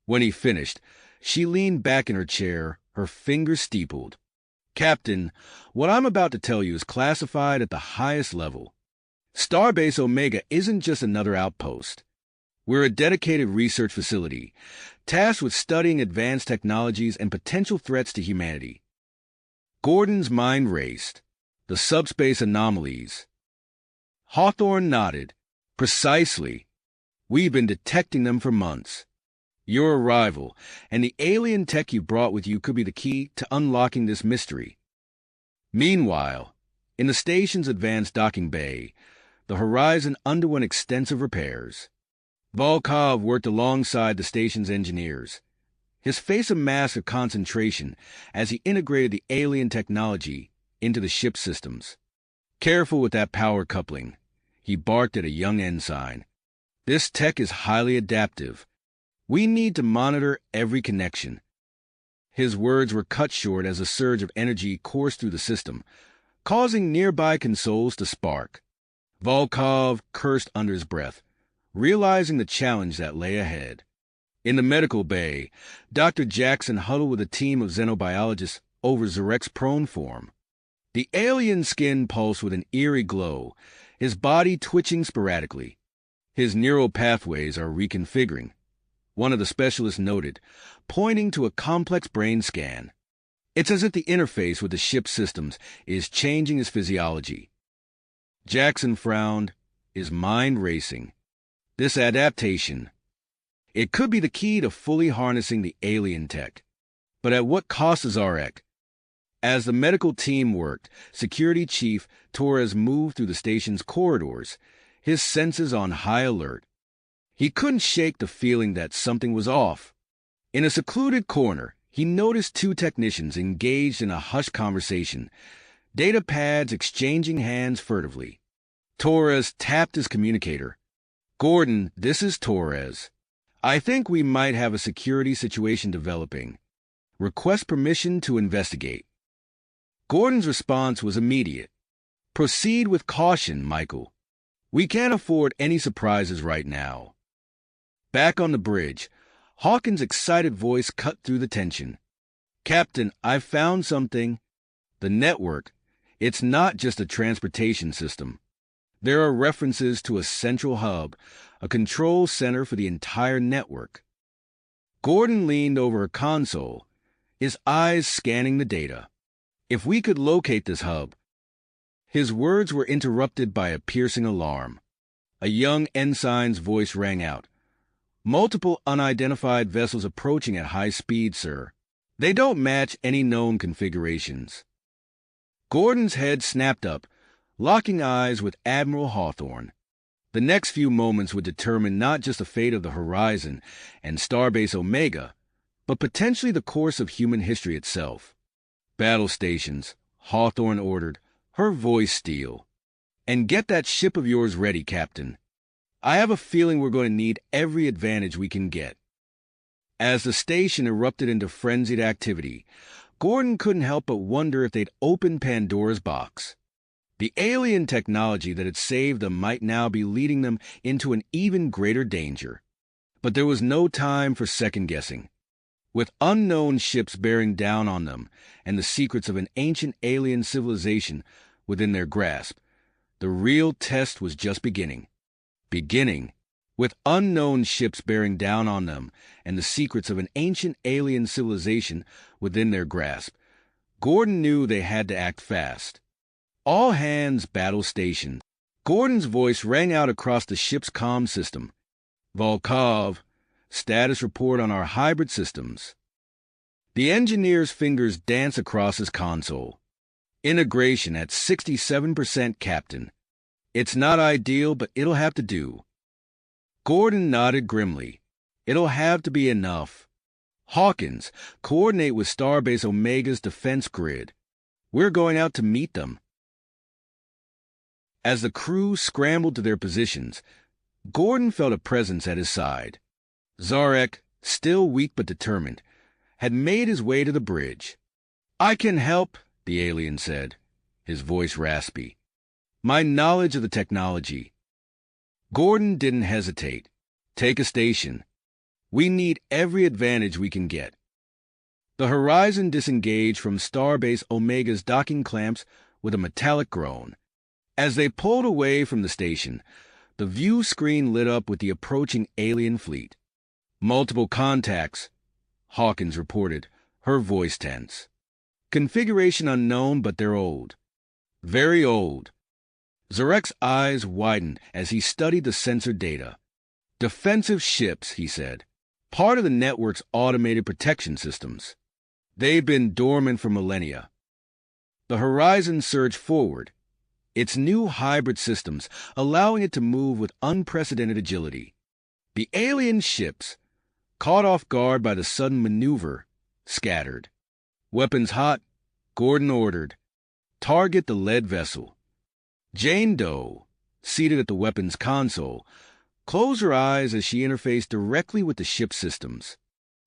When he finished, she leaned back in her chair, her fingers steepled. Captain, what I'm about to tell you is classified at the highest level. Starbase Omega isn't just another outpost. We're a dedicated research facility, tasked with studying advanced technologies and potential threats to humanity. Gordon's mind raced. The subspace anomalies. Hawthorne nodded. Precisely. We've been detecting them for months. Your arrival and the alien tech you brought with you could be the key to unlocking this mystery. Meanwhile, in the station's advanced docking bay, the Horizon underwent extensive repairs. Volkov worked alongside the station's engineers, his face a mask of concentration as he integrated the alien technology into the ship's systems. Careful with that power coupling, he barked at a young ensign. This tech is highly adaptive. We need to monitor every connection. His words were cut short as a surge of energy coursed through the system, causing nearby consoles to spark. Volkov cursed under his breath, realizing the challenge that lay ahead. In the medical bay, Dr. Jackson huddled with a team of xenobiologists over Zarek's prone form. The alien skin pulsed with an eerie glow, his body twitching sporadically. His neural pathways are reconfiguring, one of the specialists noted, pointing to a complex brain scan. It's as if the interface with the ship's systems is changing his physiology. Jackson frowned, his mind racing. This adaptation, it could be the key to fully harnessing the alien tech. But at what cost is Zarek? As the medical team worked, Security Chief Torres moved through the station's corridors, his senses on high alert. He couldn't shake the feeling that something was off. In a secluded corner, he noticed two technicians engaged in a hushed conversation, data pads exchanging hands furtively. Torres tapped his communicator. Gordon, this is Torres. I think we might have a security situation developing. Request permission to investigate. Gordon's response was immediate. Proceed with caution, Michael. We can't afford any surprises right now. Back on the bridge, Hawkins' excited voice cut through the tension. Captain, I've found something. The network, it's not just a transportation system. There are references to a central hub, a control center for the entire network. Gordon leaned over a console, his eyes scanning the data. If we could locate this hub. His words were interrupted by a piercing alarm. A young ensign's voice rang out. Multiple unidentified vessels approaching at high speed, sir. They don't match any known configurations. Gordon's head snapped up, locking eyes with Admiral Hawthorne. The next few moments would determine not just the fate of the Horizon and Starbase Omega, but potentially the course of human history itself. Battle stations, Hawthorne ordered, her voice steel. And get that ship of yours ready, Captain. I have a feeling we're going to need every advantage we can get. As the station erupted into frenzied activity, Gordon couldn't help but wonder if they'd opened Pandora's box. The alien technology that had saved them might now be leading them into an even greater danger. But there was no time for second-guessing. With unknown ships bearing down on them and the secrets of an ancient alien civilization within their grasp, the real test was just beginning. With unknown ships bearing down on them and the secrets of an ancient alien civilization within their grasp, Gordon knew they had to act fast. All hands battle stations. Gordon's voice rang out across the ship's comm system. Volkov, status report on our hybrid systems. The engineer's fingers dance across his console. Integration at 67%, Captain. It's not ideal, but it'll have to do. Gordon nodded grimly. It'll have to be enough. Hawkins, coordinate with Starbase Omega's defense grid. We're going out to meet them. As the crew scrambled to their positions, Gordon felt a presence at his side. Zarek, still weak but determined, had made his way to the bridge. "I can help," the alien said, his voice raspy. "My knowledge of the technology." Gordon didn't hesitate. "Take a station. We need every advantage we can get." The Horizon disengaged from Starbase Omega's docking clamps with a metallic groan. As they pulled away from the station, the view screen lit up with the approaching alien fleet. "Multiple contacts," Hawkins reported, her voice tense. "Configuration unknown, but they're old. Very old." Zarek's eyes widened as he studied the sensor data. "Defensive ships," he said. "Part of the network's automated protection systems. They've been dormant for millennia." The Horizon surged forward, its new hybrid systems allowing it to move with unprecedented agility. The alien ships, caught off guard by the sudden maneuver, scattered. "Weapons hot," Gordon ordered. "Target the lead vessel." Jane Doe, seated at the weapons console, closed her eyes as she interfaced directly with the ship's systems.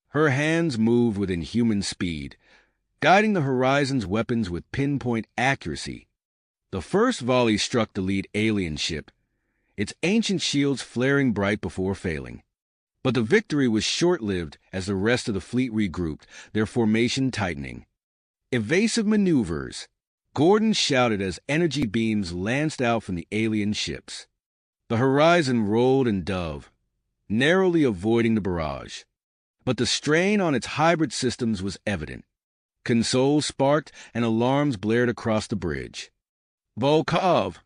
Her hands moved with inhuman speed, guiding the Horizon's weapons with pinpoint accuracy. The first volley struck the lead alien ship, its ancient shields flaring bright before failing. But the victory was short-lived as the rest of the fleet regrouped, their formation tightening. "Evasive maneuvers," Gordon shouted as energy beams lanced out from the alien ships. The Horizon rolled and dove, narrowly avoiding the barrage. But the strain on its hybrid systems was evident. Consoles sparked and alarms blared across the bridge. "Volkov,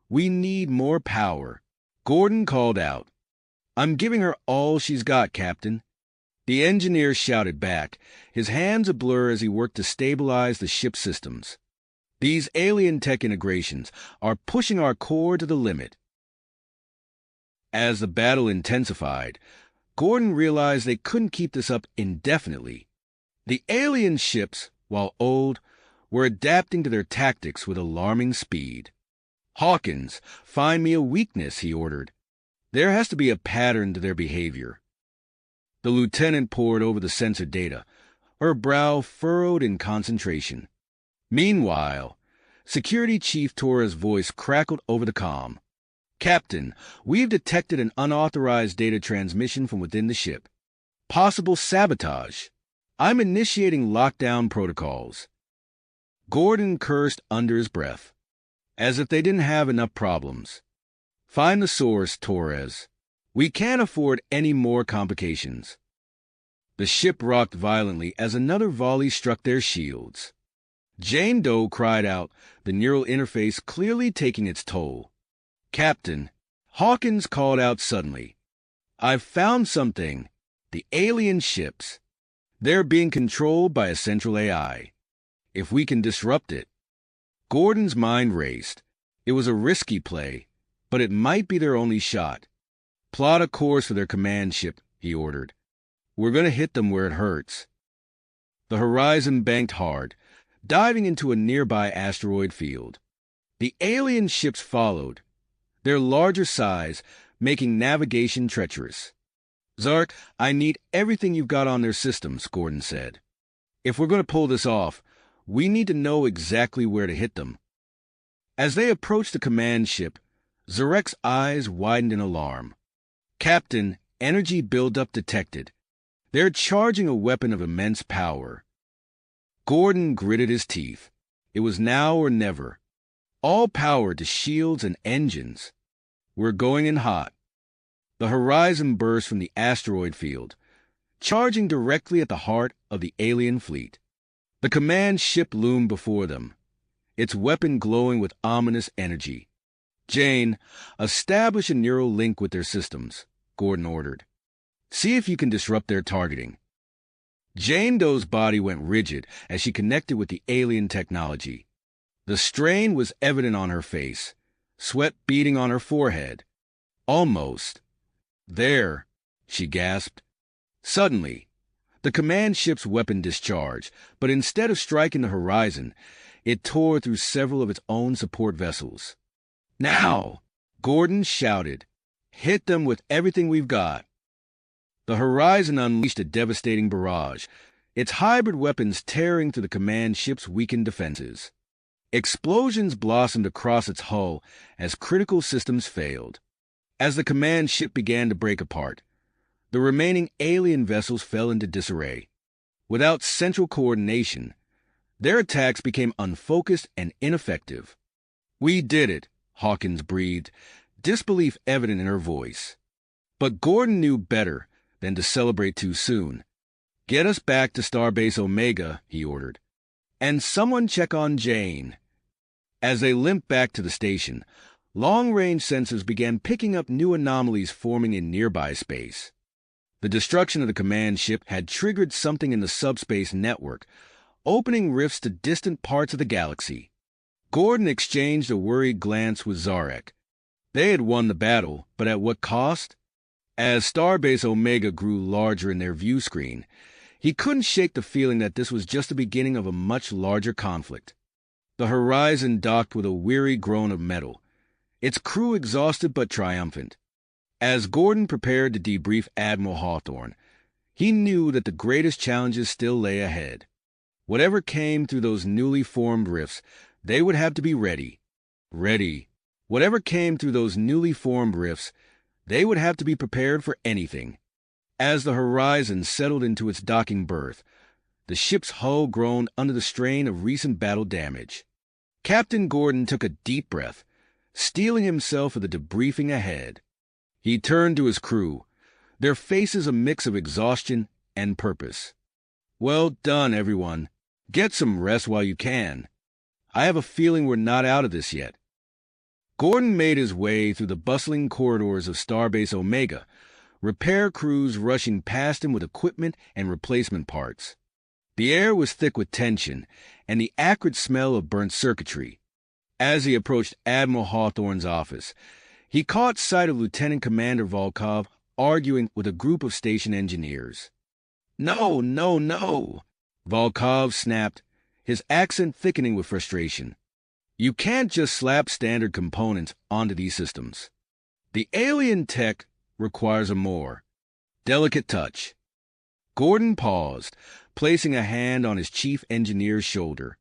we need more power," Gordon called out. "I'm giving her all she's got, Captain." The engineer shouted back, his hands a blur as he worked to stabilize the ship's systems. "These alien tech integrations are pushing our core to the limit." As the battle intensified, Gordon realized they couldn't keep this up indefinitely. The alien ships, while old, were adapting to their tactics with alarming speed. "Hawkins, find me a weakness," he ordered. "There has to be a pattern to their behavior." The lieutenant pored over the sensor data, her brow furrowed in concentration. Meanwhile, Security Chief Torres' voice crackled over the comm. "Captain, we've detected an unauthorized data transmission from within the ship. Possible sabotage. I'm initiating lockdown protocols." Gordon cursed under his breath, as if they didn't have enough problems. "Find the source, Torres. We can't afford any more complications." The ship rocked violently as another volley struck their shields. Jane Doe cried out, the neural interface clearly taking its toll. "Captain," Hawkins called out suddenly, "I've found something. The alien ships. They're being controlled by a central AI. If we can disrupt it." Gordon's mind raced. It was a risky play, but it might be their only shot. "Plot a course for their command ship," he ordered. "We're going to hit them where it hurts." The Horizon banked hard, diving into a nearby asteroid field. The alien ships followed, their larger size making navigation treacherous. "Zark, I need everything you've got on their systems," Gordon said. "If we're going to pull this off, we need to know exactly where to hit them." As they approached the command ship, Zarek's eyes widened in alarm. "Captain, energy buildup detected. They're charging a weapon of immense power." Gordon gritted his teeth. It was now or never. All power to shields and engines. "We're going in hot." The horizon burst from the asteroid field, charging directly at the heart of the alien fleet. The command ship loomed before them, its weapon glowing with ominous energy. "Jane, establish a neural link with their systems," Gordon ordered. "See if you can disrupt their targeting." Jane Doe's body went rigid as she connected with the alien technology. The strain was evident on her face, sweat beading on her forehead. "Almost. There," she gasped. Suddenly, the command ship's weapon discharged, but instead of striking the horizon, it tore through several of its own support vessels. "Now!" Gordon shouted. "Hit them with everything we've got." The horizon unleashed a devastating barrage, its hybrid weapons tearing through the command ship's weakened defenses. Explosions blossomed across its hull as critical systems failed. As the command ship began to break apart, the remaining alien vessels fell into disarray. Without central coordination, their attacks became unfocused and ineffective. "We did it," Hawkins breathed, disbelief evident in her voice. But Gordon knew better than to celebrate too soon. "Get us back to Starbase Omega," he ordered. "And someone check on Jane." As they limped back to the station, long-range sensors began picking up new anomalies forming in nearby space. The destruction of the command ship had triggered something in the subspace network, opening rifts to distant parts of the galaxy. Gordon exchanged a worried glance with Zarek. They had won the battle, but at what cost? As Starbase Omega grew larger in their view screen, he couldn't shake the feeling that this was just the beginning of a much larger conflict. The horizon docked with a weary groan of metal, its crew exhausted but triumphant. As Gordon prepared to debrief Admiral Hawthorne, he knew that the greatest challenges still lay ahead. Whatever came through those newly formed rifts, they would have to be ready. Ready. Whatever came through those newly formed rifts, they would have to be prepared for anything. As the horizon settled into its docking berth, the ship's hull groaned under the strain of recent battle damage. Captain Gordon took a deep breath, steeling himself for the debriefing ahead. He turned to his crew, their faces a mix of exhaustion and purpose. "Well done, everyone. Get some rest while you can. I have a feeling we're not out of this yet." Gordon made his way through the bustling corridors of Starbase Omega, repair crews rushing past him with equipment and replacement parts. The air was thick with tension and the acrid smell of burnt circuitry. As he approached Admiral Hawthorne's office, he caught sight of Lieutenant Commander Volkov arguing with a group of station engineers. "No, no, no," Volkov snapped, his accent thickening with frustration. "You can't just slap standard components onto these systems. The alien tech requires a more delicate touch." Gordon paused, placing a hand on his chief engineer's shoulder.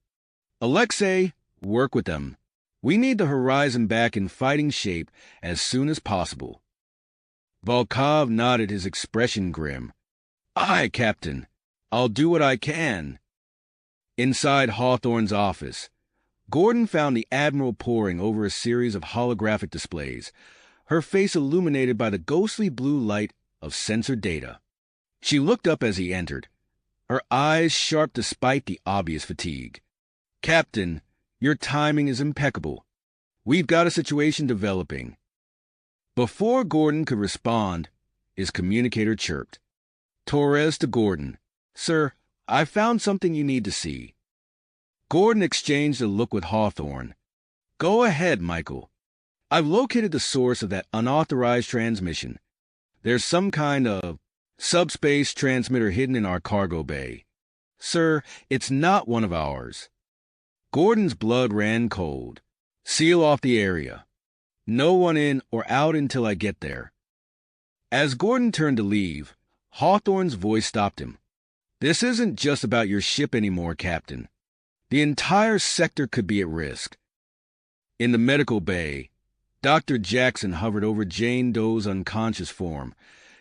"Alexei, work with them. We need the horizon back in fighting shape as soon as possible." Volkov nodded, his expression grim. "Aye, Captain. I'll do what I can." Inside Hawthorne's office, Gordon found the Admiral poring over a series of holographic displays, her face illuminated by the ghostly blue light of sensor data. She looked up as he entered, her eyes sharp despite the obvious fatigue. "Captain, your timing is impeccable. We've got a situation developing." Before Gordon could respond, his communicator chirped. Torres to Gordon. "Sir, I found something you need to see." Gordon exchanged a look with Hawthorne. "Go ahead, Michael. I've located the source of that unauthorized transmission. There's some kind of subspace transmitter hidden in our cargo bay. Sir, it's not one of ours." Gordon's blood ran cold. "Seal off the area. No one in or out until I get there." As Gordon turned to leave, Hawthorne's voice stopped him. "This isn't just about your ship anymore, Captain. The entire sector could be at risk." In the medical bay, Dr. Jackson hovered over Jane Doe's unconscious form,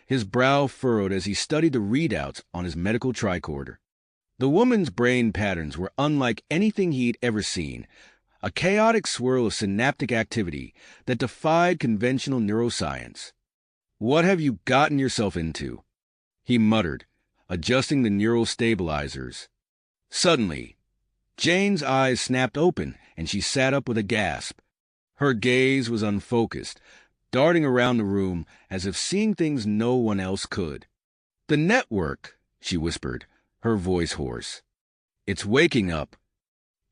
his brow furrowed as he studied the readouts on his medical tricorder. The woman's brain patterns were unlike anything he'd ever seen, a chaotic swirl of synaptic activity that defied conventional neuroscience. "What have you gotten yourself into?" he muttered, adjusting the neural stabilizers. Suddenly, Jane's eyes snapped open and she sat up with a gasp. Her gaze was unfocused, darting around the room as if seeing things no one else could. "The network," she whispered, her voice hoarse. "It's waking up."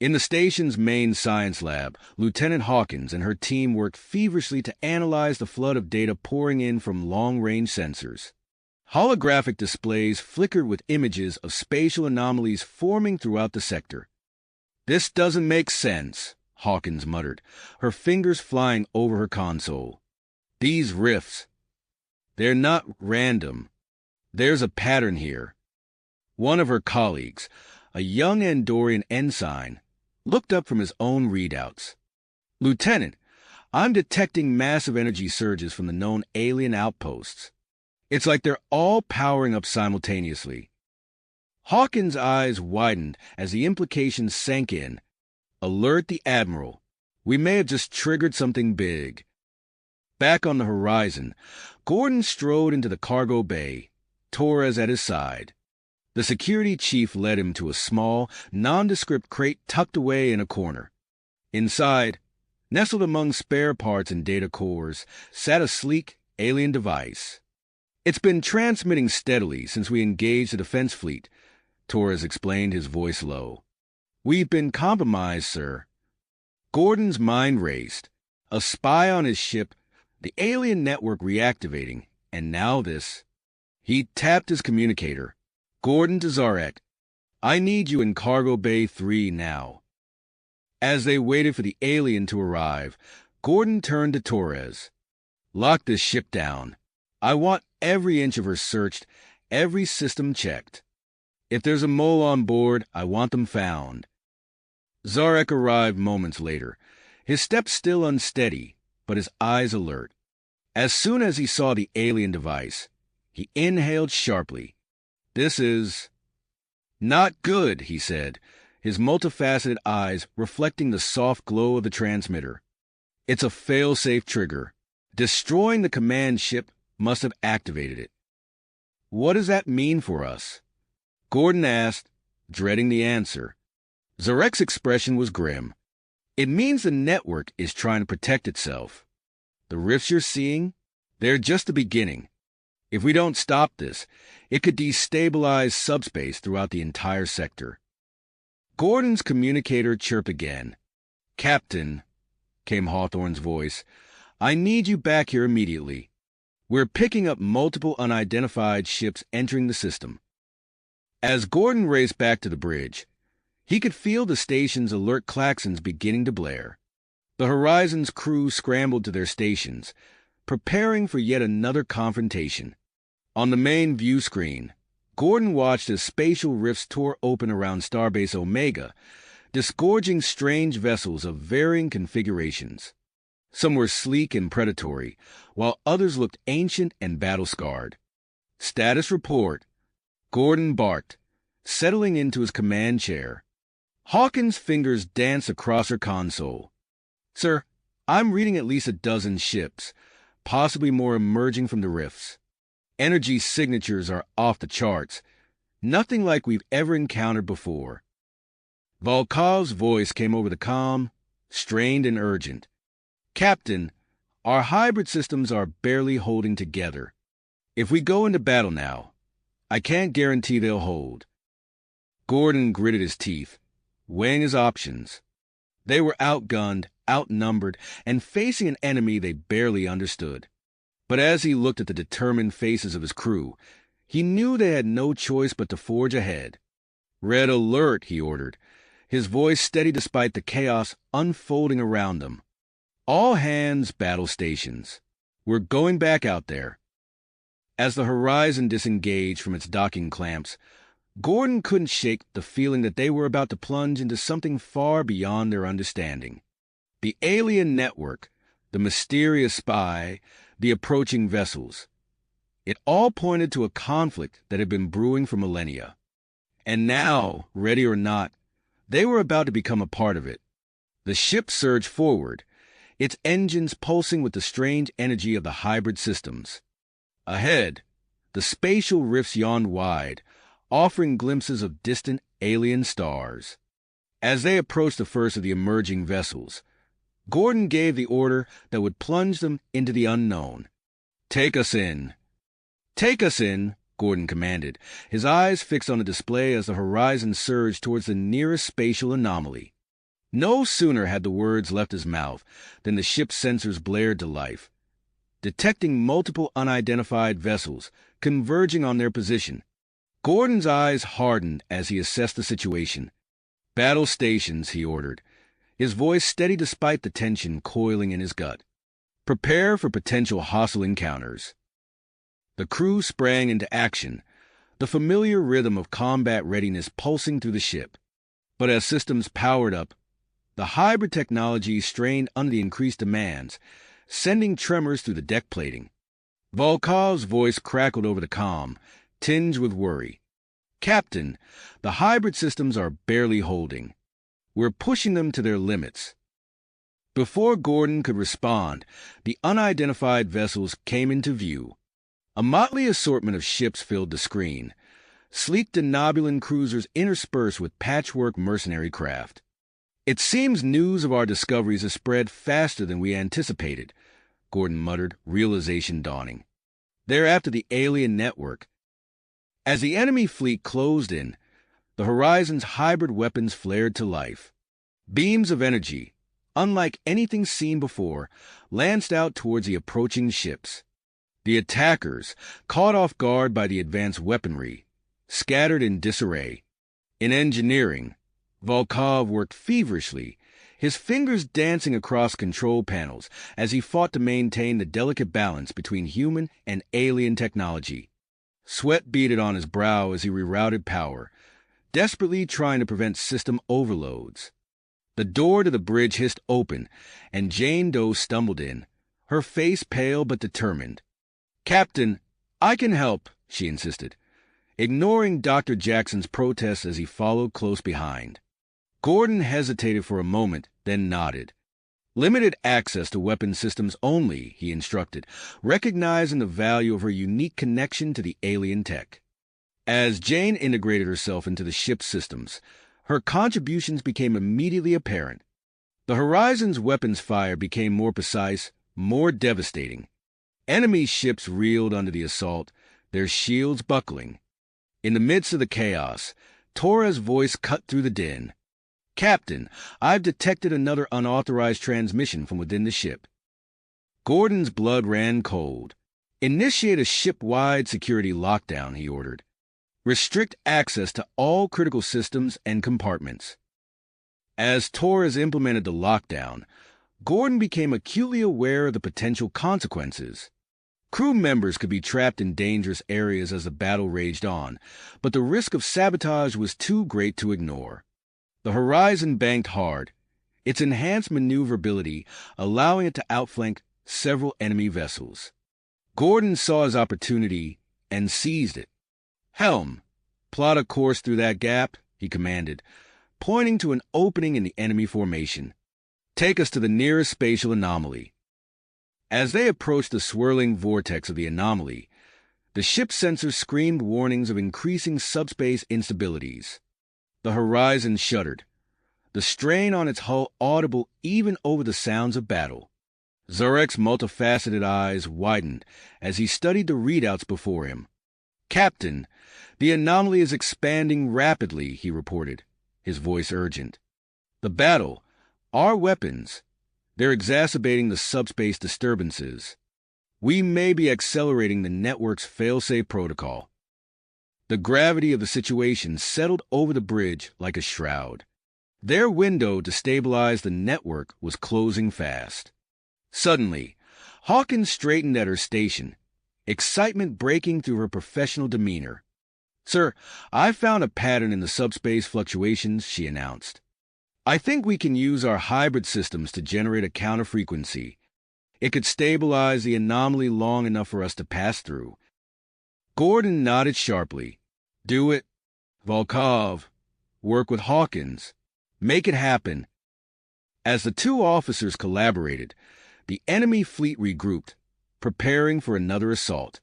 In the station's main science lab, Lieutenant Hawkins and her team worked feverishly to analyze the flood of data pouring in from long-range sensors. Holographic displays flickered with images of spatial anomalies forming throughout the sector. "This doesn't make sense," Hawkins muttered, her fingers flying over her console. "These rifts, they're not random. There's a pattern here." One of her colleagues, a young Andorian ensign, looked up from his own readouts. "Lieutenant, I'm detecting massive energy surges from the known alien outposts. It's like they're all powering up simultaneously." Hawkins' eyes widened as the implications sank in. "Alert the Admiral. We may have just triggered something big." Back on the horizon, Gordon strode into the cargo bay, Torres at his side. The security chief led him to a small, nondescript crate tucked away in a corner. Inside, nestled among spare parts and data cores, sat a sleek, alien device. "It's been transmitting steadily since we engaged the defense fleet," Torres explained, his voice low. "We've been compromised, sir." Gordon's mind raced. A spy on his ship, the alien network reactivating, and now this. He tapped his communicator. "Gordon to Zarek. I need you in Cargo Bay 3 now." As they waited for the alien to arrive, Gordon turned to Torres. "Lock this ship down. I want every inch of her searched, every system checked. If there's a mole on board, I want them found." Zarek arrived moments later, his step still unsteady, but his eyes alert. As soon as he saw the alien device, he inhaled sharply. "This is not good," he said, his multifaceted eyes reflecting the soft glow of the transmitter. "It's a fail-safe trigger. Destroying the command ship must have activated it." "What does that mean for us?" Gordon asked, dreading the answer. Zarek's expression was grim. "It means the network is trying to protect itself. The rifts you're seeing, they're just the beginning. If we don't stop this, it could destabilize subspace throughout the entire sector." Gordon's communicator chirped again. "Captain," came Hawthorne's voice, "I need you back here immediately. We're picking up multiple unidentified ships entering the system." As Gordon raced back to the bridge, he could feel the station's alert klaxons beginning to blare. The Horizon's crew scrambled to their stations, preparing for yet another confrontation. On the main view screen, Gordon watched as spatial rifts tore open around Starbase Omega, disgorging strange vessels of varying configurations. Some were sleek and predatory, while others looked ancient and battle-scarred. "Status report," Gordon barked, settling into his command chair. Hawkins' fingers danced across her console. "Sir, I'm reading at least a dozen ships, possibly more emerging from the rifts. Energy signatures are off the charts, nothing like we've ever encountered before." Volkov's voice came over the comm, strained and urgent. "Captain, our hybrid systems are barely holding together. If we go into battle now, I can't guarantee they'll hold." Gordon gritted his teeth, weighing his options. They were outgunned, outnumbered, and facing an enemy they barely understood. But as he looked at the determined faces of his crew, he knew they had no choice but to forge ahead. "Red alert," he ordered, his voice steady despite the chaos unfolding around them. "All hands battle stations. We're going back out there." As the Horizon disengaged from its docking clamps, Gordon couldn't shake the feeling that they were about to plunge into something far beyond their understanding. The alien network, the mysterious spy, the approaching vessels. It all pointed to a conflict that had been brewing for millennia. And now, ready or not, they were about to become a part of it. The ship surged forward, its engines pulsing with the strange energy of the hybrid systems. Ahead, the spatial rifts yawned wide, offering glimpses of distant alien stars. As they approached the first of the emerging vessels, Gordon gave the order that would plunge them into the unknown. "Take us in." "Take us in," Gordon commanded, his eyes fixed on the display as the horizon surged towards the nearest spatial anomaly. No sooner had the words left his mouth than the ship's sensors blared to life, detecting multiple unidentified vessels converging on their position. Gordon's eyes hardened as he assessed the situation. "Battle stations," he ordered, his voice steady despite the tension coiling in his gut. "Prepare for potential hostile encounters." The crew sprang into action, the familiar rhythm of combat readiness pulsing through the ship. But as systems powered up, the hybrid technology strained under the increased demands, sending tremors through the deck plating. Volkov's voice crackled over the comm, tinged with worry. "Captain, the hybrid systems are barely holding. We're pushing them to their limits." Before Gordon could respond, the unidentified vessels came into view. A motley assortment of ships filled the screen, sleek denobulan cruisers interspersed with patchwork mercenary craft. "It seems news of our discoveries has spread faster than we anticipated," Gordon muttered, realization dawning. "They're after the alien network." As the enemy fleet closed in, the horizon's hybrid weapons flared to life. Beams of energy, unlike anything seen before, lanced out towards the approaching ships. The attackers, caught off guard by the advanced weaponry, scattered in disarray. In engineering, Volkov worked feverishly, his fingers dancing across control panels as he fought to maintain the delicate balance between human and alien technology. Sweat beaded on his brow as he rerouted power, desperately trying to prevent system overloads. The door to the bridge hissed open, and Jane Doe stumbled in, her face pale but determined. "Captain, I can help," she insisted, ignoring Dr. Jackson's protests as he followed close behind. Gordon hesitated for a moment, then nodded. "Limited access to weapon systems only," he instructed, recognizing the value of her unique connection to the alien tech. As Jane integrated herself into the ship's systems, her contributions became immediately apparent. The Horizon's weapons fire became more precise, more devastating. Enemy ships reeled under the assault, their shields buckling. In the midst of the chaos, Torres' voice cut through the din. "Captain, I've detected another unauthorized transmission from within the ship." Gordon's blood ran cold. "Initiate a ship-wide security lockdown," he ordered. "Restrict access to all critical systems and compartments." As Torres implemented the lockdown, Gordon became acutely aware of the potential consequences. Crew members could be trapped in dangerous areas as the battle raged on, but the risk of sabotage was too great to ignore. The Horizon banked hard, its enhanced maneuverability allowing it to outflank several enemy vessels. Gordon saw his opportunity and seized it. "Helm, plot a course through that gap," he commanded, pointing to an opening in the enemy formation. "Take us to the nearest spatial anomaly." As they approached the swirling vortex of the anomaly, the ship's sensors screamed warnings of increasing subspace instabilities. The Horizon shuddered, the strain on its hull audible even over the sounds of battle. Zarek's multifaceted eyes widened as he studied the readouts before him. "Captain, the anomaly is expanding rapidly," he reported, his voice urgent. "The battle, our weapons, they're exacerbating the subspace disturbances. We may be accelerating the network's failsafe protocol." The gravity of the situation settled over the bridge like a shroud. Their window to stabilize the network was closing fast. Suddenly, Hawkins straightened at her station, excitement breaking through her professional demeanor. "Sir, I found a pattern in the subspace fluctuations," she announced. I think we can use our hybrid systems to generate a counter-frequency. It could stabilize the anomaly long enough for us to pass through. Gordon nodded sharply. Do it, Volkov. Work with Hawkins. Make it happen. As the two officers collaborated, the enemy fleet regrouped, preparing for another assault.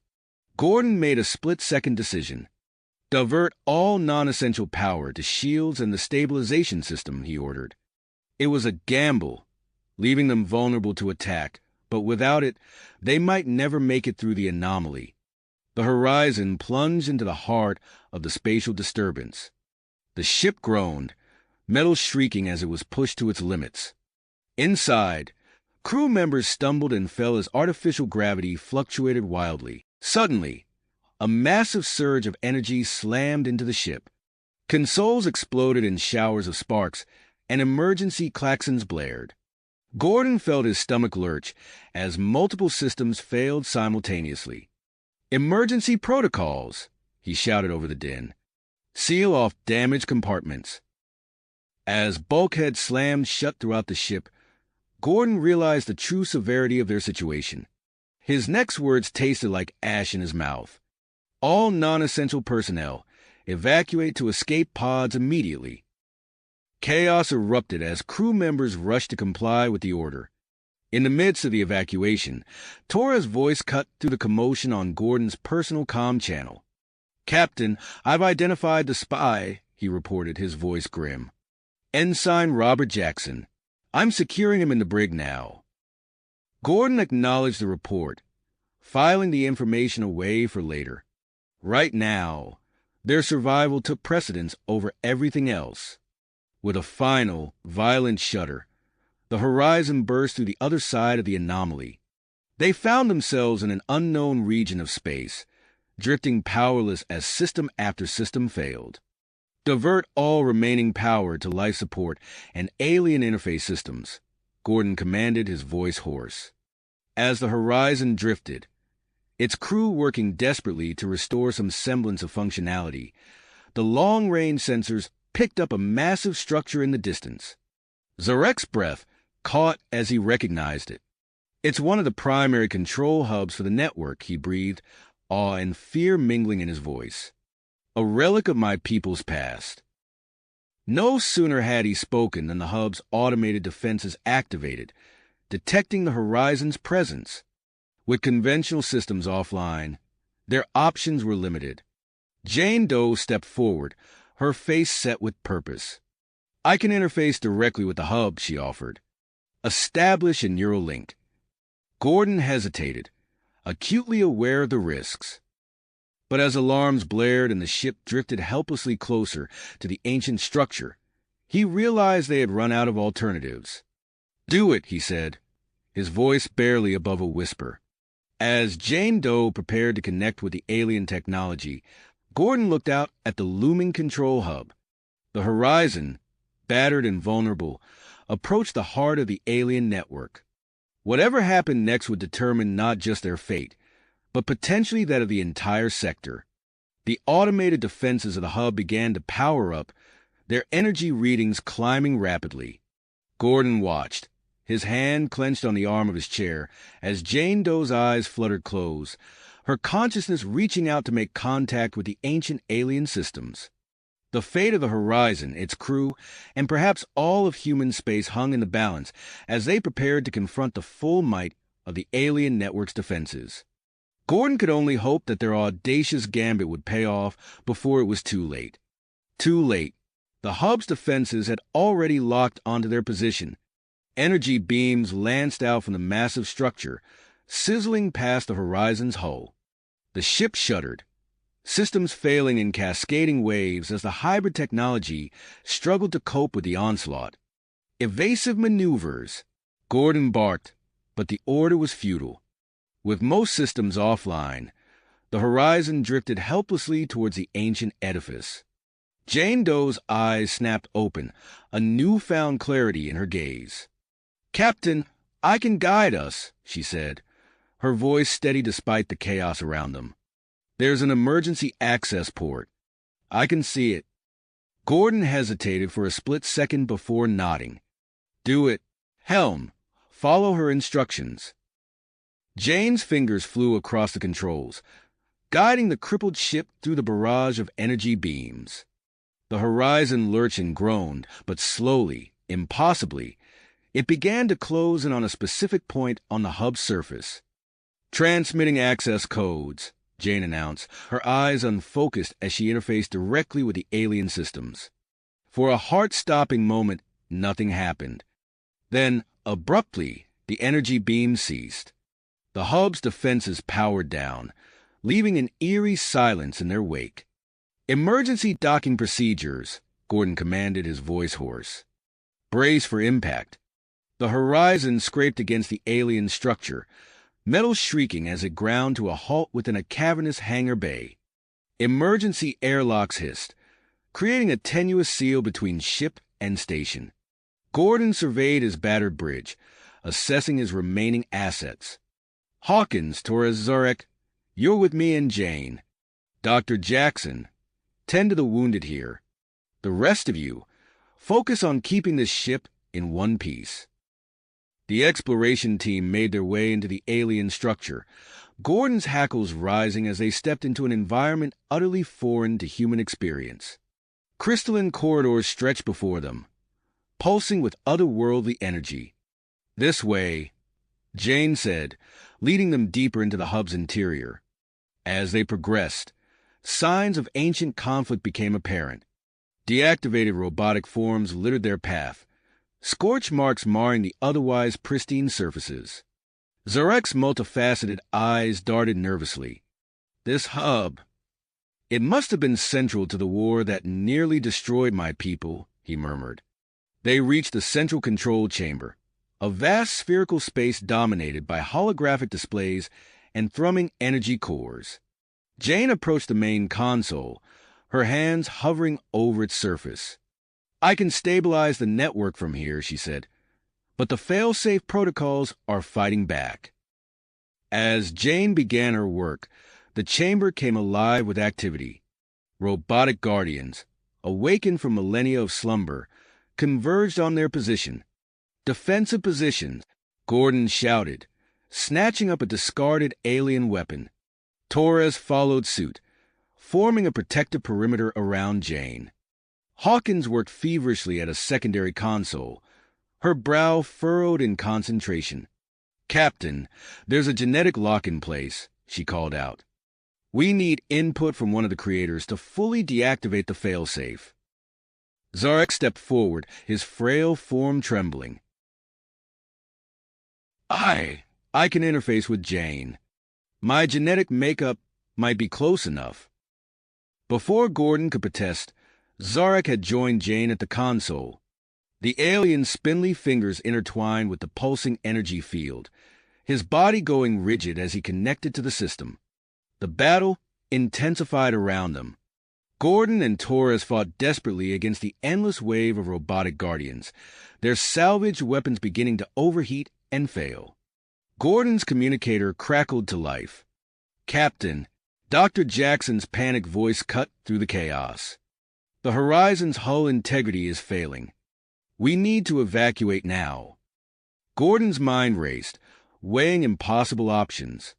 Gordon made a split-second decision. Divert all non-essential power to shields and the stabilization system, he ordered. It was a gamble, leaving them vulnerable to attack, but without it, they might never make it through the anomaly. The horizon plunged into the heart of the spatial disturbance. The ship groaned, metal shrieking as it was pushed to its limits. Inside, crew members stumbled and fell as artificial gravity fluctuated wildly. Suddenly, a massive surge of energy slammed into the ship. Consoles exploded in showers of sparks, and emergency klaxons blared. Gordon felt his stomach lurch as multiple systems failed simultaneously. "Emergency protocols!" he shouted over the din. "Seal off damaged compartments." As bulkheads slammed shut throughout the ship, Gordon realized the true severity of their situation. His next words tasted like ash in his mouth. "All non-essential personnel, evacuate to escape pods immediately." Chaos erupted as crew members rushed to comply with the order. In the midst of the evacuation, Torres' voice cut through the commotion on Gordon's personal comm channel. "Captain, I've identified the spy," he reported, his voice grim. "Ensign Robert Jackson. I'm securing him in the brig now." Gordon acknowledged the report, filing the information away for later. Right now, their survival took precedence over everything else. With a final, violent shudder, the horizon burst through the other side of the anomaly. They found themselves in an unknown region of space, drifting powerless as system after system failed. "Divert all remaining power to life support and alien interface systems," Gordon commanded, his voice hoarse. As the horizon drifted, its crew working desperately to restore some semblance of functionality, the long-range sensors picked up a massive structure in the distance. Zarek's breath caught as he recognized it. "It's one of the primary control hubs for the network," he breathed, awe and fear mingling in his voice. "A relic of my people's past." No sooner had he spoken than the hub's automated defenses activated, detecting the horizon's presence. With conventional systems offline, their options were limited. Jane Doe stepped forward, her face set with purpose. "I can interface directly with the hub," she offered. "Establish a neural link." Gordon hesitated, acutely aware of the risks. But as alarms blared and the ship drifted helplessly closer to the ancient structure, he realized they had run out of alternatives. "Do it," he said, his voice barely above a whisper. As Jane Doe prepared to connect with the alien technology, Gordon looked out at the looming control hub. The horizon, battered and vulnerable, approached the heart of the alien network. Whatever happened next would determine not just their fate, but potentially that of the entire sector. The automated defenses of the hub began to power up, their energy readings climbing rapidly. Gordon watched, his hand clenched on the arm of his chair, as Jane Doe's eyes fluttered close, her consciousness reaching out to make contact with the ancient alien systems. The fate of the horizon, its crew, and perhaps all of human space hung in the balance as they prepared to confront the full might of the alien network's defenses. Gordon could only hope that their audacious gambit would pay off before it was too late. Too late. The hub's defenses had already locked onto their position. Energy beams lanced out from the massive structure, sizzling past the horizon's hull. The ship shuddered, systems failing in cascading waves as the hybrid technology struggled to cope with the onslaught. "Evasive maneuvers," Gordon barked, but the order was futile. With most systems offline, the horizon drifted helplessly towards the ancient edifice. Jane Doe's eyes snapped open, a newfound clarity in her gaze. "Captain, I can guide us," she said, her voice steady despite the chaos around them. "There's an emergency access port. I can see it." Gordon hesitated for a split second before nodding. Do it. Helm. Follow her instructions. Jane's fingers flew across the controls, guiding the crippled ship through the barrage of energy beams. The horizon lurched and groaned, but slowly, impossibly, it began to close in on a specific point on the hub's surface. Transmitting access codes, Jane announced, her eyes unfocused as she interfaced directly with the alien systems. For a heart-stopping moment, nothing happened. Then, abruptly, the energy beam ceased. The hub's defenses powered down, leaving an eerie silence in their wake. Emergency docking procedures, Gordon commanded, his voice hoarse. Brace for impact. The horizon scraped against the alien structure, metal shrieking as it ground to a halt within a cavernous hangar bay. Emergency airlocks hissed, creating a tenuous seal between ship and station. Gordon surveyed his battered bridge, assessing his remaining assets. Hawkins, Torres, Zarek, you're with me and Jane. Dr. Jackson, tend to the wounded here. The rest of you, focus on keeping this ship in one piece. The exploration team made their way into the alien structure, Gordon's hackles rising as they stepped into an environment utterly foreign to human experience. Crystalline corridors stretched before them, pulsing with otherworldly energy. This way, Jane said, leading them deeper into the hub's interior. As they progressed, signs of ancient conflict became apparent. Deactivated robotic forms littered their path, scorch marks marring the otherwise pristine surfaces. Zarek's multifaceted eyes darted nervously. This hub. It must have been central to the war that nearly destroyed my people, he murmured. They reached the central control chamber, a vast spherical space dominated by holographic displays and thrumming energy cores. Jane approached the main console, her hands hovering over its surface. I can stabilize the network from here, she said, but the fail-safe protocols are fighting back. As Jane began her work, the chamber came alive with activity. Robotic guardians, awakened from millennia of slumber, converged on their position. Defensive positions, Gordon shouted, snatching up a discarded alien weapon. Torres followed suit, forming a protective perimeter around Jane. Hawkins worked feverishly at a secondary console, her brow furrowed in concentration. Captain, there's a genetic lock in place, she called out. We need input from one of the creators to fully deactivate the failsafe. Zarek stepped forward, his frail form trembling. I can interface with Jane. My genetic makeup might be close enough. Before Gordon could protest, Zarek had joined Jane at the console. The alien's spindly fingers intertwined with the pulsing energy field, his body going rigid as he connected to the system. The battle intensified around them. Gordon and Torres fought desperately against the endless wave of robotic guardians, their salvaged weapons beginning to overheat and fail. Gordon's communicator crackled to life. Captain, Dr. Jackson's panicked voice cut through the chaos. The Horizon's hull integrity is failing. We need to evacuate now. Gordon's mind raced, weighing impossible options.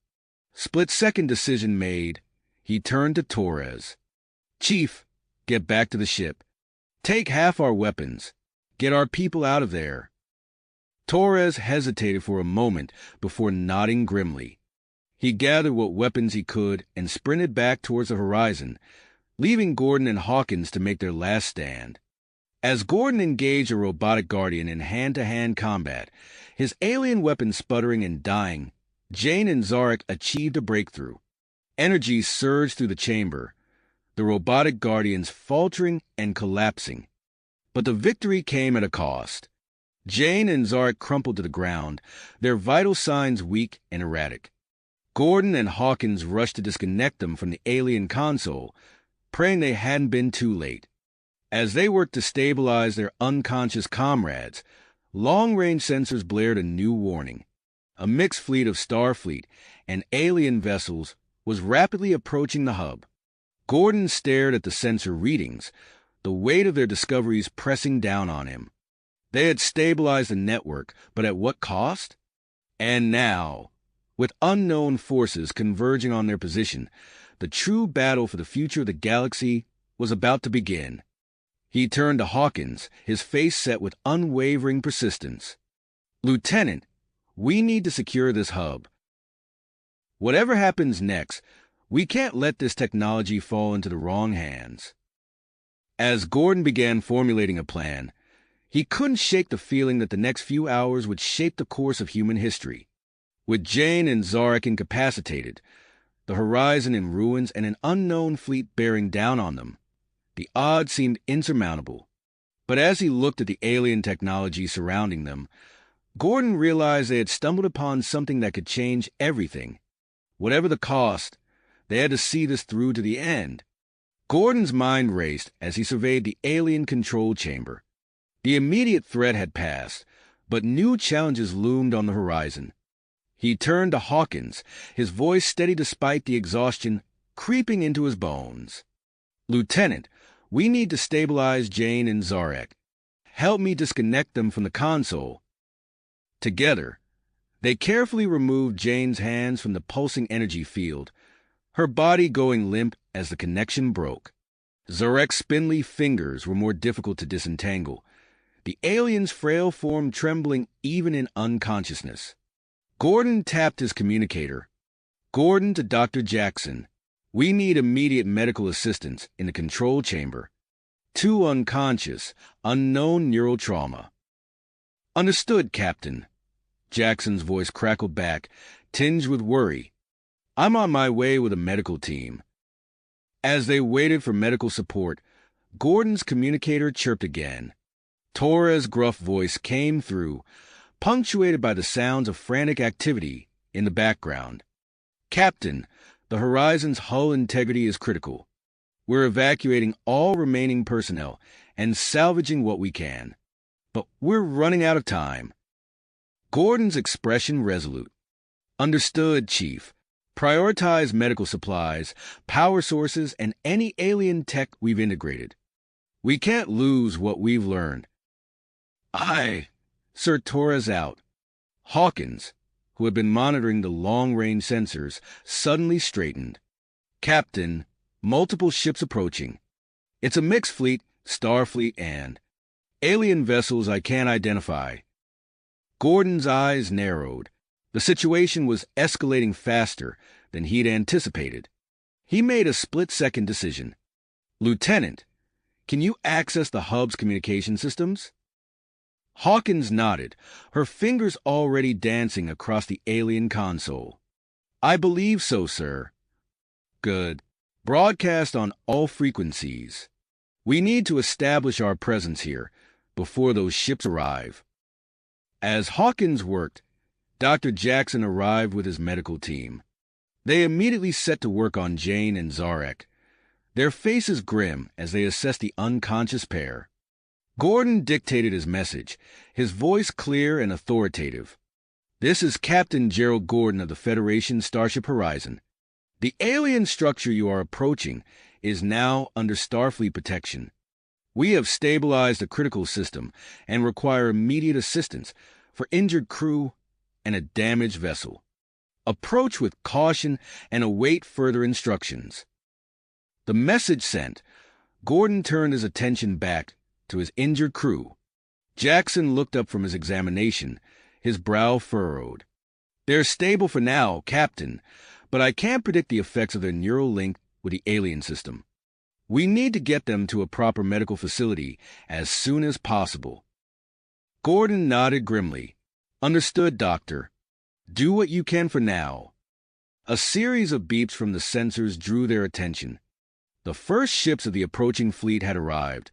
Split-second decision made, he turned to Torres. Chief, get back to the ship. Take half our weapons. Get our people out of there. Torres hesitated for a moment before nodding grimly. He gathered what weapons he could and sprinted back towards the horizon, leaving Gordon and Hawkins to make their last stand. As Gordon engaged a robotic guardian in hand-to-hand combat, his alien weapon sputtering and dying, Jane and Zarek achieved a breakthrough. Energy surged through the chamber, the robotic guardians faltering and collapsing. But the victory came at a cost. Jane and Zarek crumpled to the ground, their vital signs weak and erratic. Gordon and Hawkins rushed to disconnect them from the alien console, praying they hadn't been too late. As they worked to stabilize their unconscious comrades, long-range sensors blared a new warning. A mixed fleet of Starfleet and alien vessels was rapidly approaching the hub. Gordon stared at the sensor readings, the weight of their discoveries pressing down on him. They had stabilized the network, but at what cost? And now, with unknown forces converging on their position, the true battle for the future of the galaxy was about to begin. He turned to Hawkins, his face set with unwavering persistence. "Lieutenant, we need to secure this hub. Whatever happens next, we can't let this technology fall into the wrong hands." As Gordon began formulating a plan, he couldn't shake the feeling that the next few hours would shape the course of human history. With Jane and Zarek incapacitated, the horizon in ruins, and an unknown fleet bearing down on them, the odds seemed insurmountable. But as he looked at the alien technology surrounding them, Gordon realized they had stumbled upon something that could change everything. Whatever the cost, they had to see this through to the end. Gordon's mind raced as he surveyed the alien control chamber. The immediate threat had passed, but new challenges loomed on the horizon. He turned to Hawkins, his voice steady despite the exhaustion creeping into his bones. "Lieutenant, we need to stabilize Jane and Zarek. Help me disconnect them from the console." Together, they carefully removed Jane's hands from the pulsing energy field, her body going limp as the connection broke. Zarek's spindly fingers were more difficult to disentangle, the alien's frail form trembling even in unconsciousness. Gordon tapped his communicator. "Gordon to Dr. Jackson. We need immediate medical assistance in the control chamber. 2 unconscious, unknown neural trauma." "Understood, Captain." Jackson's voice crackled back, tinged with worry. "I'm on my way with a medical team." As they waited for medical support, Gordon's communicator chirped again. Torres' gruff voice came through, punctuated by the sounds of frantic activity in the background. "Captain, the Horizon's hull integrity is critical. We're evacuating all remaining personnel and salvaging what we can. But we're running out of time." Gordon's expression resolute. "Understood, Chief. Prioritize medical supplies, power sources, and any alien tech we've integrated. We can't lose what we've learned." "Aye." Sir Torres out. Hawkins, who had been monitoring the long-range sensors, suddenly straightened. "Captain, multiple ships approaching. It's a mixed fleet, Starfleet, and alien vessels I can't identify." Gordon's eyes narrowed. The situation was escalating faster than he'd anticipated. He made a split-second decision. "Lieutenant, can you access the hub's communication systems?" Hawkins nodded, her fingers already dancing across the alien console. "I believe so, sir." "Good. Broadcast on all frequencies. We need to establish our presence here before those ships arrive." As Hawkins worked, Dr. Jackson arrived with his medical team. They immediately set to work on Jane and Zarek, their faces grim as they assessed the unconscious pair. Gordon dictated his message, his voice clear and authoritative. "This is Captain Gerald Gordon of the Federation Starship Horizon. The alien structure you are approaching is now under Starfleet protection. We have stabilized the critical system and require immediate assistance for injured crew and a damaged vessel. Approach with caution and await further instructions." The message sent, Gordon turned his attention back to his injured crew. Jackson looked up from his examination, his brow furrowed. "They're stable for now, Captain, but I can't predict the effects of their neural link with the alien system. We need to get them to a proper medical facility as soon as possible." Gordon nodded grimly. "Understood, Doctor. Do what you can for now." A series of beeps from the sensors drew their attention. The first ships of the approaching fleet had arrived,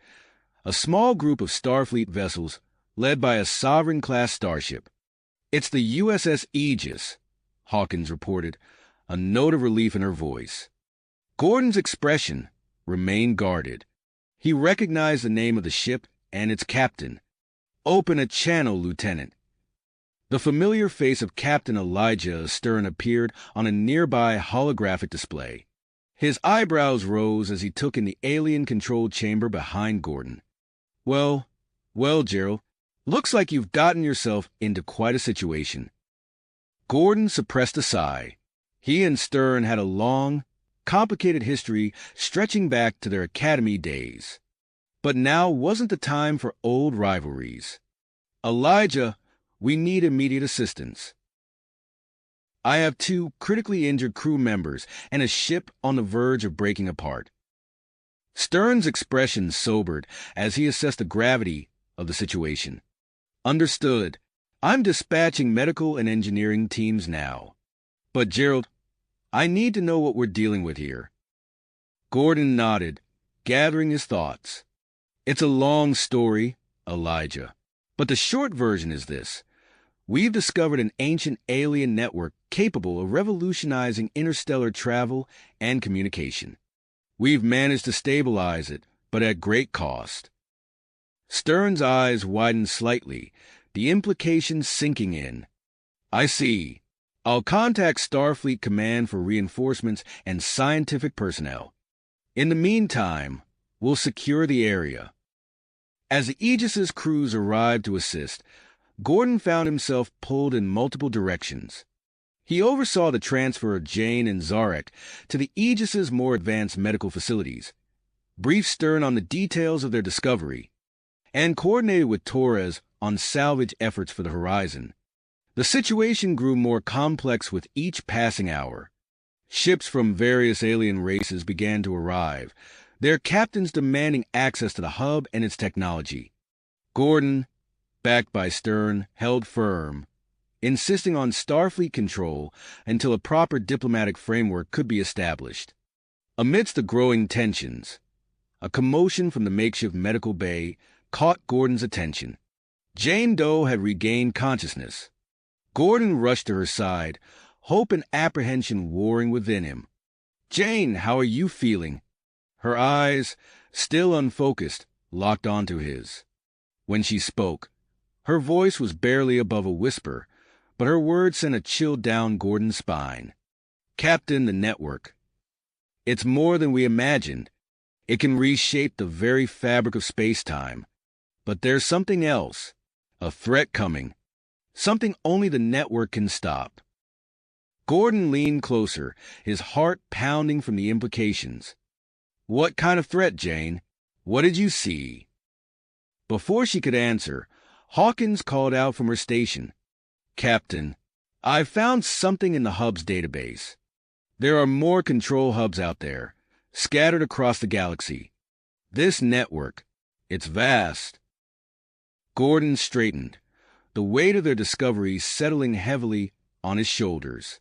a small group of Starfleet vessels led by a Sovereign-class starship. "It's the USS Aegis," Hawkins reported, a note of relief in her voice. Gordon's expression remained guarded. He recognized the name of the ship and its captain. "Open a channel, Lieutenant." The familiar face of Captain Elijah Stern appeared on a nearby holographic display. His eyebrows rose as he took in the alien-controlled chamber behind Gordon. Well, Gerald, looks like you've gotten yourself into quite a situation. Gordon suppressed a sigh. He and Stern had a long, complicated history stretching back to their academy days. But now wasn't the time for old rivalries. Elijah, we need immediate assistance. I have 2 critically injured crew members and a ship on the verge of breaking apart. Stern's expression sobered as he assessed the gravity of the situation. Understood. I'm dispatching medical and engineering teams now. But Gerald, I need to know what we're dealing with here. Gordon nodded, gathering his thoughts. It's a long story, Elijah. But the short version is this. We've discovered an ancient alien network capable of revolutionizing interstellar travel and communication. We've managed to stabilize it, but at great cost. Stern's eyes widened slightly, the implications sinking in. I see. I'll contact Starfleet Command for reinforcements and scientific personnel. In the meantime, we'll secure the area. As the Aegis's crews arrived to assist, Gordon found himself pulled in multiple directions. He oversaw the transfer of Jane and Zarek to the Aegis's more advanced medical facilities, briefed Stern on the details of their discovery, and coordinated with Torres on salvage efforts for the Horizon. The situation grew more complex with each passing hour. Ships from various alien races began to arrive, their captains demanding access to the hub and its technology. Gordon, backed by Stern, held firm, insisting on Starfleet control until a proper diplomatic framework could be established. Amidst the growing tensions, a commotion from the makeshift medical bay caught Gordon's attention. Jane Doe had regained consciousness. Gordon rushed to her side, hope and apprehension warring within him. "Jane, how are you feeling?" Her eyes, still unfocused, locked onto his. When she spoke, her voice was barely above a whisper, but her words sent a chill down Gordon's spine. "Captain, the network. It's more than we imagined. It can reshape the very fabric of space-time. But there's something else, a threat coming, something only the network can stop." Gordon leaned closer, his heart pounding from the implications. "What kind of threat, Jane? What did you see?" Before she could answer, Hawkins called out from her station. "Captain, I've found something in the hub's database. There are more control hubs out there, scattered across the galaxy. This network, it's vast." Gordon straightened, the weight of their discovery settling heavily on his shoulders.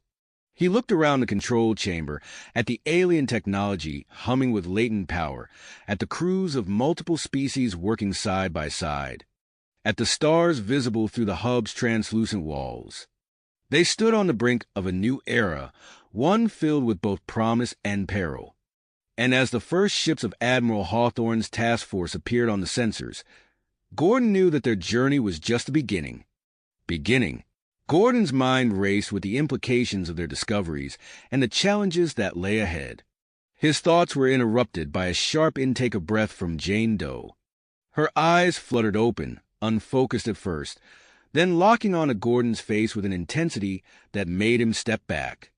He looked around the control chamber, at the alien technology humming with latent power, at the crews of multiple species working side by side, at the stars visible through the hub's translucent walls. They stood on the brink of a new era, one filled with both promise and peril. And as the first ships of Admiral Hawthorne's task force appeared on the sensors, Gordon knew that their journey was just the beginning. Gordon's mind raced with the implications of their discoveries and the challenges that lay ahead. His thoughts were interrupted by a sharp intake of breath from Jane Doe. Her eyes fluttered open, unfocused at first, then locking onto Gordon's face with an intensity that made him step back.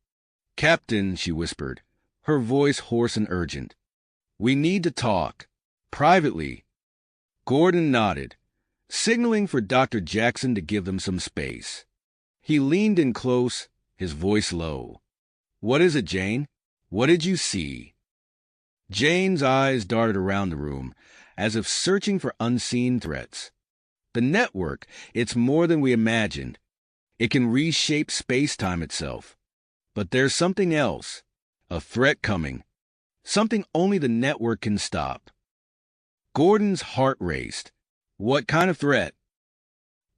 "Captain," she whispered, her voice hoarse and urgent. "We need to talk. Privately." Gordon nodded, signaling for Dr. Jackson to give them some space. He leaned in close, his voice low. "What is it, Jane? What did you see?" Jane's eyes darted around the room, as if searching for unseen threats. "The network, it's more than we imagined. It can reshape space-time itself. But there's something else, a threat coming, something only the network can stop." Gordon's heart raced. "What kind of threat?"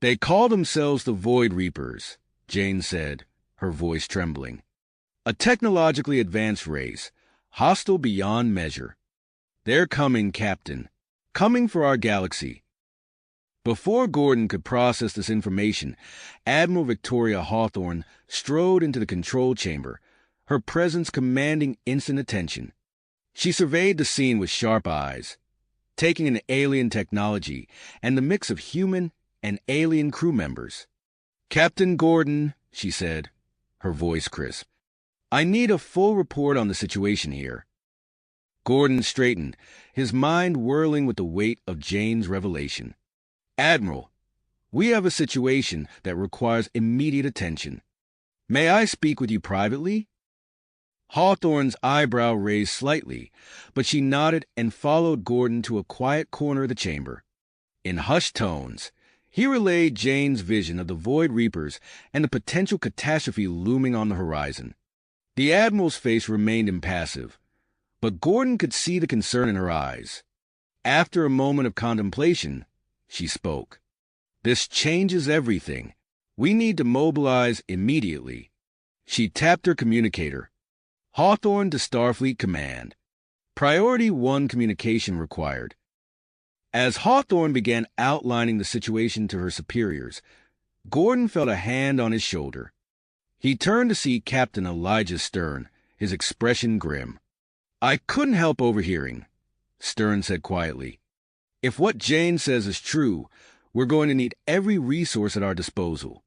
"They call themselves the Void Reapers," Jane said, her voice trembling. "A technologically advanced race, hostile beyond measure. They're coming, Captain. Coming for our galaxy." Before Gordon could process this information, Admiral Victoria Hawthorne strode into the control chamber, her presence commanding instant attention. She surveyed the scene with sharp eyes, taking in alien technology and the mix of human and alien crew members. "Captain Gordon," she said, her voice crisp, "I need a full report on the situation here." Gordon straightened, his mind whirling with the weight of Jane's revelation. "Admiral, we have a situation that requires immediate attention. May I speak with you privately?" Hawthorne's eyebrow raised slightly, but she nodded and followed Gordon to a quiet corner of the chamber. In hushed tones, he relayed Jane's vision of the Void Reapers and the potential catastrophe looming on the horizon. The Admiral's face remained impassive, but Gordon could see the concern in her eyes. After a moment of contemplation, she spoke. "This changes everything. We need to mobilize immediately." She tapped her communicator. "Hawthorne to Starfleet Command. Priority 1 communication required." As Hawthorne began outlining the situation to her superiors, Gordon felt a hand on his shoulder. He turned to see Captain Elijah Stern, his expression grim. "I couldn't help overhearing," Stern said quietly. "If what Jane says is true, we're going to need every resource at our disposal."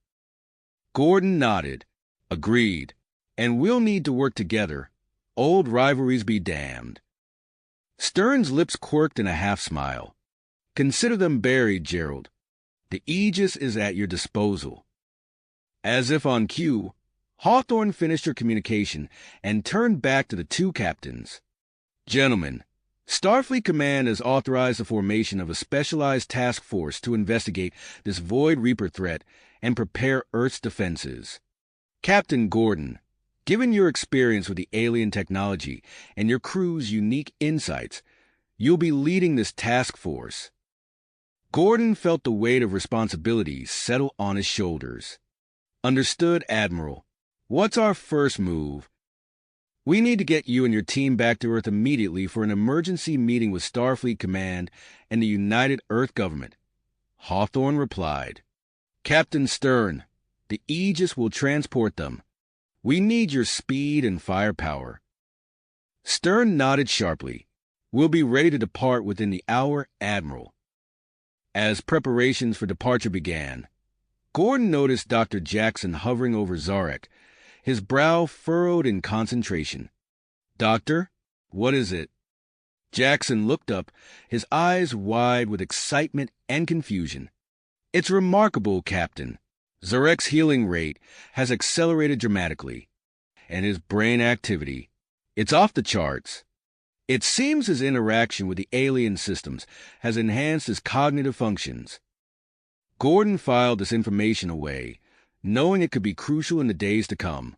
Gordon nodded. "Agreed. And we'll need to work together. Old rivalries be damned." Stern's lips quirked in a half-smile. "Consider them buried, Gerald. The Aegis is at your disposal." As if on cue, Hawthorne finished her communication and turned back to the two captains. "Gentlemen, Starfleet Command has authorized the formation of a specialized task force to investigate this Void Reaper threat and prepare Earth's defenses. Captain Gordon, given your experience with the alien technology and your crew's unique insights, you'll be leading this task force." Gordon felt the weight of responsibility settle on his shoulders. "Understood, Admiral. What's our first move?" "We need to get you and your team back to Earth immediately for an emergency meeting with Starfleet Command and the United Earth Government," Hawthorne replied. "Captain Stern, the Aegis will transport them. We need your speed and firepower." Stern nodded sharply. "We'll be ready to depart within the hour, Admiral." As preparations for departure began, Gordon noticed Dr. Jackson hovering over Zarek, his brow furrowed in concentration. "Doctor, what is it?" Jackson looked up, his eyes wide with excitement and confusion. "It's remarkable, Captain. Zarek's healing rate has accelerated dramatically, and his brain activity, it's off the charts. It seems his interaction with the alien systems has enhanced his cognitive functions." Gordon filed this information away, knowing it could be crucial in the days to come.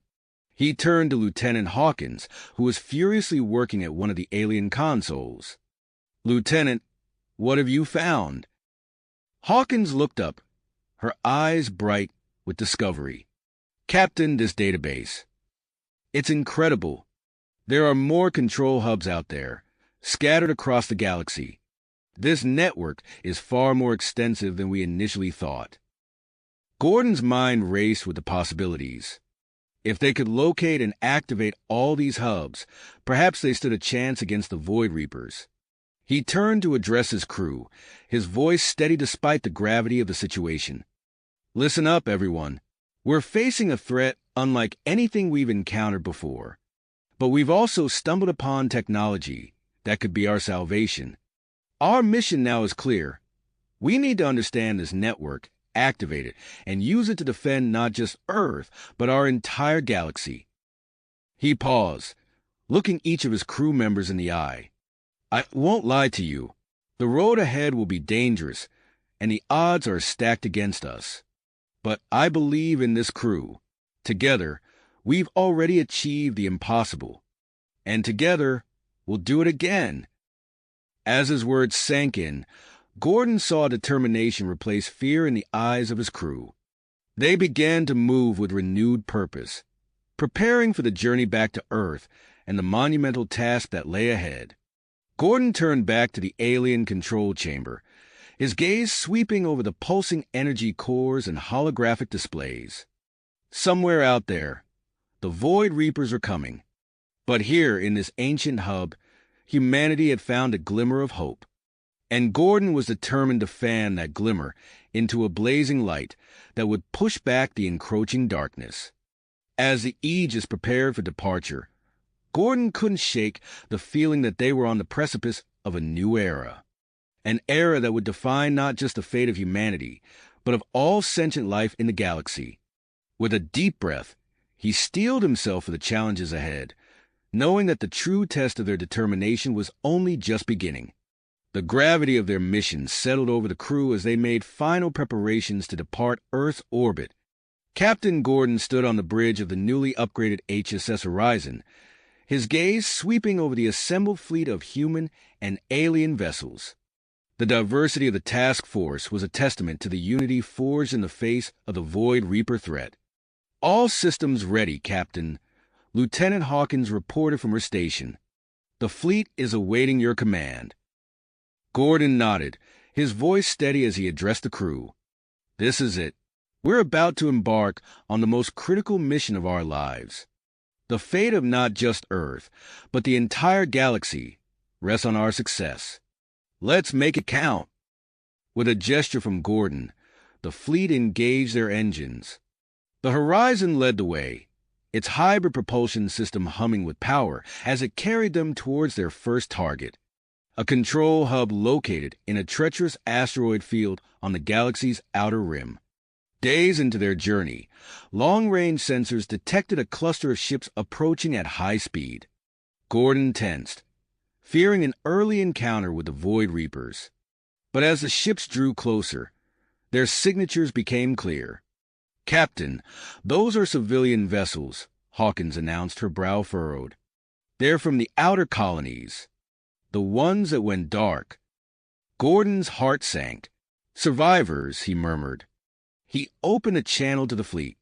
He turned to Lieutenant Hawkins, who was furiously working at one of the alien consoles. "Lieutenant, what have you found?" Hawkins looked up, her eyes bright with discovery. "Captain, this database. It's incredible. There are more control hubs out there, scattered across the galaxy. This network is far more extensive than we initially thought." Gordon's mind raced with the possibilities. If they could locate and activate all these hubs, perhaps they stood a chance against the Void Reapers. He turned to address his crew, his voice steady despite the gravity of the situation. "Listen up, everyone. We're facing a threat unlike anything we've encountered before. But we've also stumbled upon technology that could be our salvation. Our mission now is clear. We need to understand this network, activate it, and use it to defend not just Earth, but our entire galaxy." He paused, looking each of his crew members in the eye. "I won't lie to you. The road ahead will be dangerous, and the odds are stacked against us. But I believe in this crew. Together, we've already achieved the impossible. And together, we'll do it again." As his words sank in, Gordon saw determination replace fear in the eyes of his crew. They began to move with renewed purpose, preparing for the journey back to Earth and the monumental task that lay ahead. Gordon turned back to the alien control chamber, his gaze sweeping over the pulsing energy cores and holographic displays. Somewhere out there, the Void Reapers are coming. But here in this ancient hub, Humanity had found a glimmer of hope, and Gordon was determined to fan that glimmer into a blazing light that would push back the encroaching darkness. As the Aegis prepared for departure, Gordon couldn't shake the feeling that they were on the precipice of a new era. An era that would define not just the fate of humanity, but of all sentient life in the galaxy. With a deep breath, he steeled himself for the challenges ahead, knowing that the true test of their determination was only just beginning. The gravity of their mission settled over the crew as they made final preparations to depart Earth's orbit. Captain Gordon stood on the bridge of the newly upgraded HSS Horizon, his gaze sweeping over the assembled fleet of human and alien vessels. The diversity of the task force was a testament to the unity forged in the face of the Void Reaper threat. "All systems ready, Captain," Lieutenant Hawkins reported from her station. "The fleet is awaiting your command." Gordon nodded, his voice steady as he addressed the crew. "This is it. We're about to embark on the most critical mission of our lives. The fate of not just Earth, but the entire galaxy rests on our success. Let's make it count." With a gesture from Gordon, the fleet engaged their engines. The Horizon led the way, its hybrid propulsion system humming with power as it carried them towards their first target, a control hub located in a treacherous asteroid field on the galaxy's outer rim. Days into their journey, long-range sensors detected a cluster of ships approaching at high speed. Gordon tensed, fearing an early encounter with the Void Reapers. But as the ships drew closer, their signatures became clear. "Captain, those are civilian vessels," Hawkins announced, her brow furrowed. "They're from the outer colonies, the ones that went dark." Gordon's heart sank. "Survivors," he murmured. He opened a channel to the fleet.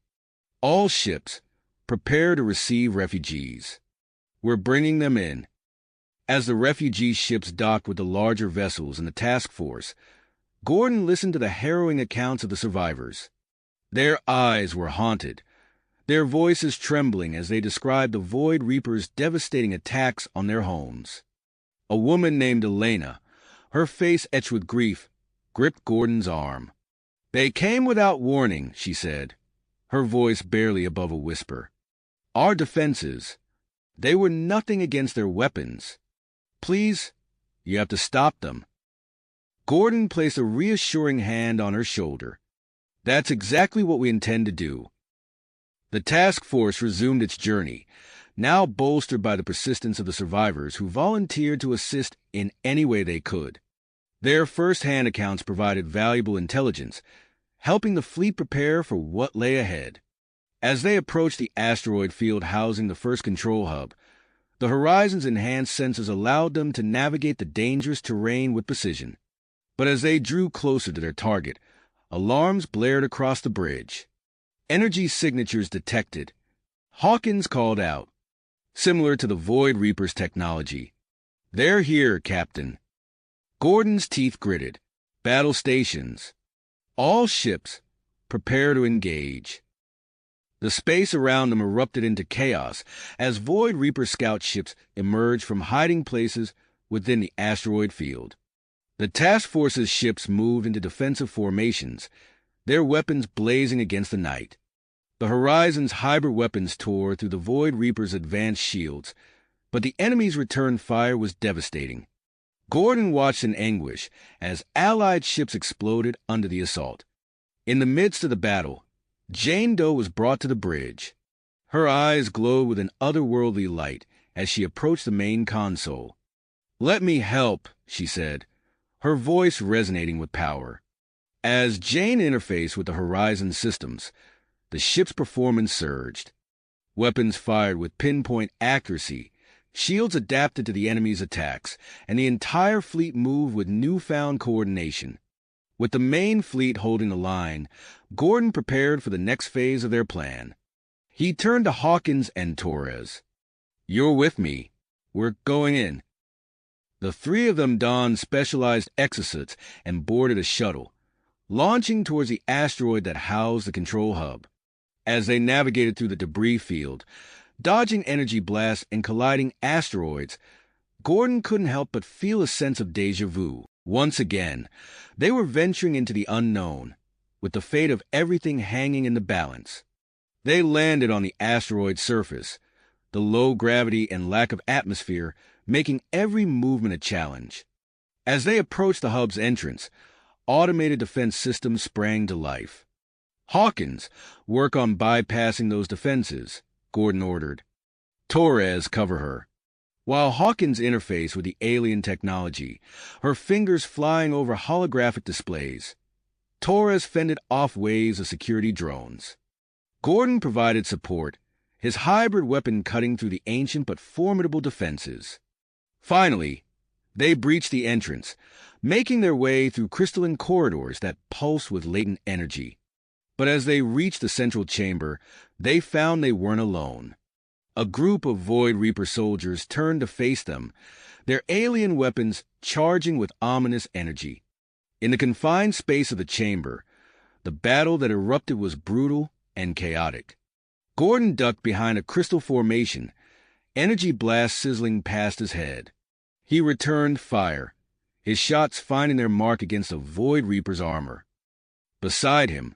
"All ships, prepare to receive refugees. We're bringing them in." As the refugee ships docked with the larger vessels in the task force, Gordon listened to the harrowing accounts of the survivors. Their eyes were haunted, their voices trembling as they described the Void Reapers' devastating attacks on their homes. A woman named Elena, her face etched with grief, gripped Gordon's arm. "They came without warning," she said, her voice barely above a whisper. "Our defenses, they were nothing against their weapons. Please, you have to stop them." Gordon placed a reassuring hand on her shoulder. "That's exactly what we intend to do." The task force resumed its journey, now bolstered by the persistence of the survivors who volunteered to assist in any way they could. Their first-hand accounts provided valuable intelligence, helping the fleet prepare for what lay ahead. As they approached the asteroid field housing the first control hub, the Horizon's enhanced sensors allowed them to navigate the dangerous terrain with precision. But as they drew closer to their target, alarms blared across the bridge. Energy signatures detected. Hawkins called out, similar to the Void Reaper's technology. "They're here, Captain." Gordon's teeth gritted. "Battle stations. All ships, prepare to engage." The space around them erupted into chaos as Void Reaper scout ships emerged from hiding places within the asteroid field. The task force's ships moved into defensive formations, their weapons blazing against the night. The Horizon's hybrid weapons tore through the Void Reaper's advanced shields, but the enemy's return fire was devastating. Gordon watched in anguish as Allied ships exploded under the assault. In the midst of the battle, Jane Doe was brought to the bridge. Her eyes glowed with an otherworldly light as she approached the main console. "Let me help," she said, her voice resonating with power. As Jane interfaced with the Horizon systems, the ship's performance surged. Weapons fired with pinpoint accuracy, shields adapted to the enemy's attacks, and the entire fleet moved with newfound coordination. With the main fleet holding the line, Gordon prepared for the next phase of their plan. He turned to Hawkins and Torres. "You're with me. We're going in." The three of them donned specialized exosuits and boarded a shuttle, launching towards the asteroid that housed the control hub. As they navigated through the debris field, dodging energy blasts and colliding asteroids, Gordon couldn't help but feel a sense of déjà vu. Once again, they were venturing into the unknown, with the fate of everything hanging in the balance. They landed on the asteroid's surface, the low gravity and lack of atmosphere making every movement a challenge. As they approached the hub's entrance, automated defense systems sprang to life. "Hawkins, work on bypassing those defenses," Gordon ordered. "Torres, cover her." While Hawkins interfaced with the alien technology, her fingers flying over holographic displays, Torres fended off waves of security drones. Gordon provided support, his hybrid weapon cutting through the ancient but formidable defenses. Finally, they breached the entrance, making their way through crystalline corridors that pulsed with latent energy. But as they reached the central chamber, they found they weren't alone. A group of Void Reaper soldiers turned to face them, their alien weapons charging with ominous energy. In the confined space of the chamber, the battle that erupted was brutal and chaotic. Gordon ducked behind a crystal formation, energy blasts sizzling past his head. He returned fire, his shots finding their mark against a Void Reaper's armor. Beside him,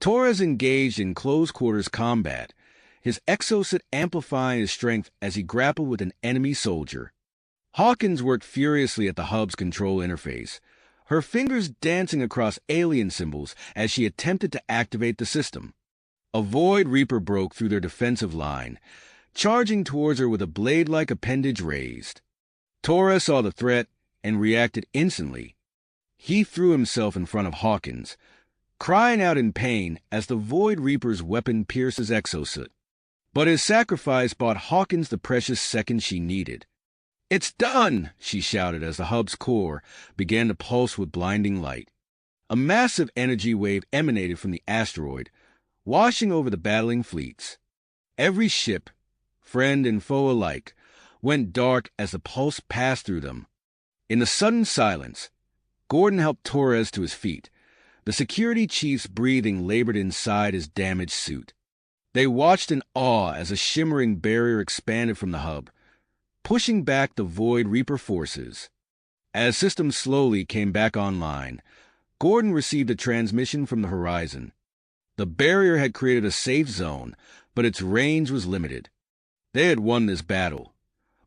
Torres engaged in close-quarters combat, his exosuit amplifying his strength as he grappled with an enemy soldier. Hawkins worked furiously at the hub's control interface, her fingers dancing across alien symbols as she attempted to activate the system. A Void Reaper broke through their defensive line, charging towards her with a blade-like appendage raised. Torres saw the threat and reacted instantly. He threw himself in front of Hawkins, crying out in pain as the Void Reaper's weapon pierced his exosuit. But his sacrifice bought Hawkins the precious seconds she needed. "It's done!" she shouted as the hub's core began to pulse with blinding light. A massive energy wave emanated from the asteroid, washing over the battling fleets. Every ship, friend and foe alike, went dark as the pulse passed through them. In the sudden silence, Gordon helped Torres to his feet, the security chief's breathing labored inside his damaged suit. They watched in awe as a shimmering barrier expanded from the hub, pushing back the Void Reaper forces. As systems slowly came back online, Gordon received a transmission from the horizon. The barrier had created a safe zone, but its range was limited. They had won this battle,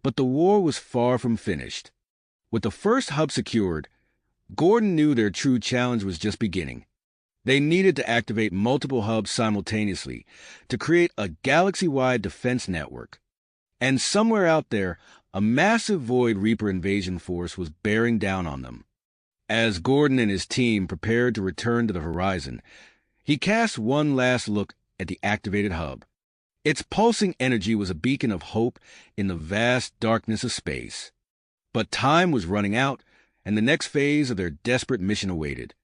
but the war was far from finished. With the first hub secured, Gordon knew their true challenge was just beginning. They needed to activate multiple hubs simultaneously to create a galaxy-wide defense network. And somewhere out there, a massive Void Reaper invasion force was bearing down on them. As Gordon and his team prepared to return to the horizon, he cast one last look at the activated hub. Its pulsing energy was a beacon of hope in the vast darkness of space. But time was running out, and the next phase of their desperate mission awaited.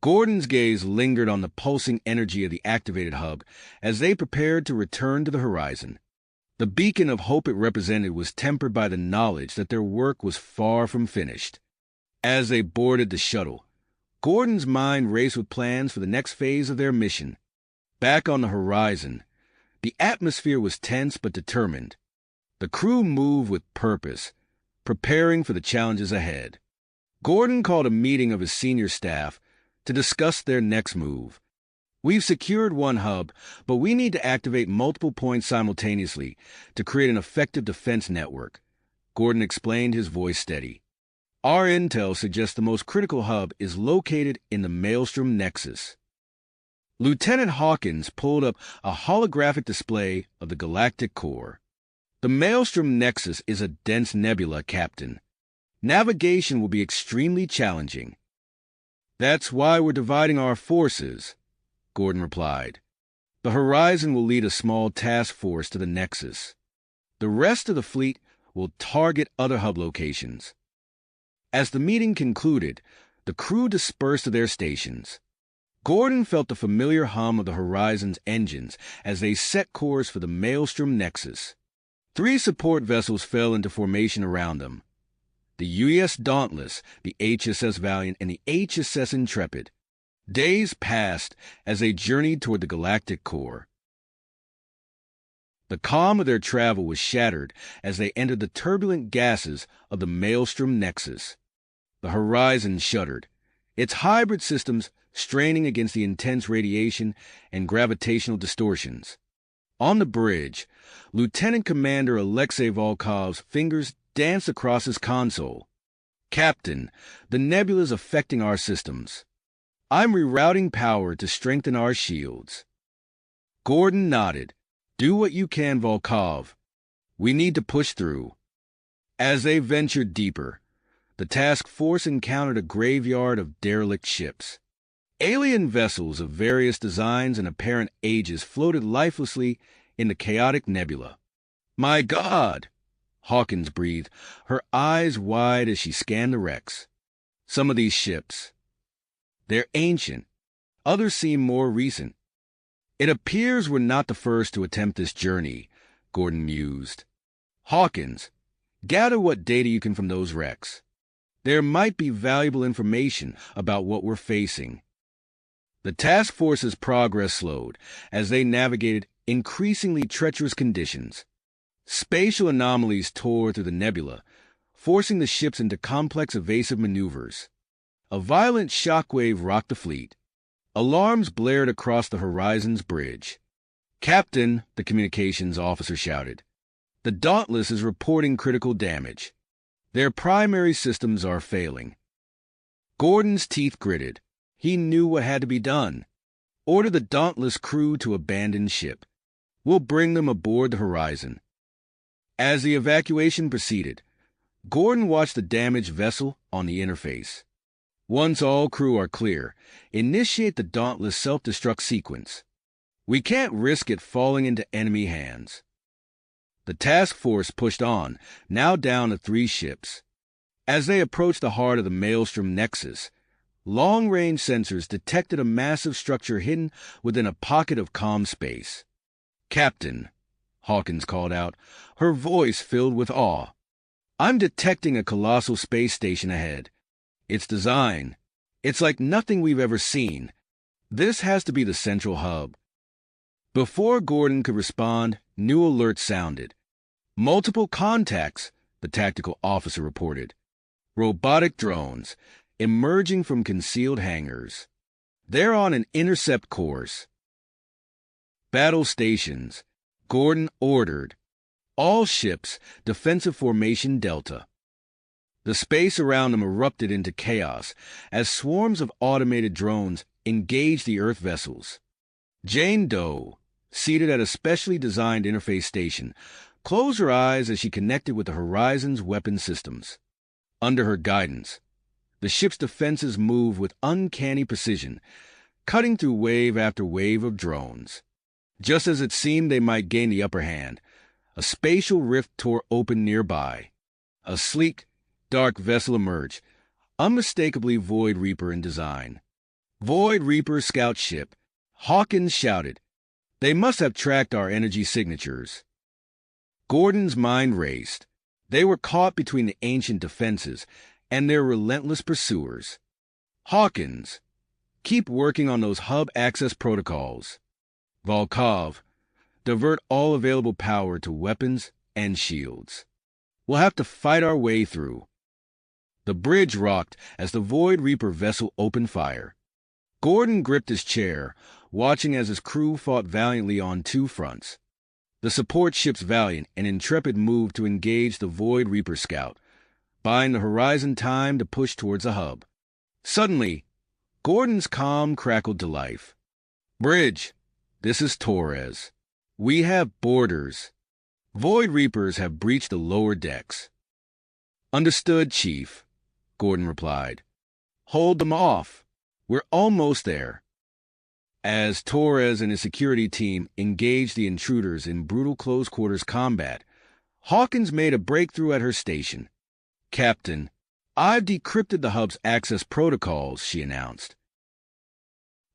Gordon's gaze lingered on the pulsing energy of the activated hub as they prepared to return to the horizon. The beacon of hope it represented was tempered by the knowledge that their work was far from finished. As they boarded the shuttle, Gordon's mind raced with plans for the next phase of their mission. Back on the horizon, the atmosphere was tense but determined. The crew moved with purpose, preparing for the challenges ahead. Gordon called a meeting of his senior staff to discuss their next move. "We've secured one hub, but we need to activate multiple points simultaneously to create an effective defense network," Gordon explained, his voice steady. "Our intel suggests the most critical hub is located in the Maelstrom Nexus." Lieutenant Hawkins pulled up a holographic display of the galactic core. "The Maelstrom Nexus is a dense nebula, Captain. Navigation will be extremely challenging." "That's why we're dividing our forces," Gordon replied. "The Horizon will lead a small task force to the Nexus. The rest of the fleet will target other hub locations." As the meeting concluded, the crew dispersed to their stations. Gordon felt the familiar hum of the Horizon's engines as they set course for the Maelstrom Nexus. 3 support vessels fell into formation around them: the U.S. Dauntless, the HSS Valiant, and the HSS Intrepid. Days passed as they journeyed toward the galactic core. The calm of their travel was shattered as they entered the turbulent gases of the Maelstrom Nexus. The horizon shuddered, its hybrid systems straining against the intense radiation and gravitational distortions. On the bridge, Lieutenant Commander Alexei Volkov's fingers danced across his console. "Captain, the nebula's affecting our systems. I'm rerouting power to strengthen our shields." Gordon nodded. "Do what you can, Volkov. We need to push through." As they ventured deeper, the task force encountered a graveyard of derelict ships. Alien vessels of various designs and apparent ages floated lifelessly in the chaotic nebula. "My God!" Hawkins breathed, her eyes wide as she scanned the wrecks. "Some of these ships, they're ancient. Others seem more recent. It appears we're not the first to attempt this journey," Gordon mused. "Hawkins, gather what data you can from those wrecks. There might be valuable information about what we're facing." The task force's progress slowed as they navigated increasingly treacherous conditions. Spatial anomalies tore through the nebula, forcing the ships into complex evasive maneuvers. A violent shockwave rocked the fleet. Alarms blared across the horizon's bridge. "Captain," the communications officer shouted, "the Dauntless is reporting critical damage. Their primary systems are failing." Gordon's teeth gritted. He knew what had to be done. Order the Dauntless crew to abandon ship. We'll bring them aboard the Horizon. As the evacuation proceeded, Gordon watched the damaged vessel on the interface. "Once all crew are clear, initiate the Dauntless self-destruct sequence. We can't risk it falling into enemy hands." The task force pushed on, now down to 3 ships. As they approached the heart of the Maelstrom Nexus, long-range sensors detected a massive structure hidden within a pocket of calm space. "Captain," Hawkins called out, her voice filled with awe, "I'm detecting a colossal space station ahead. Its design, it's like nothing we've ever seen. This has to be the central hub." Before Gordon could respond, new alerts sounded. "Multiple contacts," the tactical officer reported. "Robotic drones, emerging from concealed hangars. They're on an intercept course." "Battle stations," Gordon ordered. "All ships, defensive formation Delta." The space around them erupted into chaos as swarms of automated drones engaged the Earth vessels. Jane Doe, seated at a specially designed interface station, closed her eyes as she connected with the Horizon's weapon systems. Under her guidance, the ship's defenses moved with uncanny precision, cutting through wave after wave of drones. Just as it seemed they might gain the upper hand, a spatial rift tore open nearby. A sleek, dark vessel emerged, unmistakably Void Reaper in design. "Void Reaper scout ship," Hawkins shouted. "They must have tracked our energy signatures." Gordon's mind raced. They were caught between the ancient defenses and their relentless pursuers. "Hawkins, keep working on those hub access protocols. Volkov, divert all available power to weapons and shields. We'll have to fight our way through." The bridge rocked as the Void Reaper vessel opened fire. Gordon gripped his chair, watching as his crew fought valiantly on 2 fronts. The support ships Valiant and Intrepid moved to engage the Void Reaper scout, buying the Horizon time to push towards the hub. Suddenly, Gordon's calm crackled to life. "Bridge, this is Torres. We have boarders. Void Reapers have breached the lower decks." "Understood, Chief," Gordon replied. "Hold them off. We're almost there." As Torres and his security team engaged the intruders in brutal close-quarters combat, Hawkins made a breakthrough at her station. "Captain, I've decrypted the hub's access protocols," she announced.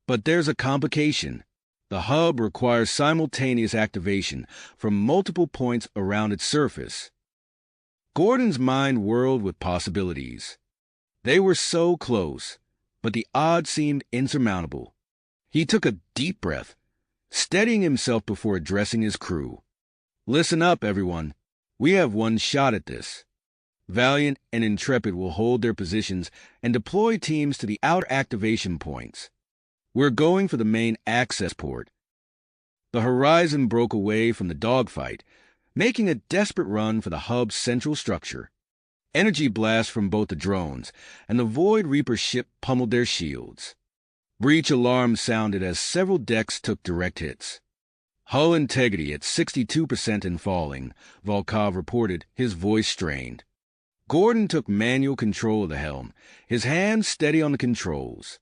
"But there's a complication. The hub requires simultaneous activation from multiple points around its surface." Gordon's mind whirled with possibilities. They were so close, but the odds seemed insurmountable. He took a deep breath, steadying himself before addressing his crew. Listen up, everyone. We have one shot at this. Valiant and Intrepid will hold their positions and deploy teams to the outer activation points. We're going for the main access port. The Horizon broke away from the dogfight, making a desperate run for the hub's central structure. Energy blasts from both the drones and the Void Reaper ship pummeled their shields. Breach alarms sounded as several decks took direct hits. Hull integrity at 62% and falling, Volkov reported, his voice strained. Gordon took manual control of the helm, his hands steady on the controls.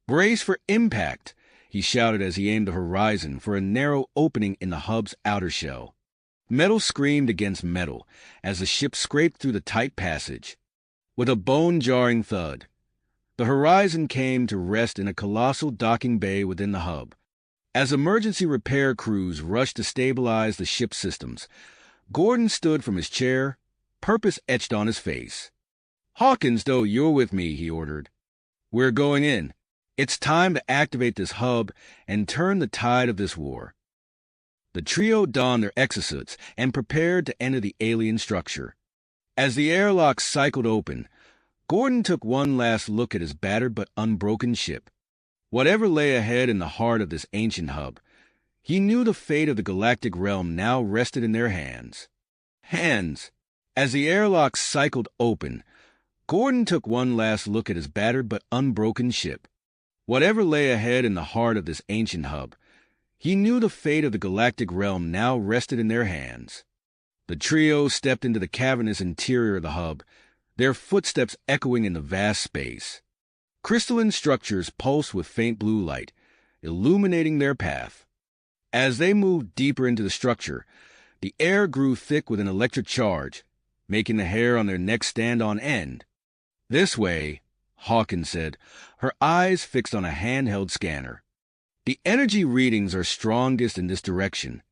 "Brace for impact," he shouted as he aimed the Horizon for a narrow opening in the hub's outer shell. Metal screamed against metal as the ship scraped through the tight passage. With a bone-jarring thud, the Horizon came to rest in a colossal docking bay within the hub. As emergency repair crews rushed to stabilize the ship's systems, Gordon stood from his chair, purpose etched on his face. "Hawkins, though, you're with me," he ordered. "We're going in. It's time to activate this hub and turn the tide of this war." The trio donned their exosuits and prepared to enter the alien structure. As the airlock cycled open, Gordon took one last look at his battered but unbroken ship. Whatever lay ahead in the heart of this ancient hub, he knew the fate of the galactic realm now rested in their hands. As the airlock cycled open, Gordon took one last look at his battered but unbroken ship. Whatever lay ahead in the heart of this ancient hub, he knew the fate of the galactic realm now rested in their hands. The trio stepped into the cavernous interior of the hub, their footsteps echoing in the vast space. Crystalline structures pulsed with faint blue light, illuminating their path. As they moved deeper into the structure, the air grew thick with an electric charge, making the hair on their necks stand on end. "This way," Hawkins said, her eyes fixed on a handheld scanner. "The energy readings are strongest in this direction."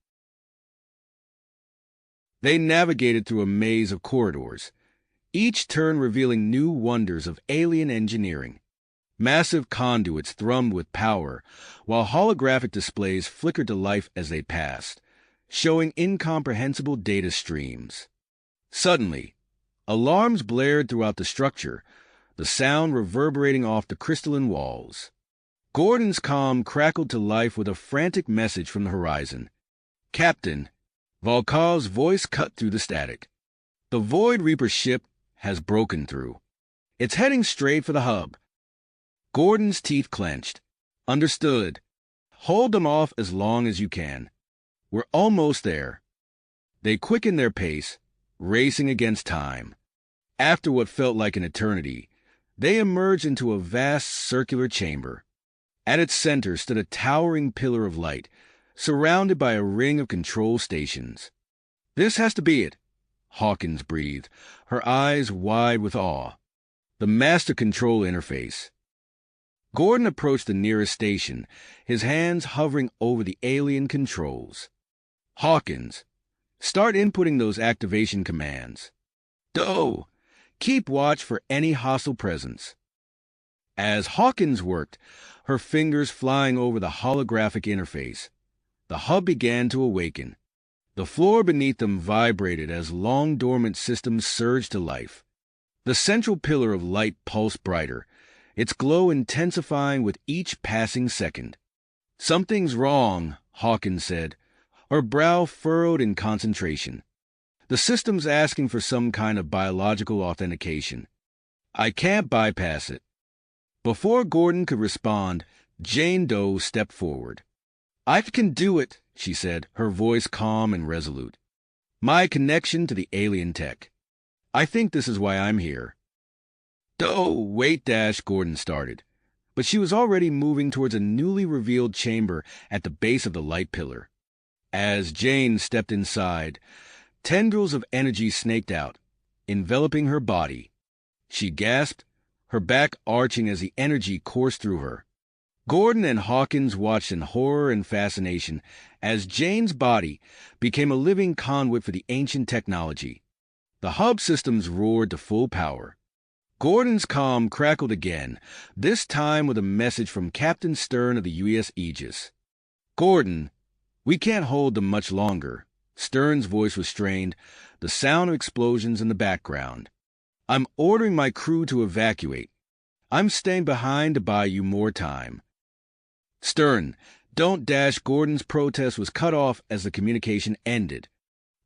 They navigated through a maze of corridors, each turn revealing new wonders of alien engineering. Massive conduits thrummed with power, while holographic displays flickered to life as they passed, showing incomprehensible data streams. Suddenly, alarms blared throughout the structure, the sound reverberating off the crystalline walls. Gordon's comm crackled to life with a frantic message from the Horizon. "Captain," Volkov's voice cut through the static. "The Void Reaper ship has broken through. It's heading straight for the hub." Gordon's teeth clenched. "Understood. Hold them off as long as you can. We're almost there." They quickened their pace, racing against time. After what felt like an eternity, they emerged into a vast circular chamber. At its center stood a towering pillar of light, surrounded by a ring of control stations. "This has to be it," Hawkins breathed, her eyes wide with awe. "The master control interface." Gordon approached the nearest station, his hands hovering over the alien controls. "Hawkins, start inputting those activation commands." "Do! Keep watch for any hostile presence." As Hawkins worked, her fingers flying over the holographic interface, the hub began to awaken. The floor beneath them vibrated as long-dormant systems surged to life. The central pillar of light pulsed brighter, its glow intensifying with each passing second. "Something's wrong," Hawkins said, her brow furrowed in concentration. "The system's asking for some kind of biological authentication. I can't bypass it." Before Gordon could respond, Jane Doe stepped forward. "I can do it," she said, her voice calm and resolute. "My connection to the alien tech. I think this is why I'm here." "Doe, wait, Gordon started. But she was already moving towards a newly revealed chamber at the base of the light pillar. As Jane stepped inside, tendrils of energy snaked out, enveloping her body. She gasped, her back arching as the energy coursed through her. Gordon and Hawkins watched in horror and fascination as Jane's body became a living conduit for the ancient technology. The hub systems roared to full power. Gordon's comm crackled again, this time with a message from Captain Stern of the U.S. Aegis. "Gordon, we can't hold them much longer. Stern's voice was strained, the sound of explosions in the background. "I'm ordering my crew to evacuate. I'm staying behind to buy you more time." "Stern, don't dash." Gordon's protest was cut off as the communication ended.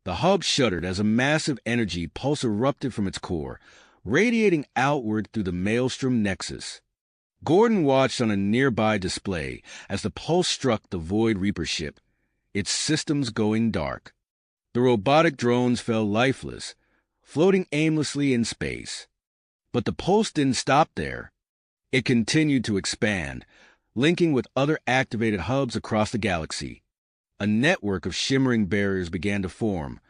The hub shuddered as a massive energy pulse erupted from its core, radiating outward through the maelstrom nexus. Gordon watched on a nearby display as the pulse struck the Void Reaper ship, its systems going dark. The robotic drones fell lifeless, floating aimlessly in space. But the pulse didn't stop there. It continued to expand, linking with other activated hubs across the galaxy. A network of shimmering barriers began to form,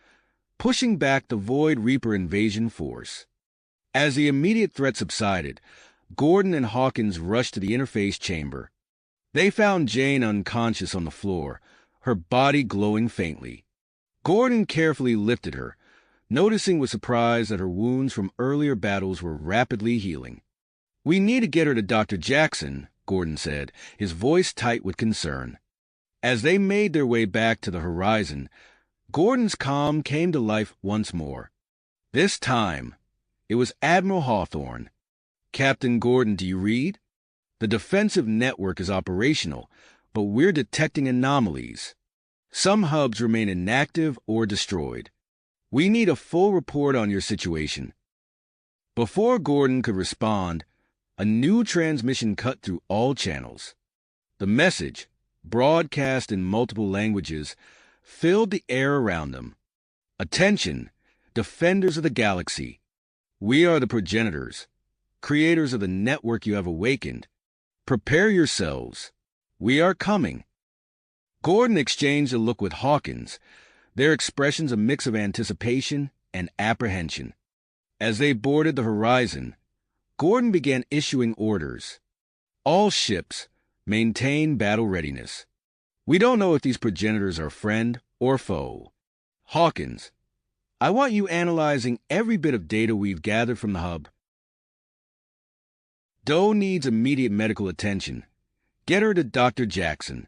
pushing back the Void Reaper invasion force. As the immediate threat subsided, Gordon and Hawkins rushed to the interface chamber. They found Jane unconscious on the floor, her body glowing faintly. Gordon carefully lifted her, noticing with surprise that her wounds from earlier battles were rapidly healing. "We need to get her to Dr. Jackson," Gordon said, his voice tight with concern. As they made their way back to the horizon, Gordon's calm came to life once more. This time, it was Admiral Hawthorne. "Captain Gordon, do you read? The defensive network is operational, but we're detecting anomalies. Some hubs remain inactive or destroyed. We need a full report on your situation." Before Gordon could respond, a new transmission cut through all channels. The message, broadcast in multiple languages, filled the air around them. "Attention, defenders of the galaxy. We are the progenitors, creators of the network you have awakened. Prepare yourselves. We are coming." Gordon exchanged a look with Hawkins, their expressions a mix of anticipation and apprehension. As they boarded the horizon, Gordon began issuing orders. "All ships, maintain battle readiness. We don't know if these progenitors are friend or foe. Hawkins, I want you analyzing every bit of data we've gathered from the hub. Doe needs immediate medical attention. Get her to Dr. Jackson."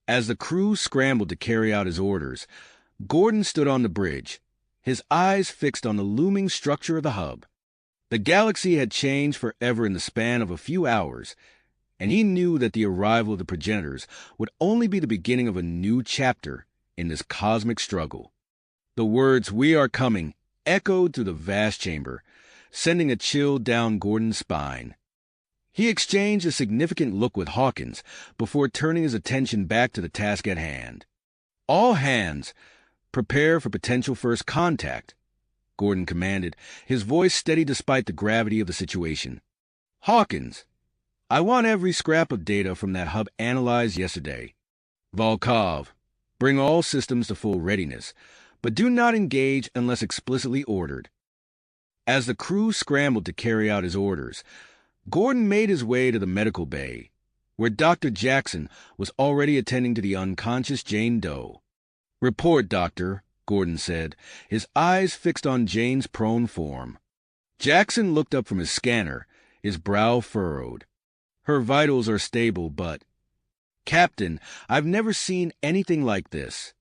As the crew scrambled to carry out his orders, Gordon stood on the bridge, his eyes fixed on the looming structure of the hub. The galaxy had changed forever in the span of a few hours, and he knew that the arrival of the progenitors would only be the beginning of a new chapter in this cosmic struggle. The words, "We are coming," echoed through the vast chamber, sending a chill down Gordon's spine. He exchanged a significant look with Hawkins before turning his attention back to the task at hand. "All hands, prepare for potential first contact," Gordon commanded, his voice steady despite the gravity of the situation. "Hawkins, I want every scrap of data from that hub analyzed yesterday. Volkov, bring all systems to full readiness, but do not engage unless explicitly ordered." As the crew scrambled to carry out his orders, Gordon made his way to the medical bay, where Dr. Jackson was already attending to the unconscious Jane Doe. "Report, Doctor," Gordon said, his eyes fixed on Jane's prone form. Jackson looked up from his scanner, his brow furrowed. "Her vitals are stable, but... Captain, I've never seen anything like this.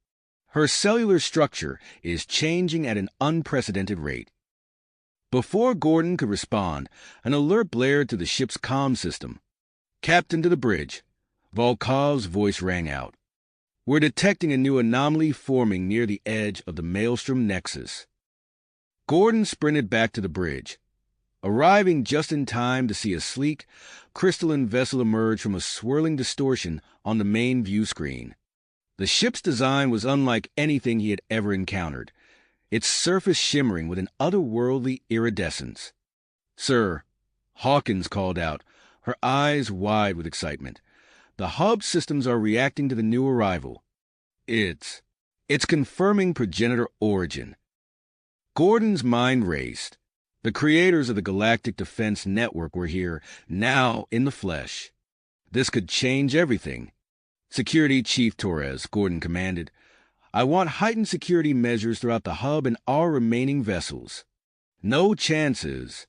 Her cellular structure is changing at an unprecedented rate." Before Gordon could respond, an alert blared through the ship's comm system. "Captain, to the bridge." Volkov's voice rang out. "We're detecting a new anomaly forming near the edge of the Maelstrom Nexus." Gordon sprinted back to the bridge, arriving just in time to see a sleek, crystalline vessel emerge from a swirling distortion on the main view screen. The ship's design was unlike anything he had ever encountered, its surface shimmering with an otherworldly iridescence. "Sir," Hawkins called out, her eyes wide with excitement. "The hub systems are reacting to the new arrival. It's confirming progenitor origin." Gordon's mind raced. The creators of the Galactic Defense Network were here, now in the flesh. This could change everything. "Security Chief Torres," Gordon commanded. "I want heightened security measures throughout the hub and our remaining vessels. No chances."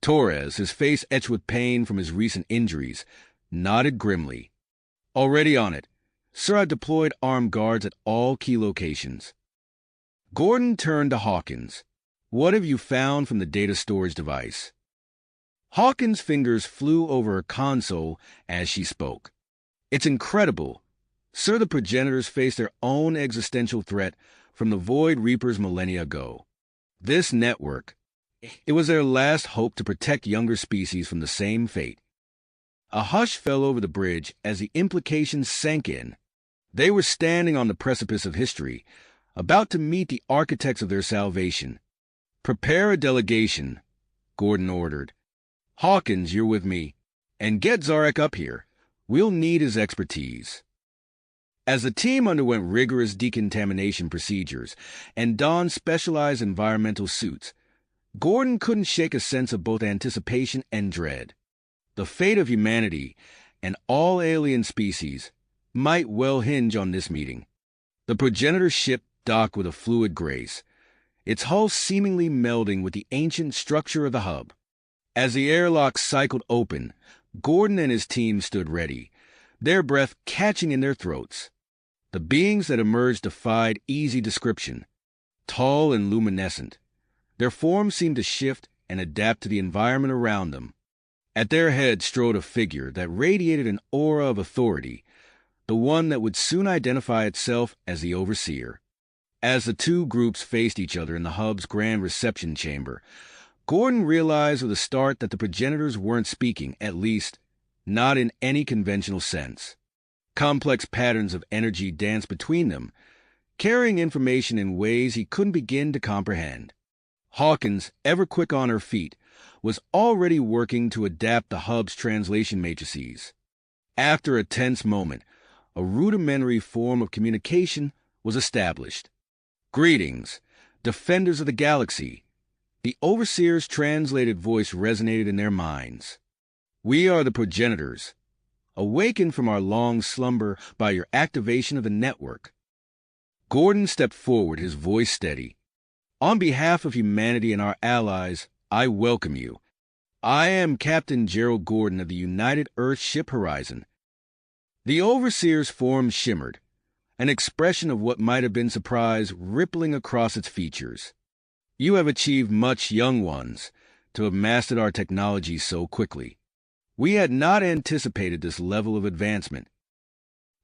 Torres, his face etched with pain from his recent injuries, nodded grimly. "Already on it. Sir, I deployed armed guards at all key locations. Gordon turned to Hawkins. What have you found from the data storage device? Hawkins' fingers flew over her console as she spoke. It's incredible. Sir, the progenitors face their own existential threat from the Void Reapers millennia ago. This network, it was their last hope to protect younger species from the same fate. A hush fell over the bridge as the implications sank in. They were standing on the precipice of history, about to meet the architects of their salvation. Prepare a delegation, Gordon ordered. Hawkins, you're with me. And get Zarek up here. We'll need his expertise. As the team underwent rigorous decontamination procedures and donned specialized environmental suits, Gordon couldn't shake a sense of both anticipation and dread. The fate of humanity and all alien species might well hinge on this meeting. The progenitor ship docked with a fluid grace, its hull seemingly melding with the ancient structure of the hub. As the airlock cycled open, Gordon and his team stood ready, their breath catching in their throats. The beings that emerged defied easy description. Tall and luminescent, their forms seemed to shift and adapt to the environment around them. At their head strode a figure that radiated an aura of authority, the one that would soon identify itself as the Overseer. As the two groups faced each other in the hub's grand reception chamber, Gordon realized with a start that the progenitors weren't speaking, at least, not in any conventional sense. Complex patterns of energy danced between them, carrying information in ways he couldn't begin to comprehend. Hawkins, ever quick on her feet, was already working to adapt the hub's translation matrices. After a tense moment, a rudimentary form of communication was established. Greetings, defenders of the galaxy. The Overseer's translated voice resonated in their minds. We are the progenitors, awakened from our long slumber by your activation of the network. Gordon stepped forward, his voice steady. On behalf of humanity and our allies, I welcome you. I am Captain Gerald Gordon of the United Earth Ship Horizon. The Overseer's form shimmered, an expression of what might have been surprise rippling across its features. You have achieved much, young ones, to have mastered our technology so quickly. We had not anticipated this level of advancement.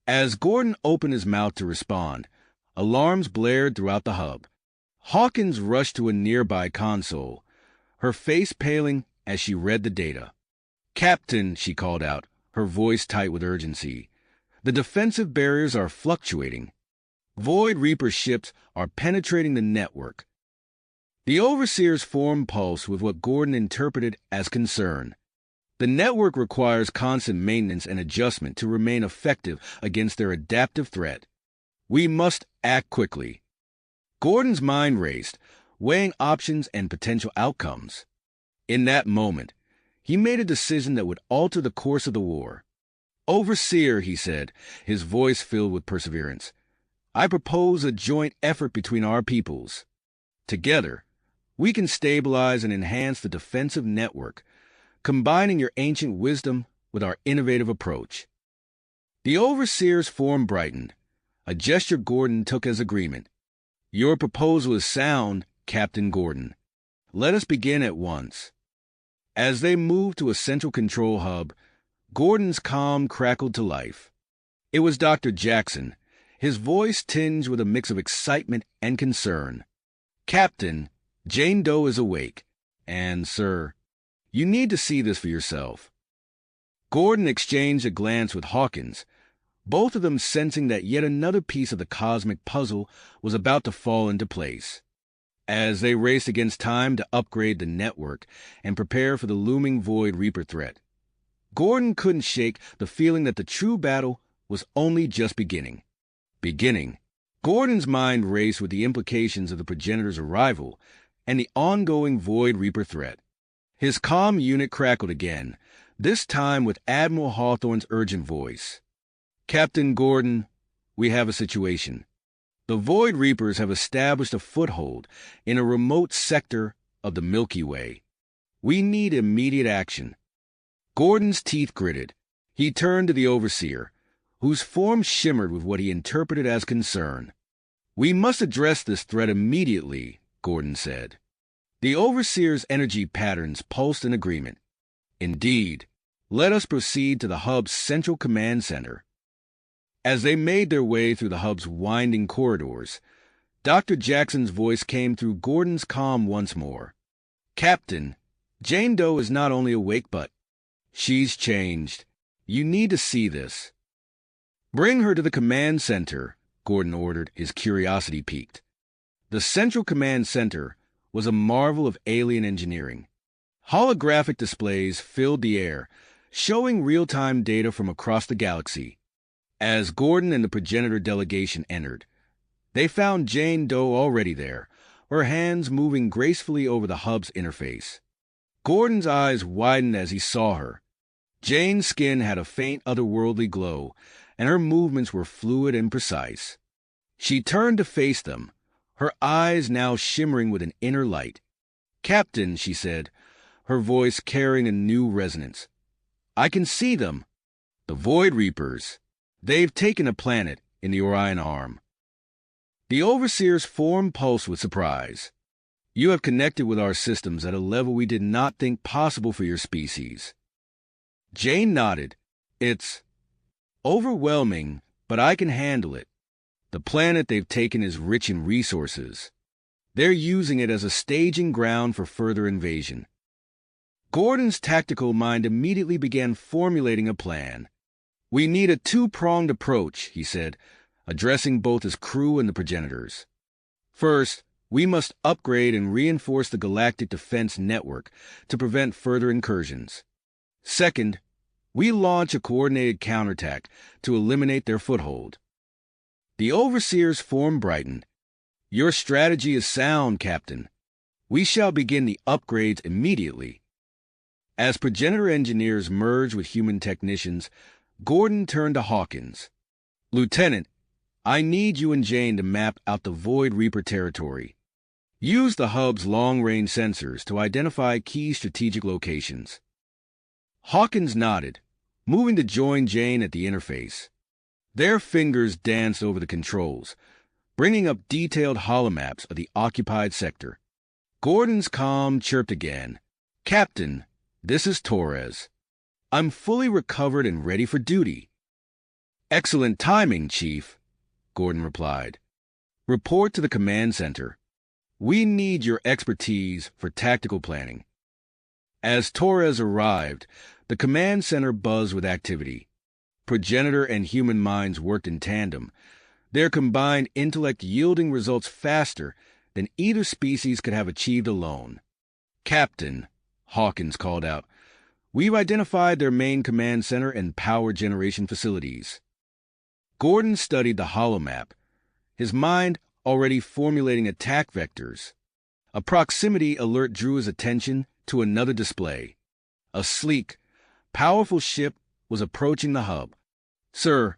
As Gordon opened his mouth to respond, alarms blared throughout the hub. Hawkins rushed to a nearby console, her face paling as she read the data. Captain, she called out, her voice tight with urgency. The defensive barriers are fluctuating. Void Reaper ships are penetrating the network. The Overseer's form pulsed with what Gordon interpreted as concern. The network requires constant maintenance and adjustment to remain effective against their adaptive threat. We must act quickly. Gordon's mind raced, weighing options and potential outcomes. In that moment, he made a decision that would alter the course of the war. Overseer, he said, his voice filled with perseverance, I propose a joint effort between our peoples. Together, we can stabilize and enhance the defensive network, combining your ancient wisdom with our innovative approach. The Overseer's form brightened, a gesture Gordon took as agreement. Your proposal is sound, Captain Gordon. Let us begin at once. As they moved to a central control hub, Gordon's calm crackled to life. It was Dr. Jackson, his voice tinged with a mix of excitement and concern. Captain, Jane Doe is awake, and, sir, you need to see this for yourself. Gordon exchanged a glance with Hawkins, both of them sensing that yet another piece of the cosmic puzzle was about to fall into place. As they raced against time to upgrade the network and prepare for the looming Void Reaper threat, Gordon couldn't shake the feeling that the true battle was only just beginning. Gordon's mind raced with the implications of the progenitor's arrival and the ongoing Void Reaper threat. His comm unit crackled again, this time with Admiral Hawthorne's urgent voice. Captain Gordon, we have a situation. The Void Reapers have established a foothold in a remote sector of the Milky Way. We need immediate action. Gordon's teeth gritted. He turned to the Overseer. whose form shimmered with what he interpreted as concern. "We must address this threat immediately," Gordon said. The Overseer's energy patterns pulsed in agreement. "Indeed. Let us proceed to the hub's central command center." As they made their way through the hub's winding corridors, Dr. Jackson's voice came through Gordon's comm once more. "Captain, Jane Doe is not only awake, but she's changed. You need to see this." "Bring her to the command center," Gordon ordered, his curiosity piqued. The Central Command Center was a marvel of alien engineering. Holographic displays filled the air, showing real-time data from across the galaxy. As Gordon and the progenitor delegation entered, they found Jane Doe already there, her hands moving gracefully over the hub's interface. Gordon's eyes widened as he saw her. Jane's skin had a faint otherworldly glow, and her movements were fluid and precise. She turned to face them, her eyes now shimmering with an inner light. "Captain," she said, her voice carrying a new resonance, "I can see them. The Void Reapers. They've taken a planet in the Orion Arm." The Overseer's form pulsed with surprise. "You have connected with our systems at a level we did not think possible for your species." Jane nodded. "It's overwhelming, but I can handle it. The planet they've taken is rich in resources. They're using it as a staging ground for further invasion." Gordon's tactical mind immediately began formulating a plan. "We need a two-pronged approach," he said, addressing both his crew and the progenitors. "First, we must upgrade and reinforce the galactic defense network to prevent further incursions. Second, we launch a coordinated counterattack to eliminate their foothold." The Overseer's form brightened. "Your strategy is sound, Captain. We shall begin the upgrades immediately." As progenitor engineers merged with human technicians, Gordon turned to Hawkins. "Lieutenant, I need you and Jane to map out the Void Reaper territory. Use the hub's long-range sensors to identify key strategic locations." Hawkins nodded, moving to join Jane at the interface. Their fingers danced over the controls, bringing up detailed holomaps of the occupied sector. Gordon's comm chirped again. "Captain, this is Torres. I'm fully recovered and ready for duty." "Excellent timing, Chief," Gordon replied. "Report to the command center. We need your expertise for tactical planning." As Torres arrived, the command center buzzed with activity. Progenitor and human minds worked in tandem, their combined intellect yielding results faster than either species could have achieved alone. "Captain," Hawkins called out, "we've identified their main command center and power generation facilities." Gordon studied the holomap, his mind already formulating attack vectors. A proximity alert drew his attention to another display. A sleek, powerful ship was approaching the hub. "Sir,"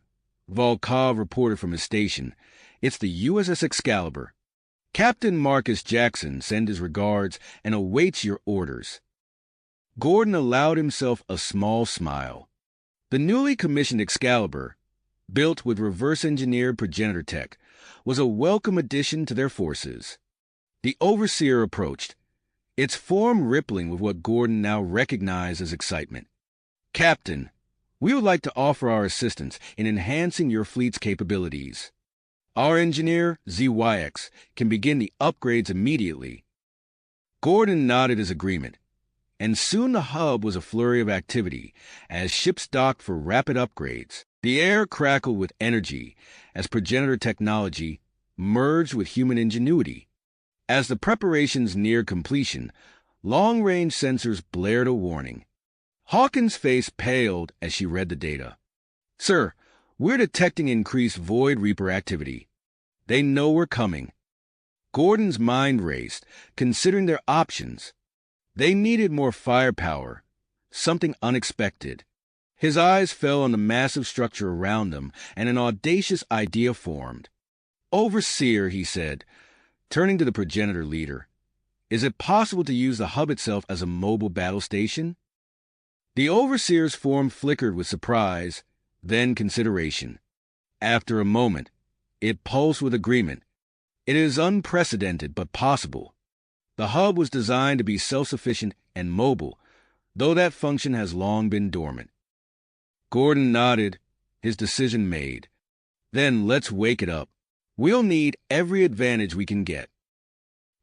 Volkov reported from his station, "it's the USS Excalibur. Captain Marcus Jackson sends his regards and awaits your orders." Gordon allowed himself a small smile. The newly commissioned Excalibur, built with reverse-engineered progenitor tech, was a welcome addition to their forces. The Overseer approached, its form rippling with what Gordon now recognized as excitement. "Captain, we would like to offer our assistance in enhancing your fleet's capabilities. Our engineer, ZYX, can begin the upgrades immediately." Gordon nodded his agreement, and soon the hub was a flurry of activity as ships docked for rapid upgrades. The air crackled with energy as progenitor technology merged with human ingenuity. As the preparations neared completion, long-range sensors blared a warning. Hawkins' face paled as she read the data. "Sir, we're detecting increased Void Reaper activity. They know we're coming." Gordon's mind raced, considering their options. They needed more firepower, something unexpected. His eyes fell on the massive structure around them, and an audacious idea formed. "Overseer," he said, turning to the progenitor leader, "is it possible to use the hub itself as a mobile battle station?" The Overseer's form flickered with surprise, then consideration. After a moment, it pulsed with agreement. It is unprecedented but possible. The hub was designed to be self-sufficient and mobile, though that function has long been dormant. Gordon nodded, his decision made. Then let's wake it up. We'll need every advantage we can get.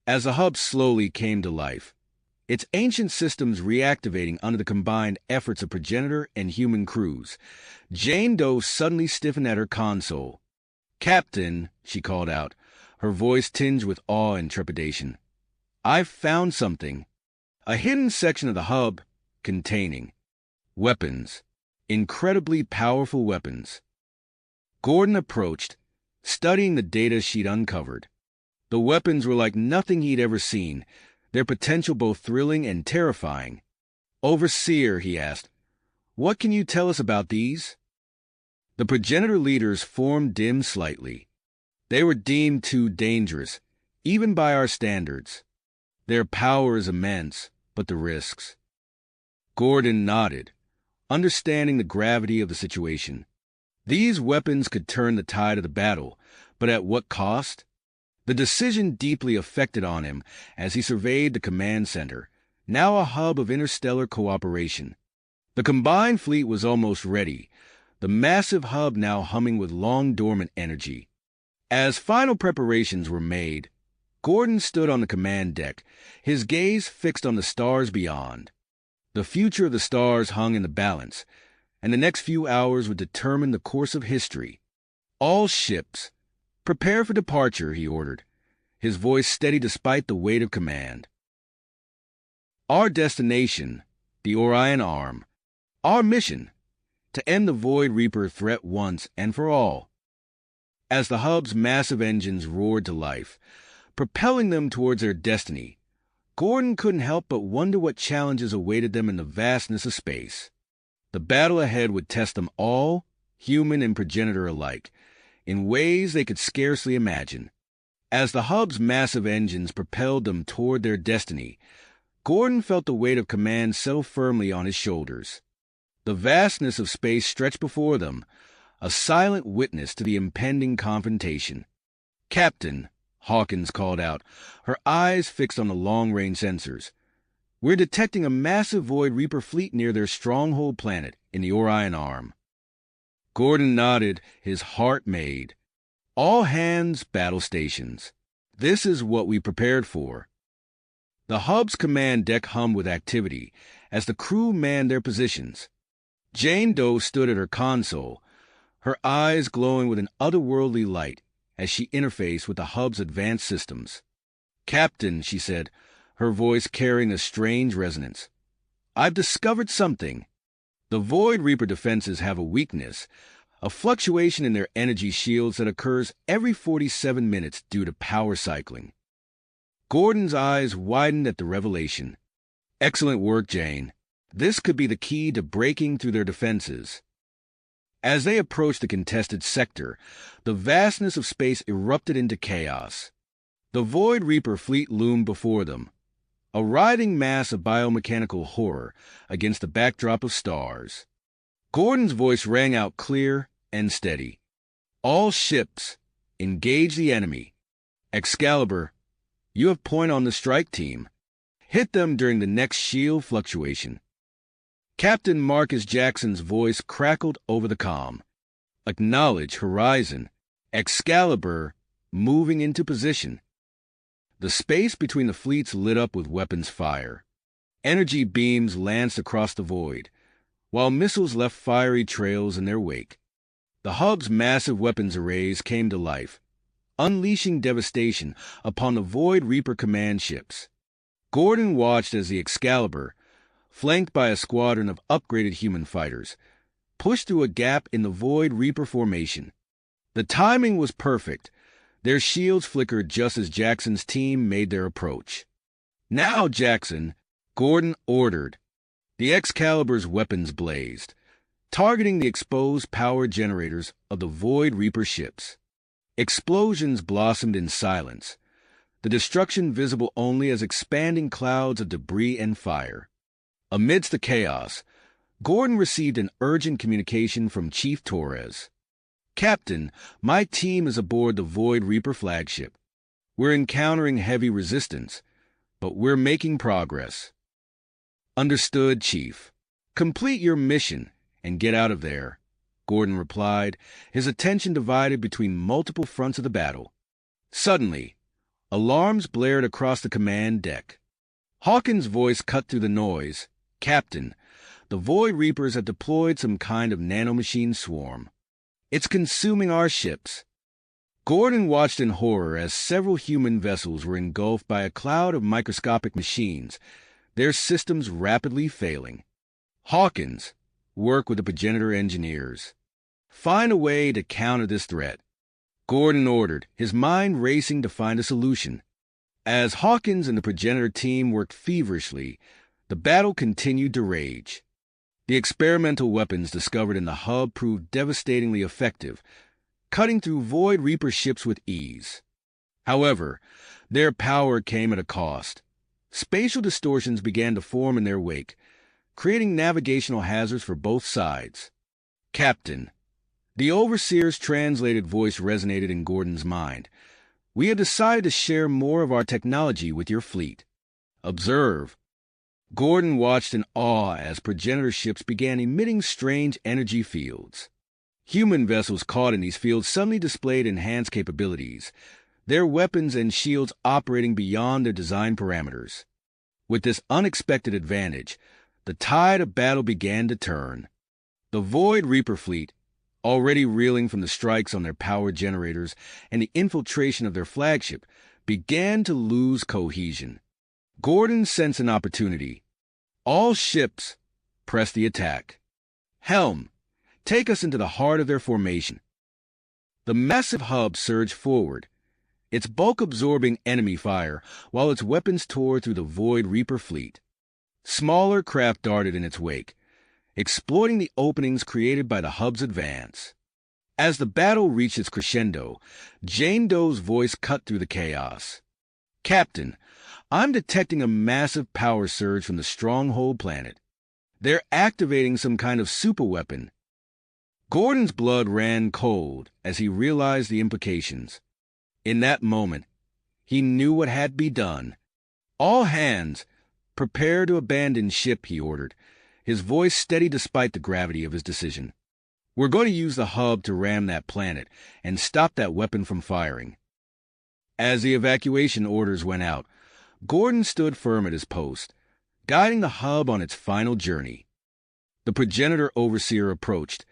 As the hub slowly came to life, its ancient systems reactivating under the combined efforts of progenitor and human crews, Jane Doe suddenly stiffened at her console. "Captain," she called out, her voice tinged with awe and trepidation. "I've found something. A hidden section of the hub containing weapons. Incredibly powerful weapons." Gordon approached, studying the data she'd uncovered. The weapons were like nothing he'd ever seen, their potential both thrilling and terrifying. "Overseer," he asked, "what can you tell us about these?" The progenitor leaders' form dimmed slightly. They were deemed too dangerous, even by our standards. Their power is immense, but the risks. Gordon nodded, understanding the gravity of the situation. These weapons could turn the tide of the battle, but at what cost? The decision deeply affected on him as he surveyed the command center, now a hub of interstellar cooperation. The combined fleet was almost ready, the massive hub now humming with long-dormant energy. As final preparations were made, Gordon stood on the command deck, his gaze fixed on the stars beyond. The future of the stars hung in the balance, and the next few hours would determine the course of history. "All ships, prepare for departure," he ordered, his voice steady despite the weight of command. "Our destination, the Orion Arm. Our mission, to end the Void Reaper threat once and for all." As the hub's massive engines roared to life, propelling them towards their destiny, Gordon couldn't help but wonder what challenges awaited them in the vastness of space. The battle ahead would test them all, human and progenitor alike, in ways they could scarcely imagine. As the hub's massive engines propelled them toward their destiny, Gordon felt the weight of command settle firmly on his shoulders. The vastness of space stretched before them, a silent witness to the impending confrontation. "Captain," Hawkins called out, her eyes fixed on the long-range sensors, "we're detecting a massive Void Reaper fleet near their stronghold planet in the Orion Arm." Gordon nodded, his heart made. "All hands, battle stations. This is what we prepared for." The hub's command deck hummed with activity as the crew manned their positions. Jane Doe stood at her console, her eyes glowing with an otherworldly light as she interfaced with the hub's advanced systems. "Captain," she said, her voice carrying a strange resonance, "I've discovered something. The Void Reaper defenses have a weakness, a fluctuation in their energy shields that occurs every 47 minutes due to power cycling." Gordon's eyes widened at the revelation. "Excellent work, Jane. This could be the key to breaking through their defenses." As they approached the contested sector, the vastness of space erupted into chaos. The Void Reaper fleet loomed before them, a writhing mass of biomechanical horror against the backdrop of stars. Gordon's voice rang out clear and steady. "All ships, engage the enemy. Excalibur, you have point on the strike team. Hit them during the next shield fluctuation." Captain Marcus Jackson's voice crackled over the comm. "Acknowledge horizon. Excalibur, moving into position." The space between the fleets lit up with weapons fire. Energy beams lanced across the void, while missiles left fiery trails in their wake. The hub's massive weapons arrays came to life, unleashing devastation upon the Void Reaper command ships. Gordon watched as the Excalibur, flanked by a squadron of upgraded human fighters, pushed through a gap in the Void Reaper formation. The timing was perfect. Their shields flickered just as Jackson's team made their approach. "Now, Jackson," Gordon ordered. The Excalibur's weapons blazed, targeting the exposed power generators of the Void Reaper ships. Explosions blossomed in silence, the destruction visible only as expanding clouds of debris and fire. Amidst the chaos, Gordon received an urgent communication from Chief Torres. "Captain, my team is aboard the Void Reaper flagship. We're encountering heavy resistance, but we're making progress." "Understood, Chief. Complete your mission and get out of there," Gordon replied, his attention divided between multiple fronts of the battle. Suddenly, alarms blared across the command deck. Hawkins' voice cut through the noise. "Captain, the Void Reapers have deployed some kind of nanomachine swarm. It's consuming our ships." Gordon watched in horror as several human vessels were engulfed by a cloud of microscopic machines, their systems rapidly failing. "Hawkins, work with the progenitor engineers. Find a way to counter this threat," Gordon ordered, his mind racing to find a solution. As Hawkins and the progenitor team worked feverishly, the battle continued to rage. The experimental weapons discovered in the hub proved devastatingly effective, cutting through Void Reaper ships with ease. However, their power came at a cost. Spatial distortions began to form in their wake, creating navigational hazards for both sides. "Captain," the Overseer's translated voice resonated in Gordon's mind, "we have decided to share more of our technology with your fleet. Observe." Gordon watched in awe as progenitor ships began emitting strange energy fields. Human vessels caught in these fields suddenly displayed enhanced capabilities, their weapons and shields operating beyond their design parameters. With this unexpected advantage, the tide of battle began to turn. The Void Reaper fleet, already reeling from the strikes on their power generators and the infiltration of their flagship, began to lose cohesion. Gordon sensed an opportunity. "All ships, press the attack. Helm, take us into the heart of their formation." The massive hub surged forward, its bulk absorbing enemy fire while its weapons tore through the Void Reaper fleet. Smaller craft darted in its wake, exploiting the openings created by the hub's advance. As the battle reached its crescendo, Jane Doe's voice cut through the chaos. "Captain, I'm detecting a massive power surge from the Stronghold planet. They're activating some kind of superweapon." Gordon's blood ran cold as he realized the implications. In that moment, he knew what had to be done. "All hands, prepare to abandon ship," he ordered, his voice steady despite the gravity of his decision. "We're going to use the hub to ram that planet and stop that weapon from firing." As the evacuation orders went out, Gordon stood firm at his post, guiding the hub on its final journey. The progenitor overseer approached,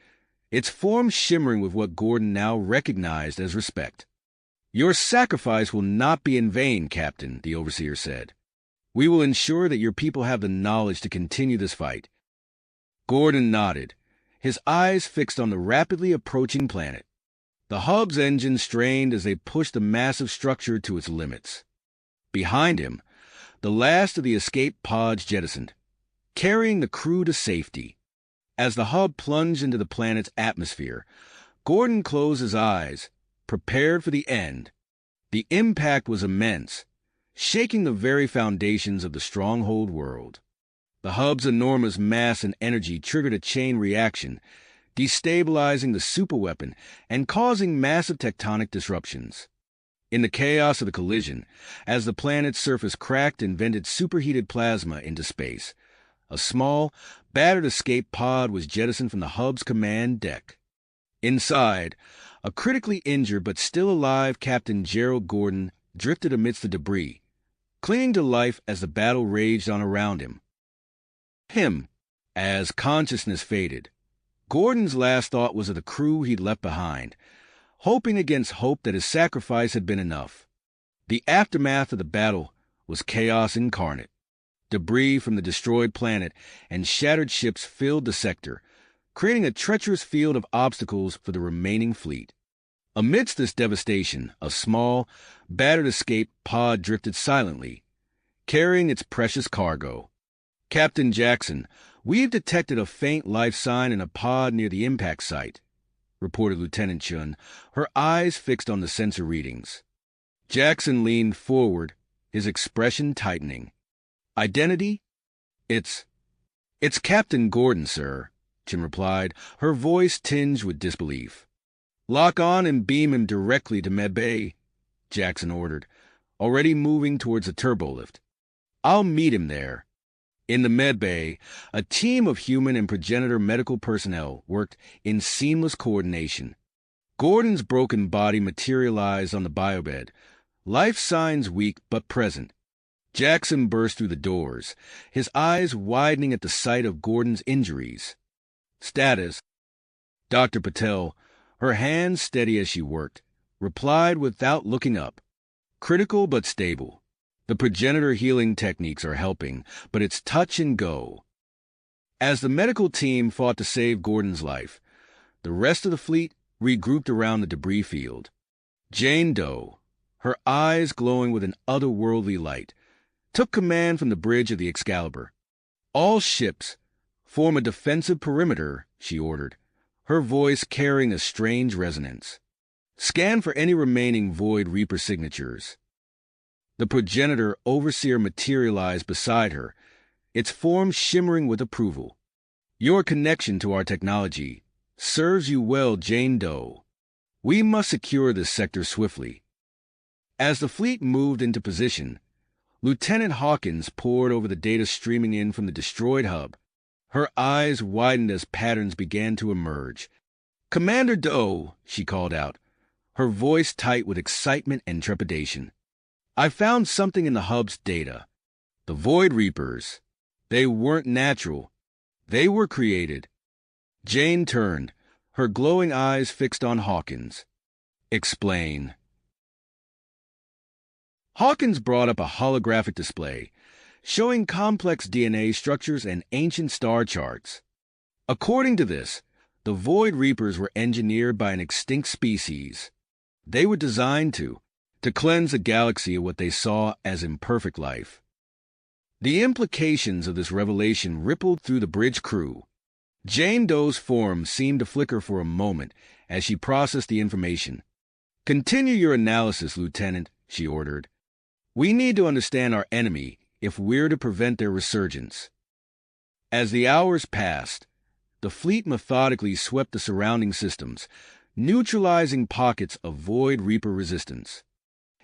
its form shimmering with what Gordon now recognized as respect. "Your sacrifice will not be in vain, Captain," the overseer said. "We will ensure that your people have the knowledge to continue this fight." Gordon nodded, his eyes fixed on the rapidly approaching planet. The hub's engines strained as they pushed the massive structure to its limits. Behind him, the last of the escape pods jettisoned, carrying the crew to safety. As the hub plunged into the planet's atmosphere, Gordon closed his eyes, prepared for the end. The impact was immense, shaking the very foundations of the Stronghold world. The hub's enormous mass and energy triggered a chain reaction, destabilizing the superweapon and causing massive tectonic disruptions. In the chaos of the collision, as the planet's surface cracked and vented superheated plasma into space, a small, battered escape pod was jettisoned from the hub's command deck. Inside, a critically injured but still alive Captain Gerald Gordon drifted amidst the debris, clinging to life as the battle raged on around him. As consciousness faded, Gordon's last thought was of the crew he'd left behind, hoping against hope that his sacrifice had been enough. The aftermath of the battle was chaos incarnate. Debris from the destroyed planet and shattered ships filled the sector, creating a treacherous field of obstacles for the remaining fleet. Amidst this devastation, a small, battered escape pod drifted silently, carrying its precious cargo. "Captain Jackson, we've detected a faint life sign in a pod near the impact site," reported Lieutenant Chun, her eyes fixed on the sensor readings. Jackson leaned forward, his expression tightening. "Identity? It's It's Captain Gordon, sir, Jim replied, her voice tinged with disbelief. Lock on and beam him directly to medbay, Jackson ordered, already moving towards the turbolift. I'll meet him there. In the medbay, a team of human and progenitor medical personnel worked in seamless coordination. Gordon's broken body materialized on the biobed, life signs weak but present. Jackson burst through the doors, his eyes widening at the sight of Gordon's injuries. Status. Dr. Patel, her hands steady as she worked, replied without looking up. Critical but stable. The progenitor healing techniques are helping, but it's touch and go. As the medical team fought to save Gordon's life, the rest of the fleet regrouped around the debris field. Jane Doe, her eyes glowing with an otherworldly light, took command from the bridge of the Excalibur. All ships form a defensive perimeter, she ordered, her voice carrying a strange resonance. Scan for any remaining Void Reaper signatures. The progenitor overseer materialized beside her, its form shimmering with approval. Your connection to our technology serves you well, Jane Doe. We must secure this sector swiftly. As the fleet moved into position, Lieutenant Hawkins pored over the data streaming in from the destroyed hub. Her eyes widened as patterns began to emerge. Commander Doe, she called out, her voice tight with excitement and trepidation. I found something in the hub's data. The Void Reapers. They weren't natural. They were created. Jane turned, her glowing eyes fixed on Hawkins. Explain. Hawkins brought up a holographic display, showing complex DNA structures and ancient star charts. According to this, the Void Reapers were engineered by an extinct species. They were designed to cleanse the galaxy of what they saw as imperfect life. The implications of this revelation rippled through the bridge crew. Jane Doe's form seemed to flicker for a moment as she processed the information. Continue your analysis, Lieutenant, she ordered. We need to understand our enemy if we're to prevent their resurgence. As the hours passed, the fleet methodically swept the surrounding systems, neutralizing pockets of Void Reaper resistance.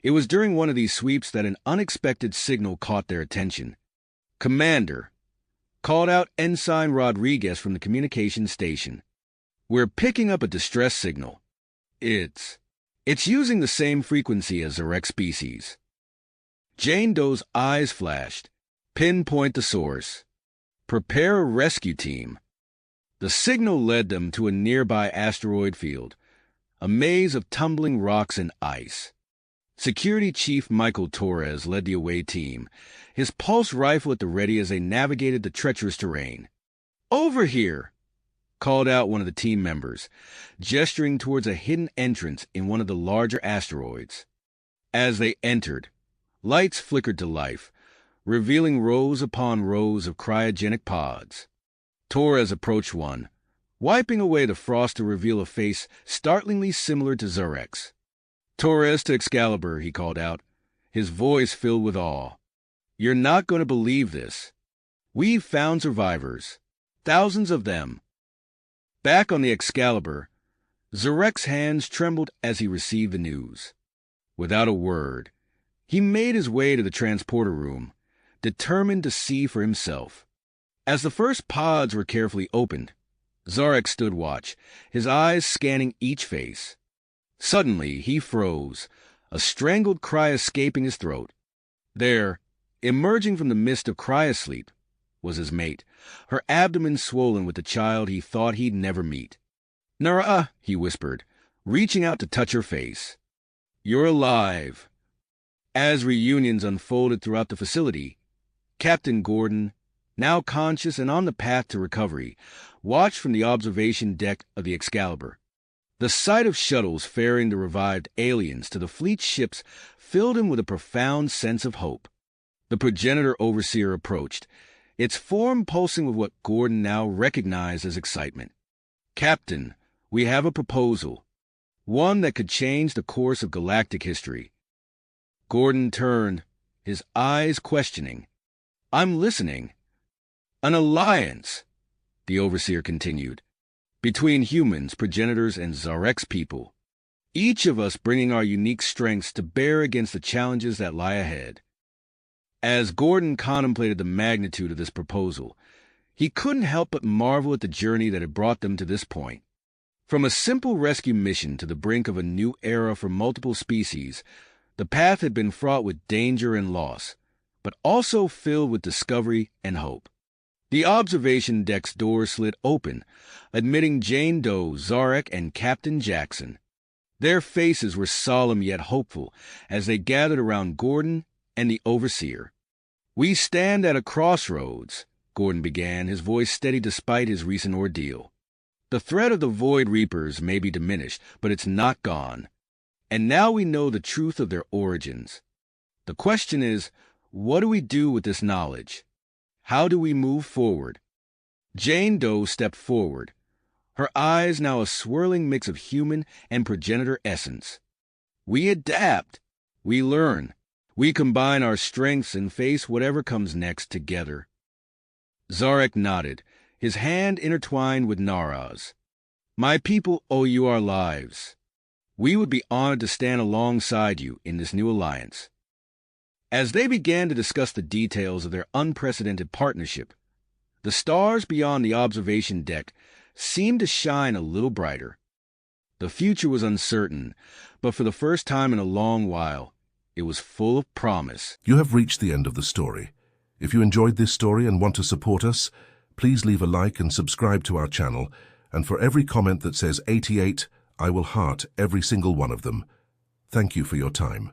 It was during one of these sweeps that an unexpected signal caught their attention. Commander, called out Ensign Rodriguez from the communications station. We're picking up a distress signal. It's using the same frequency as the wrecked species. Jane Doe's eyes flashed. Pinpoint the source. Prepare a rescue team. The signal led them to a nearby asteroid field, a maze of tumbling rocks and ice. Security Chief Michael Torres led the away team, his pulse rifle at the ready as they navigated the treacherous terrain. Over here, called out one of the team members, gesturing towards a hidden entrance in one of the larger asteroids. As they entered, lights flickered to life, revealing rows upon rows of cryogenic pods. Torres approached one, wiping away the frost to reveal a face startlingly similar to Zurek's. Torres to Excalibur, he called out, his voice filled with awe. You're not going to believe this. We've found survivors. Thousands of them. Back on the Excalibur, Zurek's hands trembled as he received the news. Without a word, he made his way to the transporter room, determined to see for himself. As the first pods were carefully opened, Zarek stood watch, his eyes scanning each face. Suddenly, he froze, a strangled cry escaping his throat. There, emerging from the mist of cryosleep, was his mate, her abdomen swollen with the child he thought he'd never meet. Nara, he whispered, reaching out to touch her face. You're alive. As reunions unfolded throughout the facility, Captain Gordon, now conscious and on the path to recovery, watched from the observation deck of the Excalibur. The sight of shuttles ferrying the revived aliens to the fleet ships filled him with a profound sense of hope. The progenitor overseer approached, its form pulsing with what Gordon now recognized as excitement. Captain, we have a proposal, one that could change the course of galactic history. Gordon turned, his eyes questioning. I'm listening. An alliance, the Overseer continued, between humans, progenitors, and Zarek's people, each of us bringing our unique strengths to bear against the challenges that lie ahead. As Gordon contemplated the magnitude of this proposal, he couldn't help but marvel at the journey that had brought them to this point. From a simple rescue mission to the brink of a new era for multiple species, the path had been fraught with danger and loss, but also filled with discovery and hope. The observation deck's door slid open, admitting Jane Doe, Zarek, and Captain Jackson. Their faces were solemn yet hopeful as they gathered around Gordon and the Overseer. "We stand at a crossroads," Gordon began, his voice steady despite his recent ordeal. "The threat of the Void Reapers may be diminished, but it's not gone. And now we know the truth of their origins. The question is, what do we do with this knowledge? How do we move forward?" Jane Doe stepped forward, her eyes now a swirling mix of human and progenitor essence. "We adapt. We learn. We combine our strengths and face whatever comes next together." Zarek nodded, his hand intertwined with Nara's. "My people owe you our lives. We would be honored to stand alongside you in this new alliance." As they began to discuss the details of their unprecedented partnership, the stars beyond the observation deck seemed to shine a little brighter. The future was uncertain, but for the first time in a long while, it was full of promise. You have reached the end of the story. If you enjoyed this story and want to support us, please leave a like and subscribe to our channel, and for every comment that says 88, I will heart every single one of them. Thank you for your time.